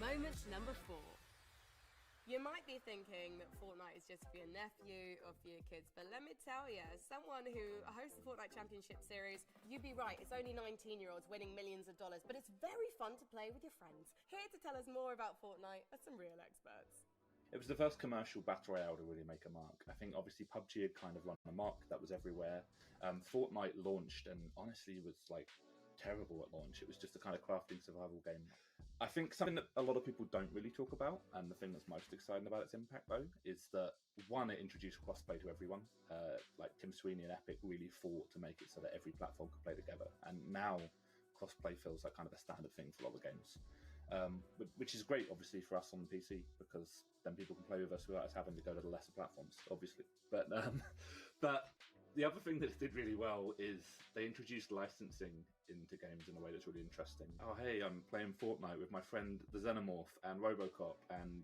Moment number 4. You might be thinking that Fortnite is just for your nephew or for your kids, but let me tell you, as someone who hosts the Fortnite Championship Series, you'd be right, it's only 19-year-olds winning millions of dollars, but it's very fun to play with your friends. Here to tell us more about Fortnite are some real experts. It was the first commercial battle royale to really make a mark. I think obviously PUBG had kind of run a mark that was everywhere. Fortnite launched and honestly was like terrible at launch. It was just a kind of crafting survival game. I think something that a lot of people don't really talk about, and the thing that's most exciting about its impact though, is that one, it introduced crossplay to everyone. Like Tim Sweeney and Epic really fought to make it so that every platform could play together, and now crossplay feels like kind of a standard thing for a lot of games. Which is great, obviously, for us on the PC, because then people can play with us without us having to go to the lesser platforms, obviously. But the other thing that it did really well is they introduced licensing into games in a way that's really interesting. Oh, hey, I'm playing Fortnite with my friend the Xenomorph and Robocop and,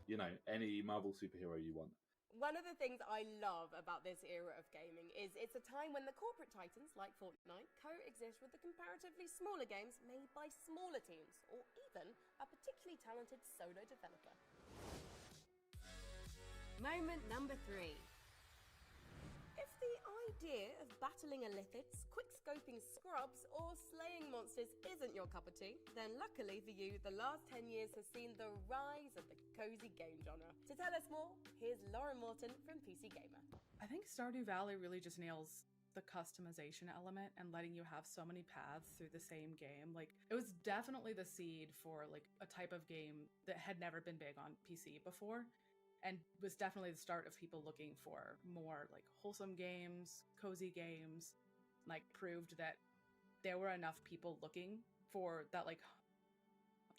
you know, any Marvel superhero you want. One of the things I love about this era of gaming is it's a time when the corporate titans, like Fortnite, coexist with the comparatively smaller games made by smaller teams, or even a particularly talented solo developer. Moment number 3. If the idea of battling illithids, quick-scoping scrubs, or slaying monsters isn't your cup of tea, then luckily for you, the last 10 years has seen the rise of the cozy game genre. To tell us more, here's Lauren Morton from PC Gamer. I think Stardew Valley really just nails the customization element and letting you have so many paths through the same game. Like, it was definitely the seed for like a type of game that had never been big on PC before, and was definitely the start of people looking for more like wholesome games, cozy games, like proved that there were enough people looking for that like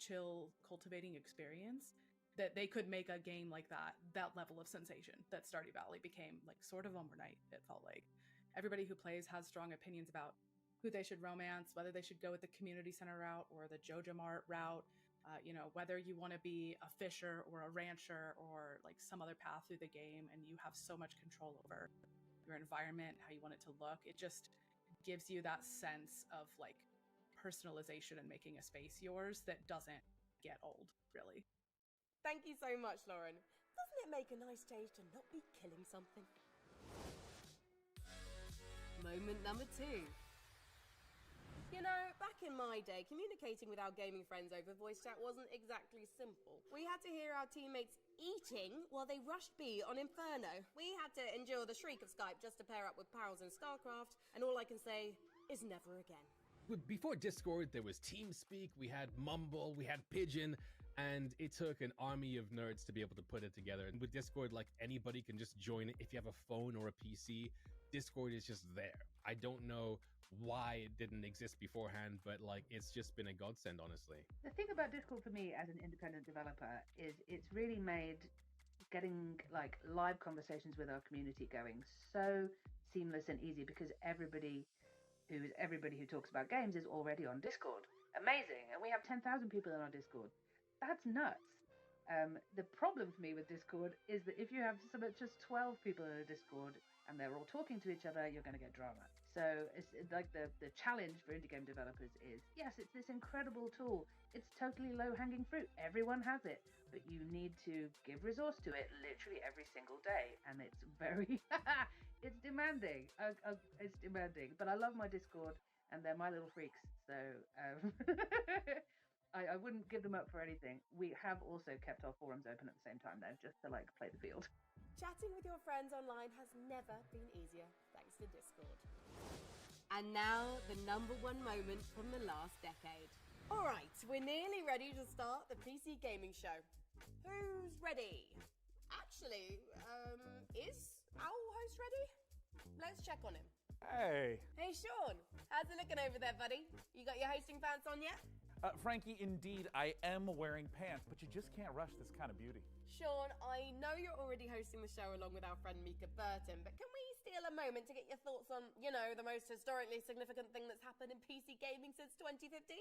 chill cultivating experience that they could make a game like that level of sensation that Stardew Valley became like sort of overnight. It felt like everybody who plays has strong opinions about who they should romance, whether they should go with the community center route or the Jojo Mart route. You know, whether you want to be a fisher or a rancher or like some other path through the game, and you have so much control over your environment, how you want it to look. It just gives you that sense of like personalization and making a space yours that doesn't get old, really. Thank you so much, Lauren. Doesn't it make a nice change to not be killing something? Moment number 2. You know, back in my day, communicating with our gaming friends over voice chat wasn't exactly simple. We had to hear our teammates eating while they rushed B on Inferno. We had to endure the shriek of Skype just to pair up with pals in StarCraft, and all I can say is never again. Before Discord, there was TeamSpeak, we had Mumble, we had Pigeon, and it took an army of nerds to be able to put it together. And with Discord, like, anybody can just join it. If you have a phone or a PC, Discord is just there. I don't know why it didn't exist beforehand, but like it's just been a godsend, honestly. The thing about Discord for me as an independent developer is it's really made getting like live conversations with our community going so seamless and easy, because everybody who talks about games is already on Discord. Amazing. And we have 10,000 people in our Discord. That's nuts. The problem for me with Discord is that if you have just 12 people in a Discord and they're all talking to each other, you're going to get drama. So it's like the challenge for indie game developers is, yes, it's this incredible tool. It's totally low-hanging fruit. Everyone has it, but you need to give resource to it literally every single day. And it's very, it's demanding. It's demanding. But I love my Discord, and they're my little freaks. So I wouldn't give them up for anything. We have also kept our forums open at the same time, though, just to like play the field. Chatting with your friends online has never been easier thanks to Discord. And now, the #1 moment from the last decade. Alright, we're nearly ready to start the PC gaming show. Who's ready? Actually, is our host ready? Let's check on him. Hey. Hey Sean, how's it looking over there, buddy? You got your hosting pants on yet? Frankie, indeed, I am wearing pants, but you just can't rush this kind of beauty. Sean, I know you're already hosting the show along with our friend Mika Burton, but can we steal a moment to get your thoughts on, you know, the most historically significant thing that's happened in PC gaming since 2015?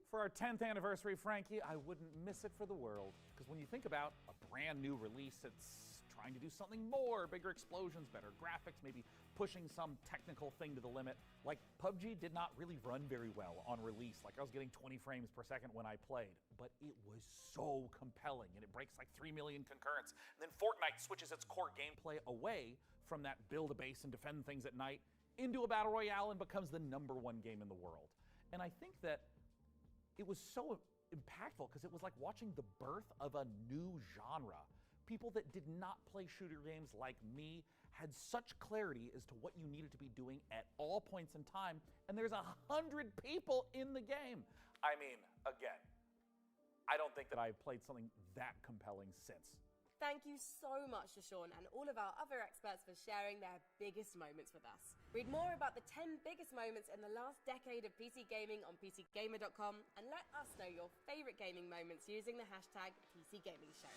For our 10th anniversary, Frankie, I wouldn't miss it for the world. Because when you think about a brand new release that's trying to do something more, bigger explosions, better graphics, maybe pushing some technical thing to the limit, like PUBG did not really run very well on release. Like I was getting 20 frames per second when I played, but it was so compelling, and it breaks like 3 million concurrents. And then Fortnite switches its core gameplay away from that build a base and defend things at night into a battle royale and becomes the #1 game in the world. And I think that it was so impactful because it was like watching the birth of a new genre. People that did not play shooter games like me had such clarity as to what you needed to be doing at all points in time, and there's 100 people in the game. I mean, again, I don't think that I've played something that compelling since. Thank you so much to Sean and all of our other experts for sharing their biggest moments with us. Read more about the 10 biggest moments in the last decade of PC gaming on PCGamer.com, and let us know your favorite gaming moments using the hashtag PCGamingShow.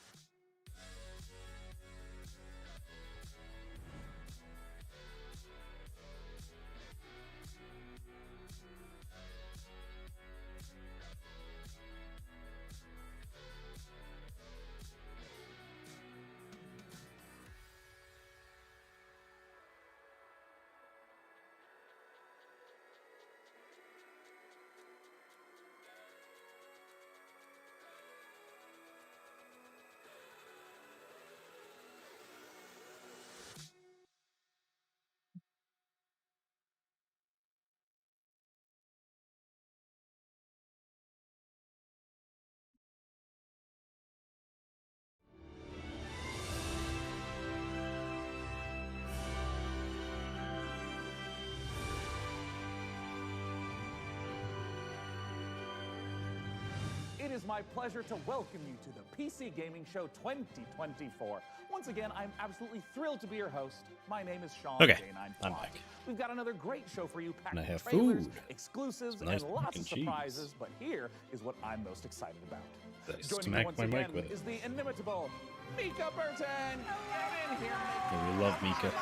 It is my pleasure to welcome you to the PC Gaming Show 2024. Once again, I'm absolutely thrilled to be your host. My name is Sean. Okay, J9 I'm Plot. back. We've got another great show for you, packed And I with have trailers, food. exclusives, Some nice and lots mac of and cheese. surprises. But here is what I'm most excited about. That I Joining me smack once my mic again with it. is the inimitable Mika Burton. Get in here, Yeah, we love Mika.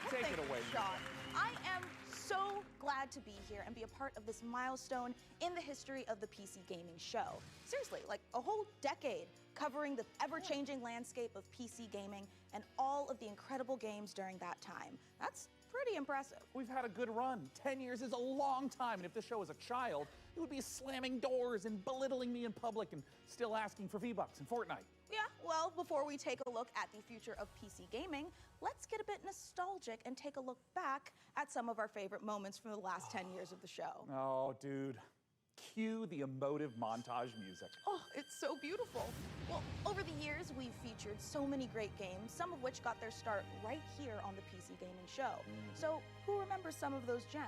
Take Thank it away, you, Sean. I am so glad to be here and be a part of this milestone in the history of the PC gaming show. Seriously, like a whole decade covering the ever-changing landscape of PC gaming and all of the incredible games during that time. That's pretty impressive. We've had a good run. 10 years is a long time, and if this show was a child, it would be slamming doors and belittling me in public and still asking for V-Bucks in Fortnite. Yeah, well, before we take a look at the future of PC gaming, let's get a bit nostalgic and take a look back at some of our favorite moments from the last 10 years of the show. Oh, dude. Cue the emotive montage music. Oh, it's so beautiful. Well, over the years, we've featured so many great games, some of which got their start right here on the PC Gaming Show. So, who remembers some of those gems?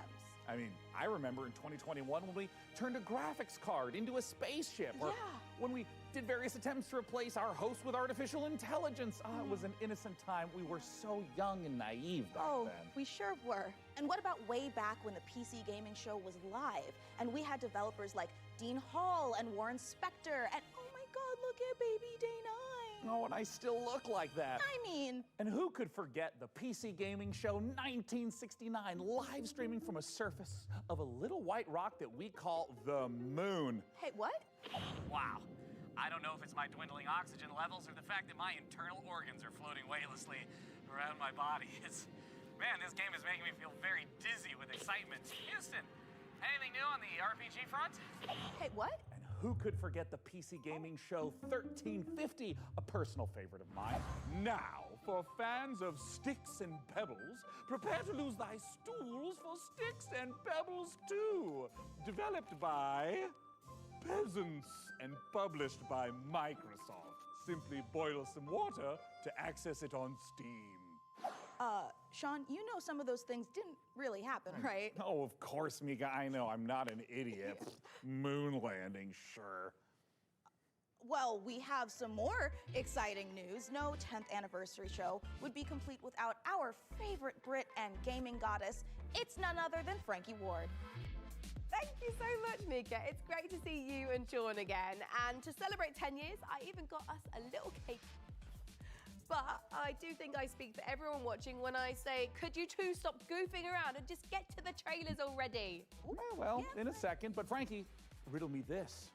I mean, I remember in 2021 when we turned a graphics card into a spaceship, or when we did various attempts to replace our host with artificial intelligence. It was an innocent time. We were so young and naive back then. We sure were. And what about way back when the PC gaming show was live, and we had developers like Dean Hall and Warren Spector, and oh my God, look at baby Day 9. Oh, and I still look like that. I mean... And who could forget the PC Gaming Show 1969, live streaming from a surface of a little white rock that we call the moon? Hey, what? Wow. I don't know if it's my dwindling oxygen levels or the fact that my internal organs are floating weightlessly around my body. Man, this game is making me feel very dizzy with excitement. Houston, anything new on the RPG front? Hey, what? And who could forget the PC Gaming Show 1350, a personal favorite of mine? Now, for fans of sticks and pebbles, prepare to lose thy stools for sticks and pebbles too. Developed by peasants and published by Microsoft. Simply boil some water to access it on Steam. Sean, you know some of those things didn't really happen, right? Oh, of course, Mika. I know. I'm not an idiot. Moon landing, sure. Well, we have some more exciting news. No 10th anniversary show would be complete without our favorite Brit and gaming goddess. It's none other than Frankie Ward. Thank you so much, Mika. It's great to see you and Sean again. And to celebrate 10 years, I even got us a little cake. But I do think I speak for everyone watching when I say, could you two stop goofing around and just get to the trailers already? Well, in a second. But Frankie, riddle me this.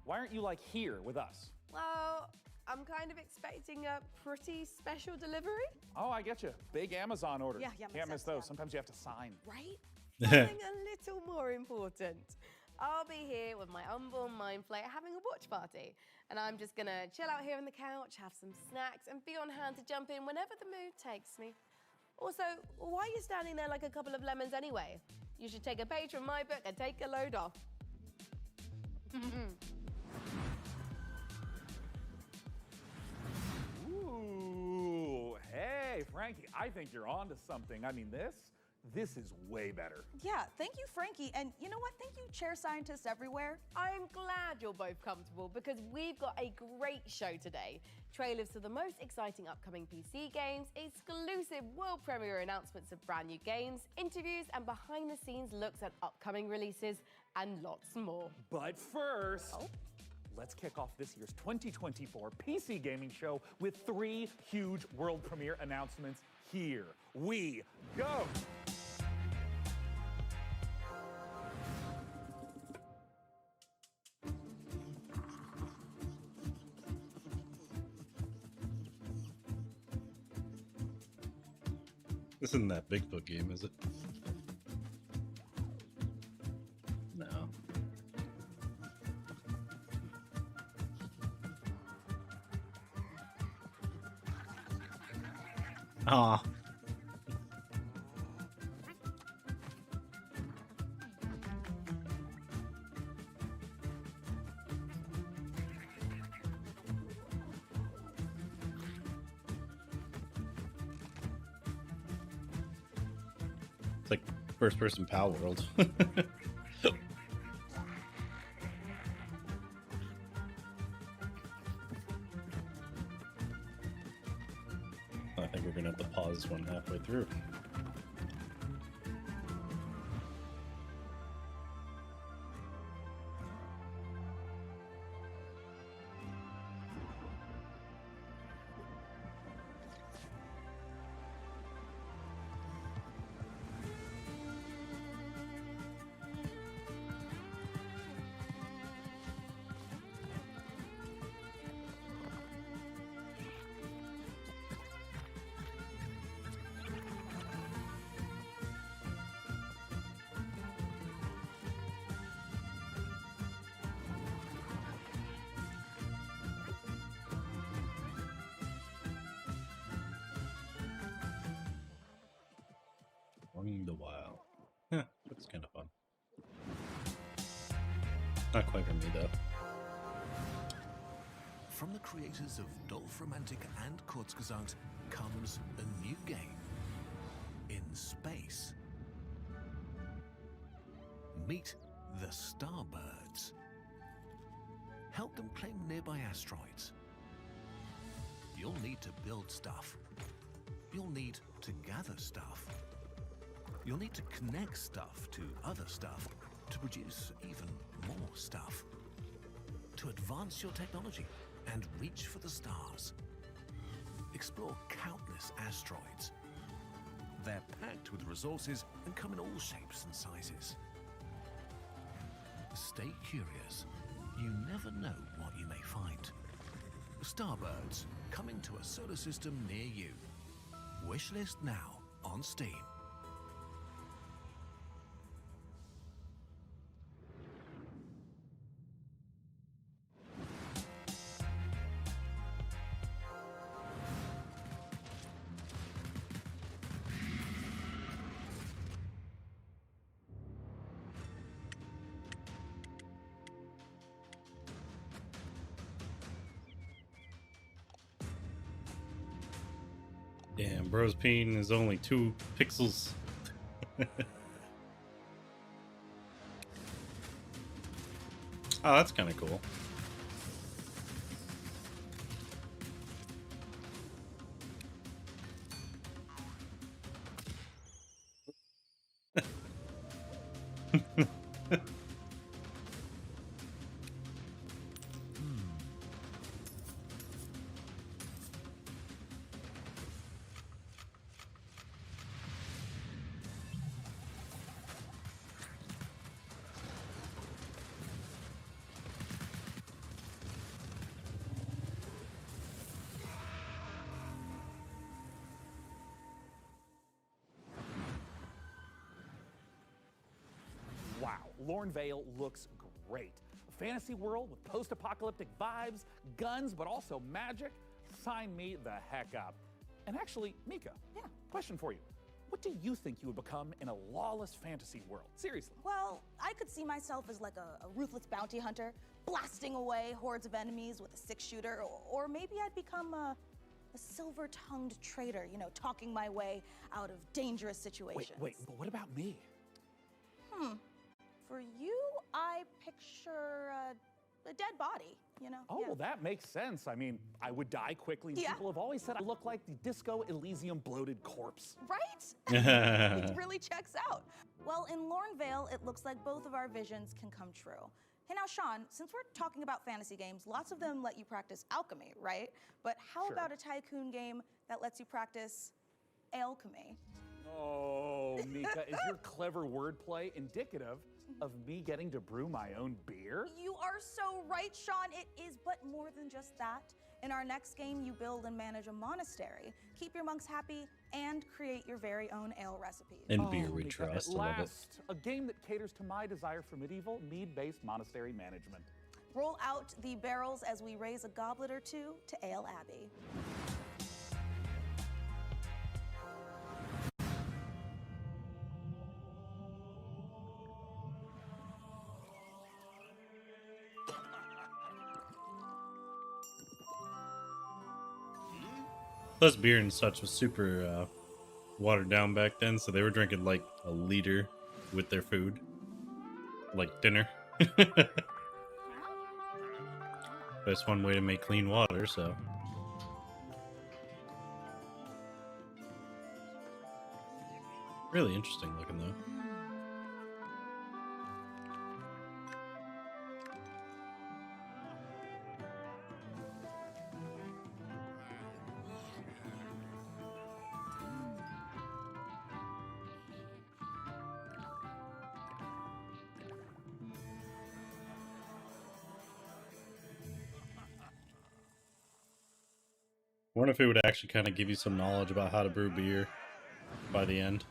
Why aren't you, like, here with us? Well, I'm kind of expecting a pretty special delivery. Oh, I get you. Big Amazon orders. Yeah, Can't makes miss sense, those. yeah. Sometimes you have to sign. Right? Something a little more important. I'll be here with my unborn mind flayer having a watch party. And I'm just gonna chill out here on the couch, have some snacks, and be on hand to jump in whenever the mood takes me. Also, why are you standing there like a couple of lemons anyway? You should take a page from my book and take a load off. Ooh, hey, Frankie, I think you're onto something. I mean, this is way better. Yeah, thank you, Frankie. And you know what? Thank you, chair scientists everywhere. I'm glad you're both comfortable because we've got a great show today. Trailers to the most exciting upcoming PC games, exclusive world premiere announcements of brand new games, interviews and behind the scenes looks at upcoming releases, and lots more. But first, let's kick off this year's 2024 PC Gaming Show with 3 huge world premiere announcements. Here we go. This isn't that Bigfoot game, is it? No. Aw. It's like first person PAL world. I think we're gonna have to pause this one halfway through. The Wild. Yeah, that's kind of fun. Not quite for me though. From the creators of Dolph Romantic and Kurzgesagt comes a new game in space. Meet the Starbirds. Help them claim nearby asteroids. You'll need to build stuff. You'll need to gather stuff. You'll need to connect stuff to other stuff to produce even more stuff. To advance your technology and reach for the stars. Explore countless asteroids. They're packed with resources and come in all shapes and sizes. Stay curious. You never know what you may find. Starbirds, coming to a solar system near you. Wishlist now on Steam. Damn, bro's peen is only 2 pixels. Oh, that's kind of cool. Wow, Lorne Vale looks great. A fantasy world with post-apocalyptic vibes, guns, but also magic. Sign me the heck up. And actually, Mika, question for you. What do you think you would become in a lawless fantasy world? Seriously. Well, I could see myself as like a ruthless bounty hunter, blasting away hordes of enemies with a 6-shooter, or maybe I'd become a silver-tongued traitor, you know, talking my way out of dangerous situations. Wait, but what about me? For you, I picture a dead body, you know? Oh, well, that makes sense. I mean, I would die quickly. Yeah. People have always said I look like the Disco Elysium bloated corpse. Right? It really checks out. Well, in Lorne Vale, it looks like both of our visions can come true. Hey, now, Sean, since we're talking about fantasy games, lots of them let you practice alchemy, right? But how Sure. about a tycoon game that lets you practice alchemy? Oh, Mika, is your clever wordplay indicative of me getting to brew my own beer? You are so right, Sean. It is, but more than just that. In our next game, you build and manage a monastery, keep your monks happy, and create your very own ale recipes. And beer we Mika, trust. At I love it. last, a game that caters to my desire for medieval, mead-based monastery management. Roll out the barrels as we raise a goblet or two to Ale Abbey. Plus, beer and such was super watered down back then, so they were drinking like a liter with their food, like dinner. That's one way to make clean water, so. Really interesting looking, though. I wonder if it would actually kind of give you some knowledge about how to brew beer by the end.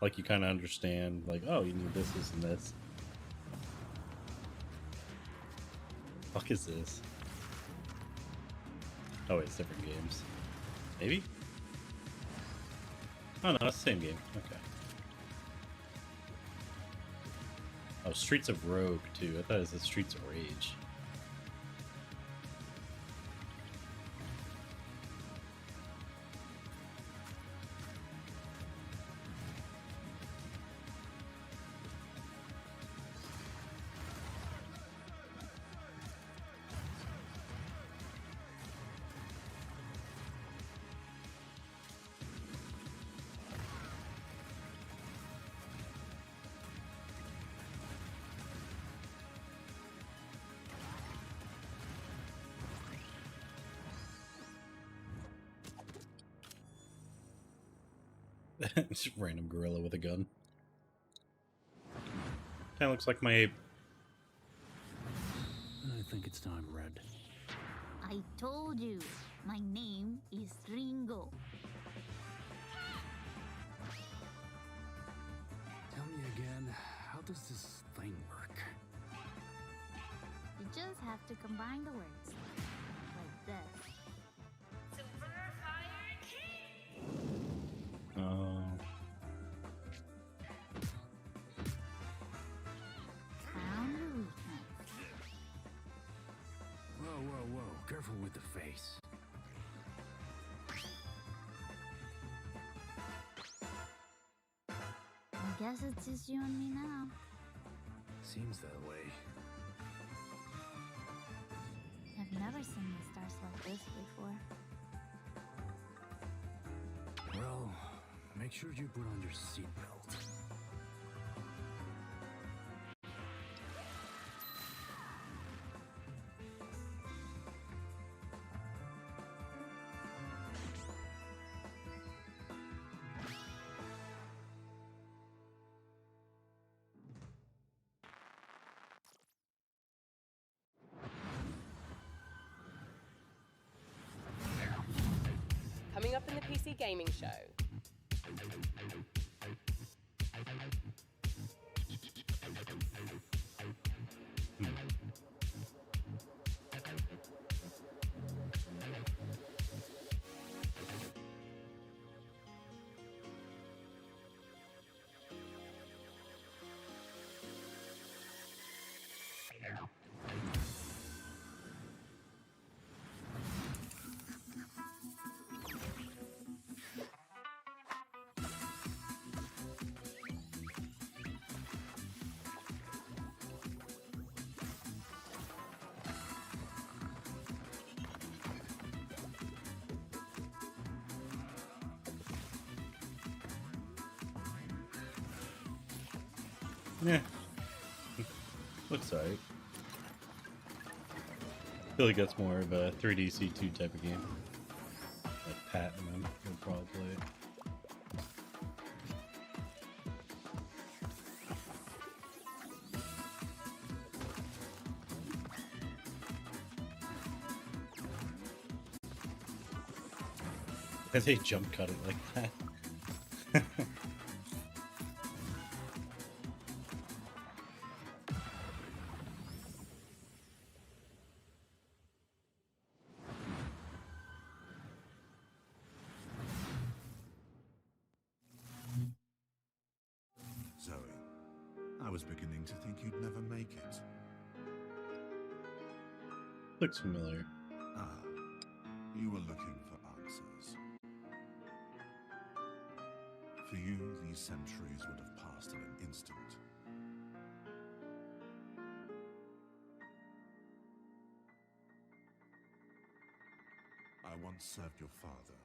Like, you kind of understand, like, oh, you need this, this, and this. Fuck is this? Oh, wait, it's different games. Maybe? Oh, no, it's the same game. Okay. Oh, Streets of Rogue, too. I thought it was the Streets of Rage. Just random gorilla with a gun. Kind of looks like my ape. I think it's time, Red. I told you, my name is Ringo. Tell me again, how does this thing work? You just have to combine the words. Like this. Oh. Found the weakness. Whoa, whoa, whoa. Careful with the face. I guess it's just you and me now. Seems that way. I've never seen the stars like this before. Well, make sure you put on your seatbelt. Coming up in the PC Gaming Show. Yeah. Looks alright. I feel like that's more of a 3D C2 type of game. Like Pat and them will probably play it. They jump cut it like that. Zoe, I was beginning to think you'd never make it. Looks familiar. Ah, you were looking for answers. For you, these centuries would have passed in an instant. I once served your father.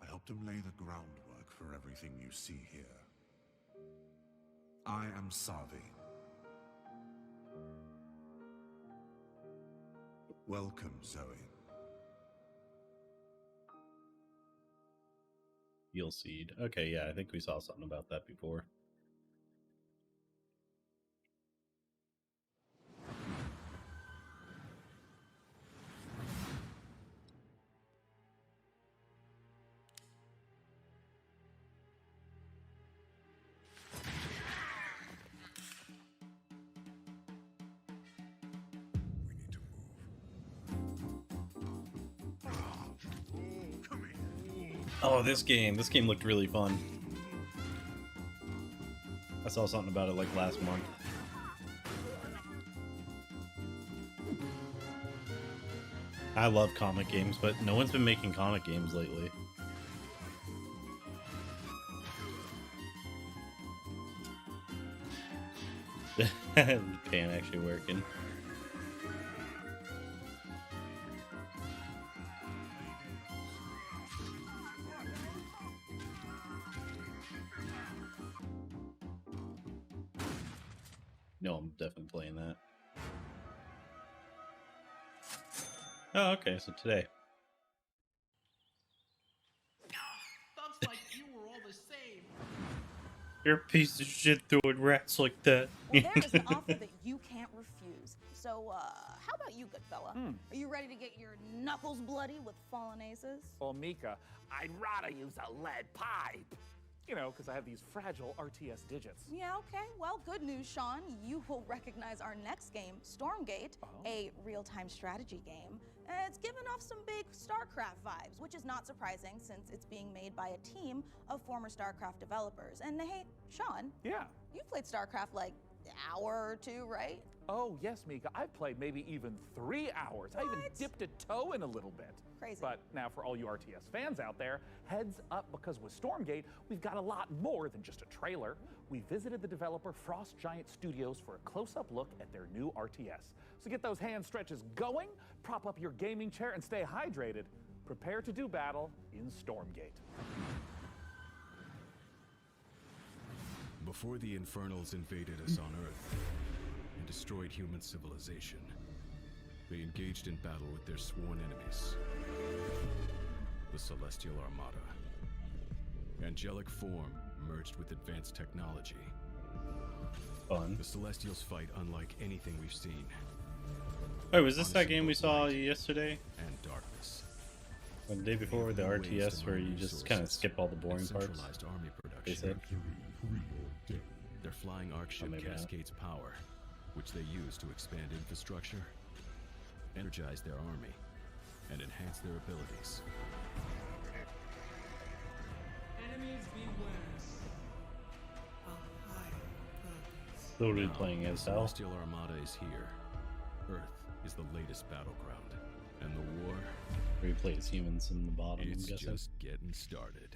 I helped him lay the groundwork for everything you see here. I am Savi. Welcome, Zoe. Eel seed. Okay, yeah, I think we saw something about that before. Oh, this game looked really fun. I saw something about it like last month. I love comic games, but no one's been making comic games lately. Pan actually working. No, I'm definitely playing that. Oh, okay, so today. You're a piece of shit throwing rats like that. Well, there is an offer that you can't refuse. So, how about you, good fella? Are you ready to get your knuckles bloody with fallen aces? Well, Mika, I'd rather use a lead pipe. You know, because I have these fragile RTS digits. Yeah, okay. Well, good news, Sean. You will recognize our next game, Stormgate, a real-time strategy game. It's given off some big StarCraft vibes, which is not surprising since it's being made by a team of former StarCraft developers. And hey, Sean. Yeah. You've played StarCraft like an hour or two, right? Oh, yes, Mika. I've played maybe even 3 hours. I even dipped a toe in a little bit. Crazy. But now for all you RTS fans out there, heads up, because with Stormgate, we've got a lot more than just a trailer. We visited the developer Frost Giant Studios for a close-up look at their new RTS. So get those hand stretches going, prop up your gaming chair, and stay hydrated. Prepare to do battle in Stormgate. Before the Infernals invaded us on Earth and destroyed human civilization, they engaged in battle with their sworn enemies, the Celestial Armada. Angelic form merged with advanced technology. Fun. The Celestials fight unlike anything we've seen. Wait, was this that game we saw yesterday? And darkness. Or the day before with the RTS where you just kind of skip all the boring parts? Centralized army They production. said. Their flying arc ship maybe not. cascades power, which they use to expand infrastructure, energize their army, and enhance their abilities. Enemies beware. Literally playing as Hal. Celestial Armada is here. Earth is the latest battleground, and the war. Where you play as humans in the bottom, It's I'm guessing. just getting started.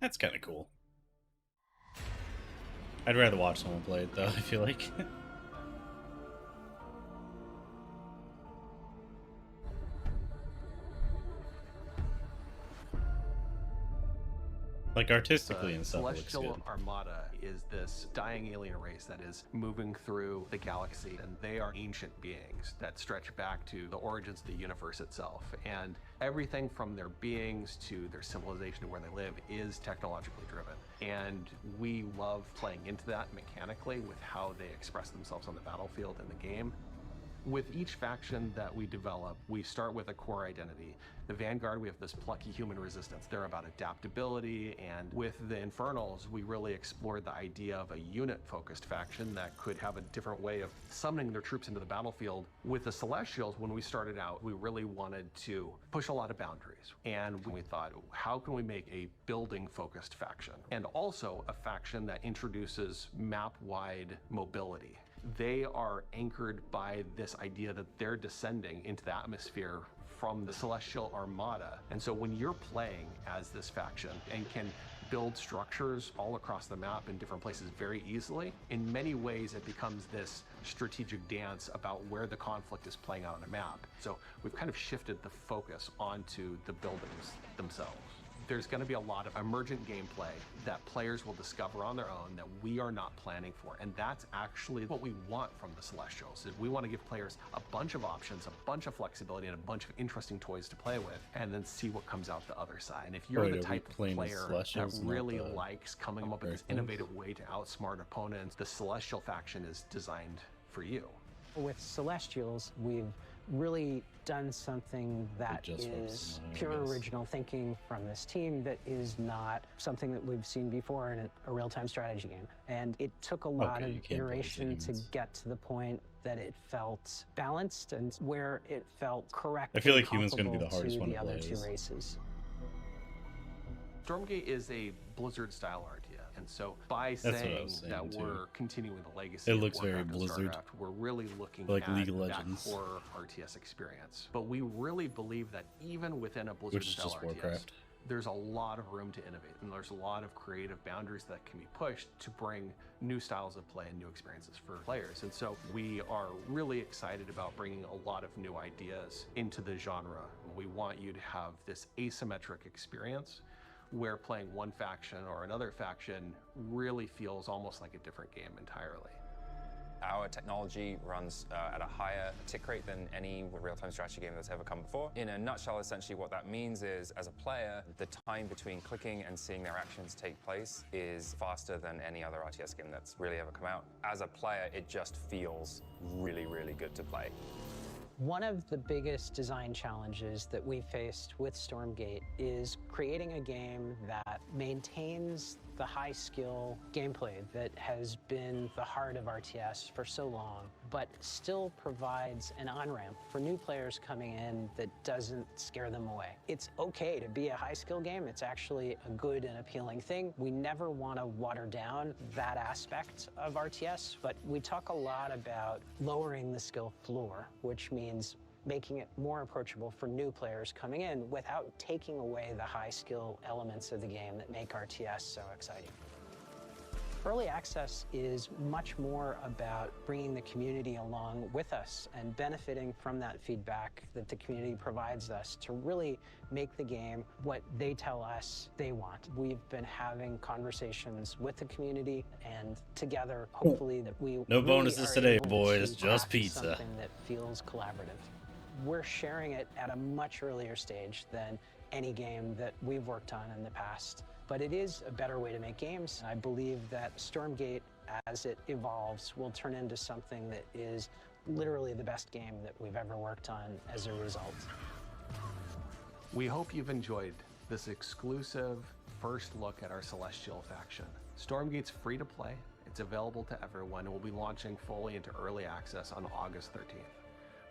That's kind of cool. I'd rather watch someone play it though, I feel like. Like artistically and stuff, it looks Celestial good. Armada is this dying alien race that is moving through the galaxy, and they are ancient beings that stretch back to the origins of the universe itself. And everything from their beings to their civilization to where they live is technologically driven. And we love playing into that mechanically with how they express themselves on the battlefield in the game. With each faction that we develop, we start with a core identity. The Vanguard, we have this plucky human resistance. They're about adaptability, and with the Infernals, we really explored the idea of a unit-focused faction that could have a different way of summoning their troops into the battlefield. With the Celestials, when we started out, we really wanted to push a lot of boundaries. And we thought, how can we make a building-focused faction? And also a faction that introduces map-wide mobility. They are anchored by this idea that they're descending into the atmosphere from the Celestial Armada. And so when you're playing as this faction and can build structures all across the map in different places very easily, in many ways it becomes this strategic dance about where the conflict is playing out on a map. So we've kind of shifted the focus onto the buildings themselves. There's going to be a lot of emergent gameplay that players will discover on their own that we are not planning for. And that's actually what we want from the Celestials. Is we want to give players a bunch of options, a bunch of flexibility, and a bunch of interesting toys to play with, and then see what comes out the other side. And if you're Wait, the are we type of playing the player that Celestials, not really the likes coming up with this Earthlings? innovative way to outsmart opponents, the Celestial faction is designed for you. With Celestials, we've really done something that just focus is on it, I pure guess. original thinking from this team that is not something that we've seen before in a real-time strategy game. And it took a lot Okay, you of can't play as iteration to humans. get to the point that it felt balanced and where it felt correct. I feel and like humans gonna be the comparable hardest to one the to other play two as. races. Stormgate is a Blizzard-style RTS, and so by That's what I saying was saying, that too. we're continuing the legacy It of looks very Warcraft and Blizzard. StarCraft, we're really looking Like at League of that Legends. core RTS experience. But we really believe that even within a Which is Blizzard-style just RTS, Warcraft. there's a lot of room to innovate, and there's a lot of creative boundaries that can be pushed to bring new styles of play and new experiences for players. And so we are really excited about bringing a lot of new ideas into the genre. We want you to have this asymmetric experience where playing one faction or another faction really feels almost like a different game entirely. our technology runs at a higher tick rate than any real-time strategy game that's ever come before. In a nutshell, essentially what that means is, as a player, the time between clicking and seeing their actions take place is faster than any other RTS game that's really ever come out. As a player, it just feels really, really good to play. One of the biggest design challenges that we faced with Stormgate is creating a game that maintains the high-skill gameplay that has been the heart of RTS for so long, but still provides an on-ramp for new players coming in that doesn't scare them away. It's okay to be a high-skill game. It's actually a good and appealing thing. We never want to water down that aspect of RTS, but we talk a lot about lowering the skill floor, which means making it more approachable for new players coming in without taking away the high skill elements of the game that make RTS so exciting. Early access is much more about bringing the community along with us and benefiting from that feedback that the community provides us to really make the game what they tell us they want. We've been having conversations with the community, and together, hopefully, that we No really bonuses are today, able boys, to just craft pizza. Something that feels collaborative. We're sharing it at a much earlier stage than any game that we've worked on in the past. But it is a better way to make games. I believe that Stormgate, as it evolves, will turn into something that is literally the best game that we've ever worked on as a result. We hope you've enjoyed this exclusive first look at our Celestial faction. Stormgate's free to play. It's available to everyone and will be launching fully into early access on August 13th.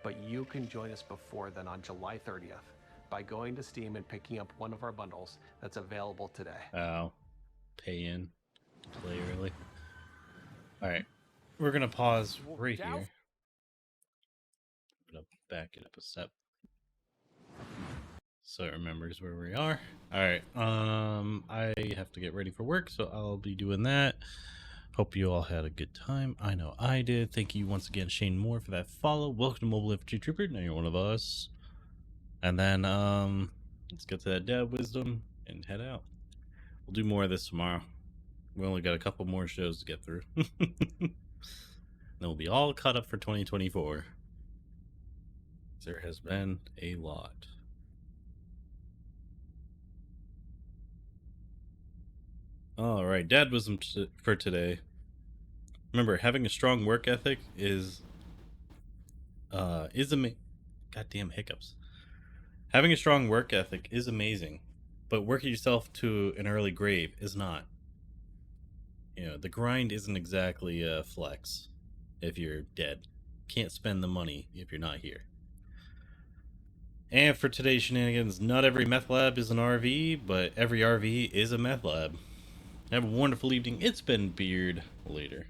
But you can join us before then on July 30th by going to Steam and picking up one of our bundles that's available today. Oh, pay in, play early. All right, we're gonna pause right here. I'm gonna back it up a step so it remembers where we are. All right, I have to get ready for work, so I'll be doing that. Hope you all had a good time. I know I did. Thank you once again, Shane Moore, for that follow. Welcome to Mobile Infantry Trooper. Now you're one of us. And then let's get to that dad wisdom and head out. We'll do more of this tomorrow. We only got a couple more shows to get through. Then we'll be all caught up for 2024. There has been a lot. All right, dad wisdom for today. Remember, having a strong work ethic is goddamn hiccups. Having a strong work ethic is amazing, but working yourself to an early grave is not. You know, the grind isn't exactly a flex if you're dead. Can't spend the money if you're not here. And for today's shenanigans, not every meth lab is an RV, but every RV is a meth lab. Have a wonderful evening. It's been Beard. Later.